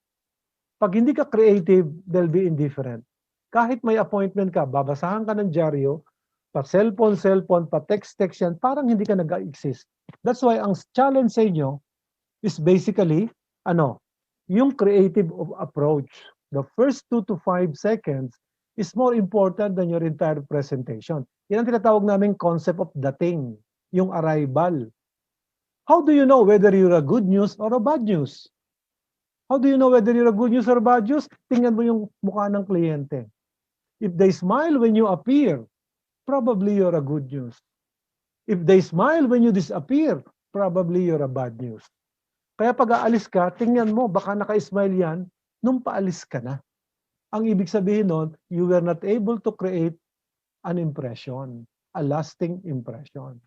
Pag hindi ka creative, they'll be indifferent. Kahit may appointment ka, babasahan ka ng dyaryo, Pa-cellphone, pa-text yan, parang hindi ka nag-exist. That's why ang challenge sa inyo is basically, yung creative approach. The first 2 to 5 seconds is more important than your entire presentation. Yan ang tinatawag namin concept of dating, yung arrival. How do you know whether you're a good news or a bad news? How do you know whether you're a good news or bad news? Tingnan mo yung mukha ng kliyente. If they smile when you appear, probably you're a good news. If they smile when you disappear, probably you're a bad news. Kaya pag aalis ka, tingnan mo, baka naka-smile yan, nung paalis ka na. Ang ibig sabihin nun, you were not able to create an impression, a lasting impression.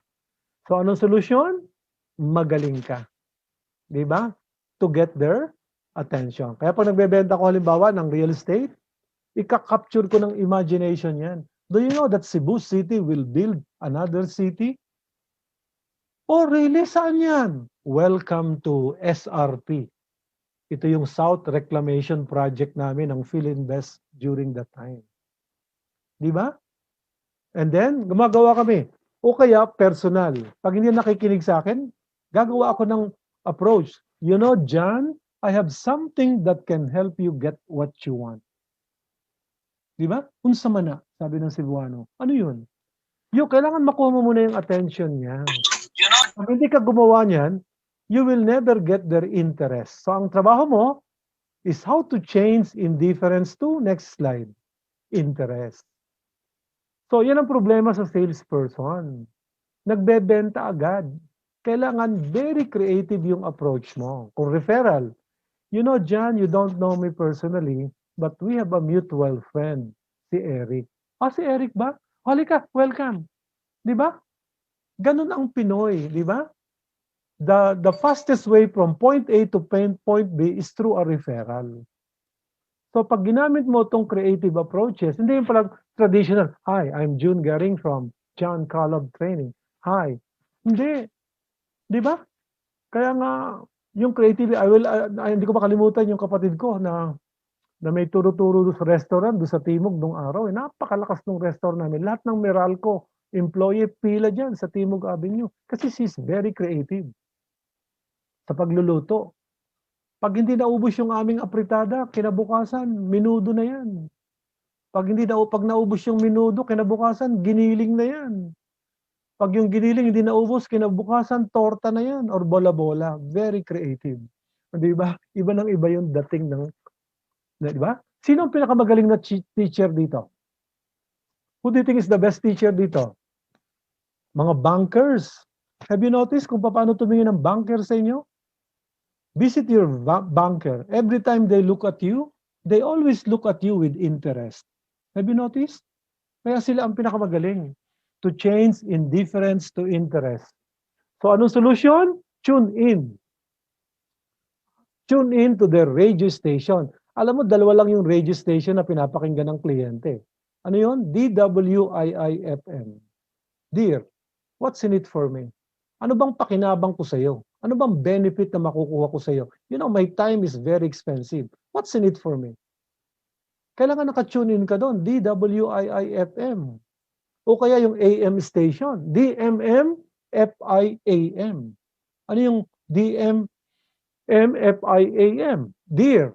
So anong solusyon? Magaling ka. Di ba? To get their attention. Kaya pag nagbebenta ko halimbawa ng real estate, ika-capture ko ng imagination yan. Do you know that Cebu City will build another city? Oh, really? Saan yan? Welcome to SRP. Ito yung South Reclamation Project namin ng Philinvest during that time. Di ba? And then, gumagawa kami. O kaya, personal. Pag hindi nakikinig sa akin, gagawa ako ng approach. You know, John, I have something that can help you get what you want. Di ba? Unsa man na, sabi ng Cebuano. Ano yun? Yung kailangan makuha mo muna yung attention niya. Pag hindi ka gumawa niyan, you will never get their interest. So ang trabaho mo is how to change indifference to, next slide, interest. So yan ang problema sa salesperson. Nagbebenta agad. Kailangan very creative yung approach mo. Kung referral, you know, John, you don't know me personally, but we have a mutual friend, si Eric. Si Eric ba? Halika, welcome. Di ba? Ganun ang Pinoy, di ba? The fastest way from point A to point B is through a referral. So pag ginamit mo itong creative approaches, hindi yung palang traditional, hi, I'm Jun Garing from John Caleb Training. Hi. Hindi. Di ba? Kaya nga, yung creative, hindi ko makalimutan yung kapatid ko na may turo-turo sa restaurant doon sa Timog nung araw. Napakalakas ng restaurant namin. Lahat ng Meralco employee pila dyan sa Timog Avenue. Kasi she's very creative sa pagluluto. Pag hindi naubos yung aming apritada, kinabukasan, minudo na yan. Pag naubos yung minudo, kinabukasan, giniling na yan. Pag yung giniling hindi naubos, kinabukasan, torta na yan or bola-bola. Very creative. Di ba? Iba nang iba yung dating ng, di ba? Sino ang pinakamagaling na teacher dito? Who do you think is the best teacher dito? Mga bankers. Have you noticed kung paano tumingin ng banker sa inyo? Visit your banker. Every time they look at you, they always look at you with interest. Have you noticed? Kaya sila ang pinakamagaling to change indifference to interest. So anong solution? Tune in. Tune in to their radio station. Alam mo, dalawa lang yung radio station na pinapakinggan ng kliyente. Ano yun? DWIIFM. Dear, what's in it for me? Ano bang pakinabang ko sa iyo? Ano bang benefit na makukuha ko sa iyo? You know, my time is very expensive. What's in it for me? Kailangan naka-tune in ka doon. DWIIFM. O kaya yung AM station. DMM-FIAM. Ano yung DMM-FIAM? Dear,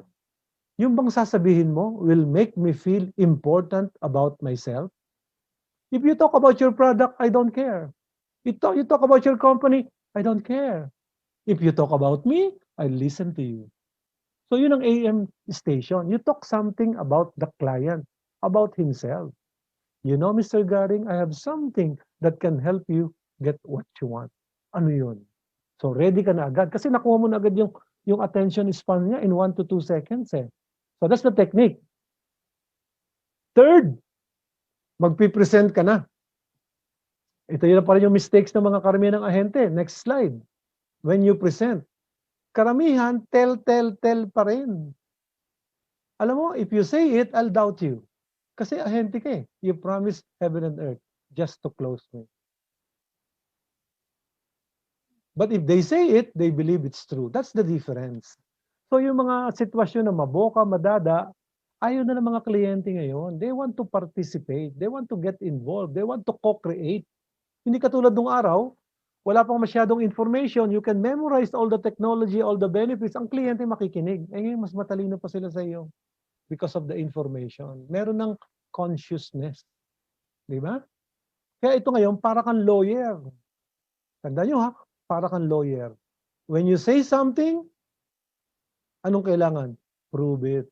yung bang sasabihin mo will make me feel important about myself? If you talk about your product, I don't care. You talk about your company, I don't care. If you talk about me, I listen to you. So yun ang AM station. You talk something about the client, about himself. You know, Mr. Garing, I have something that can help you get what you want. Ano yun? So ready ka na agad. Kasi nakuha mo na agad yung attention span niya in 1 to 2 seconds eh. So that's the technique. Third, magpipresent ka na. Ito yun pa rin yung mistakes ng mga karamihan ng ahente. Next slide. When you present, karamihan, tell pa rin. Alam mo, if you say it, I'll doubt you. Kasi ahente ka eh. You promise heaven and earth just to close me. But if they say it, they believe it's true. That's the difference. So yung mga sitwasyon na maboka, madada, Ayaw na ng mga kliyente ngayon. They want to participate. They want to get involved. They want to co-create. Hindi katulad nung araw, wala pang masyadong information. You can memorize all the technology, all the benefits. Ang kliyente makikinig. Eh ngayon, mas matalino pa sila sa iyo because of the information. Meron ng consciousness. Di ba? Kaya ito ngayon, para kang lawyer. Tandaan nyo ha, para kang lawyer. When you say something, anong kailangan? Prove it.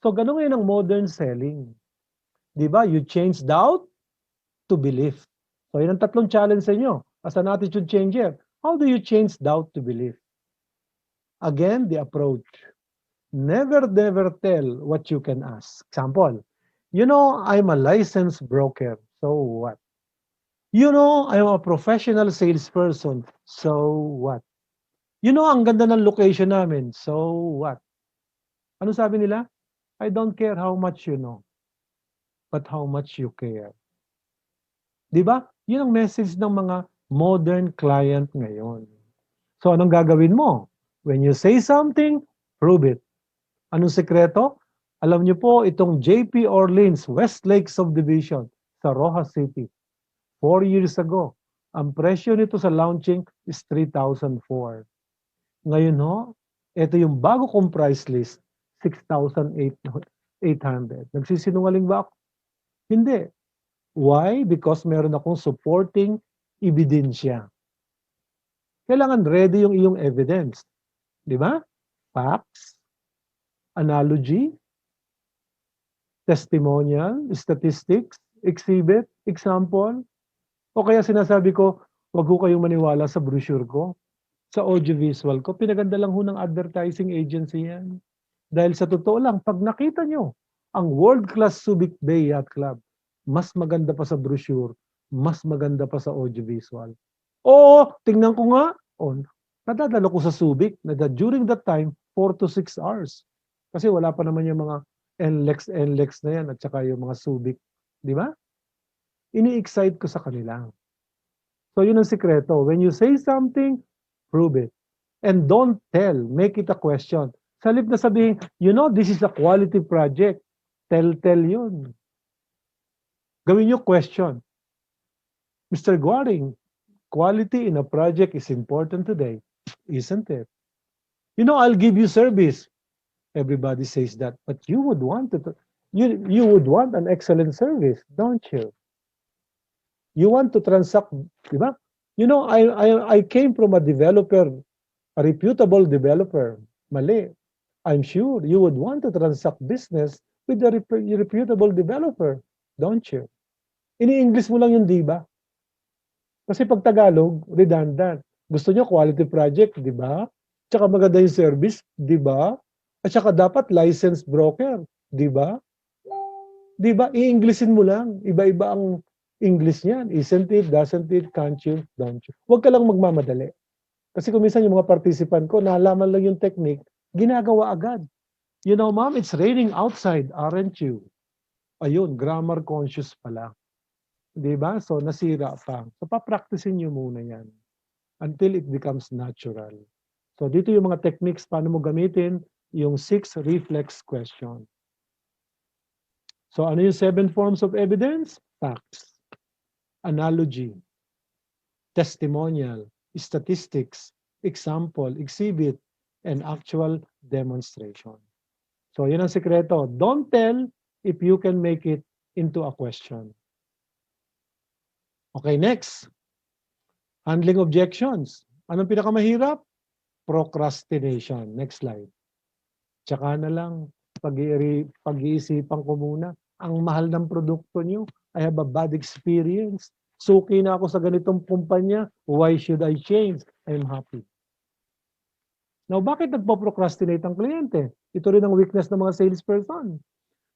So, ganun ngayon ang modern selling. Di ba? You change doubt to belief. So, yun ang tatlong challenge sa inyo as an attitude changer. How do you change doubt to belief? Again, the approach. Never tell what you can ask. Example, you know, I'm a licensed broker. So what? You know, I'm a professional salesperson. So what? You know, ang ganda ng location namin. So what? Ano sabi nila? I don't care how much you know, but how much you care. Di ba? Yun ang message ng mga modern client ngayon. So anong gagawin mo? When you say something, prove it. Anong sekreto? Alam niyo po, itong JP Orleans Westlake Subdivision sa Rojas City, 4 years ago, ang presyo nito sa launching is 3,004. Ngayon ho, ito yung bago kong price list, 6,800. Nagsisinungaling ba ako? Hindi. Why? Because meron akong supporting ebidensya. Kailangan ready yung iyong evidence. Di ba? Facts, analogy, testimonial, statistics, exhibit, example. O kaya sinasabi ko, wag ho kayong maniwala sa brochure ko, sa audiovisual ko. Pinaganda lang ho ng advertising agency yan. Dahil sa totoo lang, pag nakita nyo ang world-class Subic Bay Yacht Club, mas maganda pa sa brochure, mas maganda pa sa audiovisual. Oo, tingnan ko nga. O, nadadalo ko sa Subic na during that time, 4 to 6 hours. Kasi wala pa naman yung mga NLEX na yan at saka yung mga Subic. Di ba? Ini-excite ko sa kanila. So yun ang sikreto. When you say something, prove it. And don't tell. Make it a question. Sa halip na sabihin, you know, this is a quality project. Tell yun. Gawin nyo question. Mr. Garing, quality in a project is important today, isn't it? You know, I'll give you service. Everybody says that, but you would want you would want an excellent service, don't you? You want to transact, di ba? You know, I came from a developer, a reputable developer. Mali. I'm sure you would want to transact business with a reputable developer, don't you? Ini-English mo lang yung di ba? Kasi pag Tagalog, redundant. Gusto nyo quality project, di ba? Tsaka maganda yung service, di ba? At saka dapat licensed broker, di ba? Di ba? I-Englishin mo lang. Iba-iba ang English niyan. Isn't it, doesn't it, can't you, don't you? Huwag ka lang magmamadali. Kasi kung minsan yung mga participant ko, nalaman lang yung technique, ginagawa agad. You know, ma'am, it's raining outside, aren't you? Ayun, grammar conscious pala. Di ba? So, nasira pa. So, papracticein nyo muna yan until it becomes natural. So, dito yung mga techniques paano mo gamitin yung 6 reflex question. So, ano yung 7 forms of evidence? Facts, analogy, testimonial, statistics, example, exhibit, and actual demonstration. So, yun ang sekreto. Don't tell if you can make it into a question. Okay, next. Handling objections. Anong pinakamahirap? Procrastination. Next slide. Tsaka na lang, pag-iisipan ko muna. Ang mahal ng produkto nyo. I have a bad experience. Suki na ako sa ganitong kumpanya. Why should I change? I'm happy. Now, bakit nagpo-procrastinate ang kliyente? Ito rin ang weakness ng mga salesperson.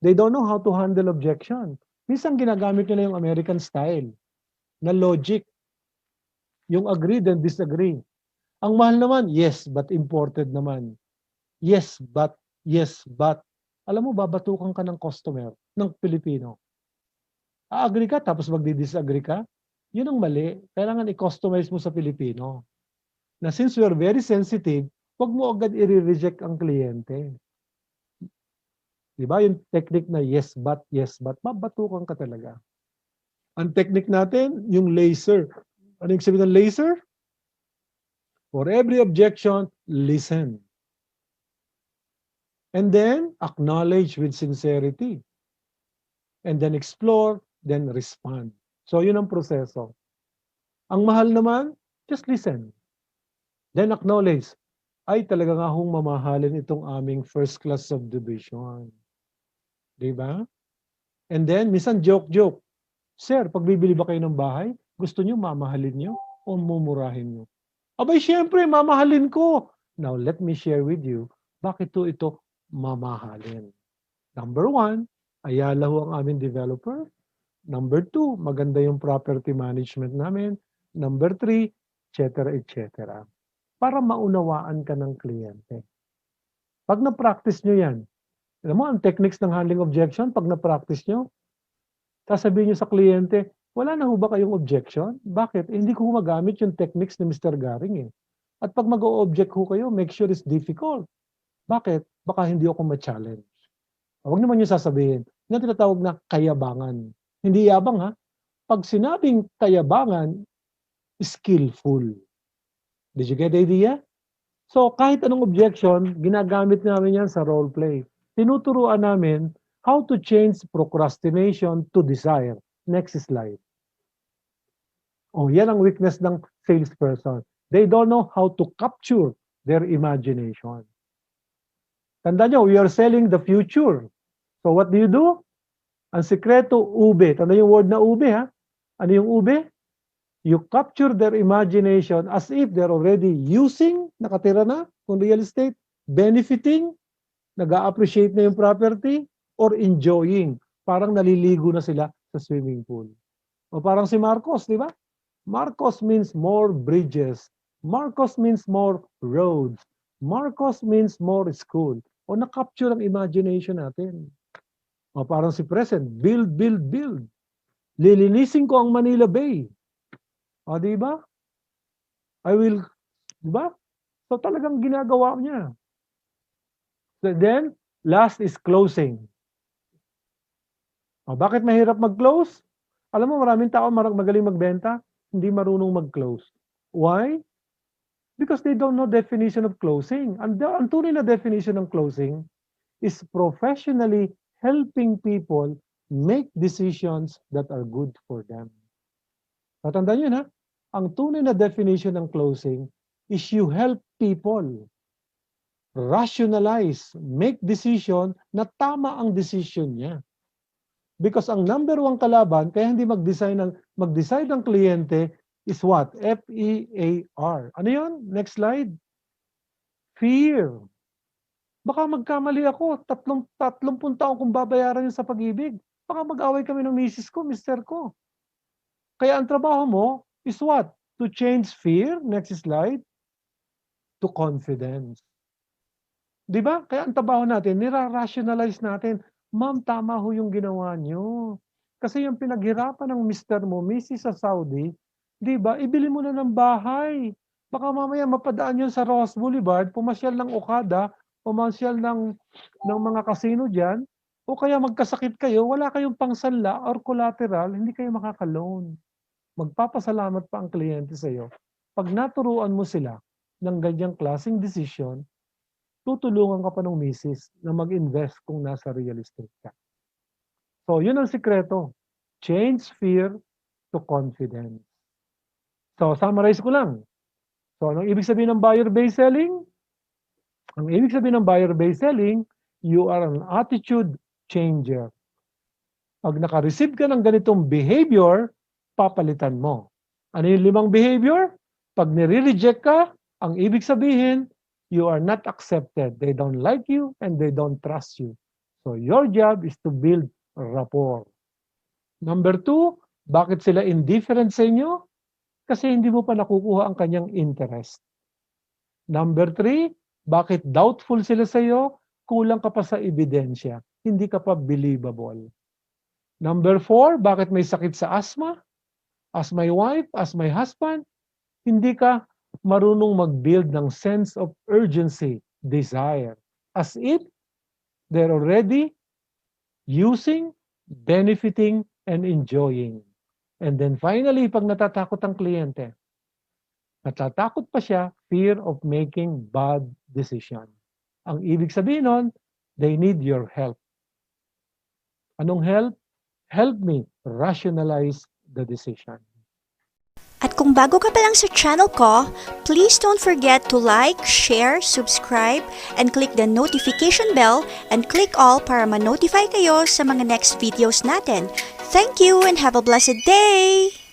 They don't know how to handle objection. Minsan ginagamit nila yung American style na logic. Yung agree then disagree. Ang mahal naman, yes, but imported naman. Yes, but. Alam mo, babatukan ka ng customer, ng Pilipino. A-agree ka, tapos magdi-disagree ka. Yun ang mali. Kailangan i-customize mo sa Pilipino. Na since we are very sensitive, wag mo agad i-reject ang kliyente. Di ba? Yung technique na yes but, mabatukan ka talaga. Ang technique natin, yung laser. Ano yung sabihin ng laser? For every objection, listen. And then, acknowledge with sincerity. And then explore, then respond. So, yun ang proseso. Ang mahal naman, just listen. Then acknowledge. Ay, talaga nga hong mamahalin itong aming first class subdivision. Di ba? And then, minsan joke. Sir, pag bibili ba kayo ng bahay, gusto nyo mamahalin nyo o mumurahin nyo? Abay, syempre, mamahalin ko. Now, let me share with you, bakit ito mamahalin? Number 1, Ayala ho ang aming developer. Number 2, maganda yung property management namin. Number 3, etc. Para maunawaan ka ng kliyente. Pag na-practice nyo yan, alam mo, ang techniques ng handling objection, pag na-practice nyo, sasabihin nyo sa kliyente, wala na ho ba kayong objection? Bakit? Hindi ko magamit yung techniques ni Mr. Garing eh. At pag mag-o-object ho kayo, make sure it's difficult. Bakit? Baka hindi ako ma-challenge. Huwag naman yung sasabihin. Yung tinatawag na kayabangan. Hindi yabang ha. Pag sinabing kayabangan, skillful. Did you get the idea? So kahit anong objection, ginagamit namin yan sa role play. Tinuturuan namin how to change procrastination to desire. Next slide. Oh, yan ang weakness ng salesperson. They don't know how to capture their imagination. Tandaan nyo, we are selling the future. So what do? Ang sikreto, ube. Tandaan yung word na ube, ha? Ano yung ube? You capture their imagination as if they're already using, nakatira na, kung real estate, benefiting, nag-a-appreciate na yung property, or enjoying. Parang naliligo na sila sa swimming pool. O parang si Marcos, di ba? Marcos means more bridges. Marcos means more roads. Marcos means more school. O na-capture ang imagination natin. O parang si President, build. Lilinisin ko ang Manila Bay. O di ba? I will, di ba? So talagang ginagawa niya. So then, last is closing. O bakit mahirap mag-close? Alam mo, maraming tao magaling magbenta, hindi marunong mag-close. Why? Because they don't know definition of closing. Ang tunay na definition ng closing is professionally helping people make decisions that are good for them. Tatandaan nyo na, ang tunay na definition ng closing is you help people rationalize, make decision na tama ang decision niya. Because ang number 1 kalaban, kaya hindi mag-decide ang kliyente is what? F-E-A-R. Ano yun? Next slide. Fear. Baka magkamali ako. 30 taon kung babayaran yun sa pag-ibig. Baka mag-away kami ng misis ko, mister ko. Kaya ang trabaho mo is what? To change fear, next slide, to confidence. Di ba? Kaya ang trabaho natin, nira-rationalize natin, ma'am, tama ho yung ginawa nyo. Kasi yung pinaghirapan ng mister mo, misis sa Saudi, di ba? Ibili mo na ng bahay. Baka mamaya mapadaan yun sa Ross Boulevard, pumasyal ng Okada, pumasyal ng mga casino dyan, o kaya magkasakit kayo, wala kayong pangsanla or collateral, hindi kayo makaka-loan. Magpapasalamat pa ang kliyente sa iyo. Pag naturuan mo sila ng ganyang klaseng decision, tutulungan ka pa ng misis na mag-invest kung nasa real estate ka. So, yun ang sikreto. Change fear to confidence. So, summarize ko lang. So, anong ibig sabihin ng buyer-based selling? Ang ibig sabihin ng buyer-based selling, you are an attitude changer. Pag naka-receive ka ng ganitong behavior, papalitan mo. Ano yung 5 behavior? Pag nire-reject ka, ang ibig sabihin, you are not accepted. They don't like you and they don't trust you. So your job is to build rapport. Number 2, bakit sila indifferent sa inyo? Kasi hindi mo pa nakukuha ang kanyang interest. Number 3, bakit doubtful sila sa iyo? Kulang ka pa sa ebidensya. Hindi ka pa believable. Number 4, bakit may sakit sa asthma? As my wife, as my husband, hindi ka marunong mag-build ng sense of urgency, desire. As if they're already using, benefiting, and enjoying. And then finally, pag natatakot ang kliyente, natatakot pa siya, fear of making bad decision. Ang ibig sabihin nun, they need your help. Anong help? Help me rationalize the decision. At kung bago ka pa lang sa channel ko, please don't forget to like, share, subscribe, and click the notification bell and click all para ma-notify kayo sa mga next videos natin. Thank you and have a blessed day!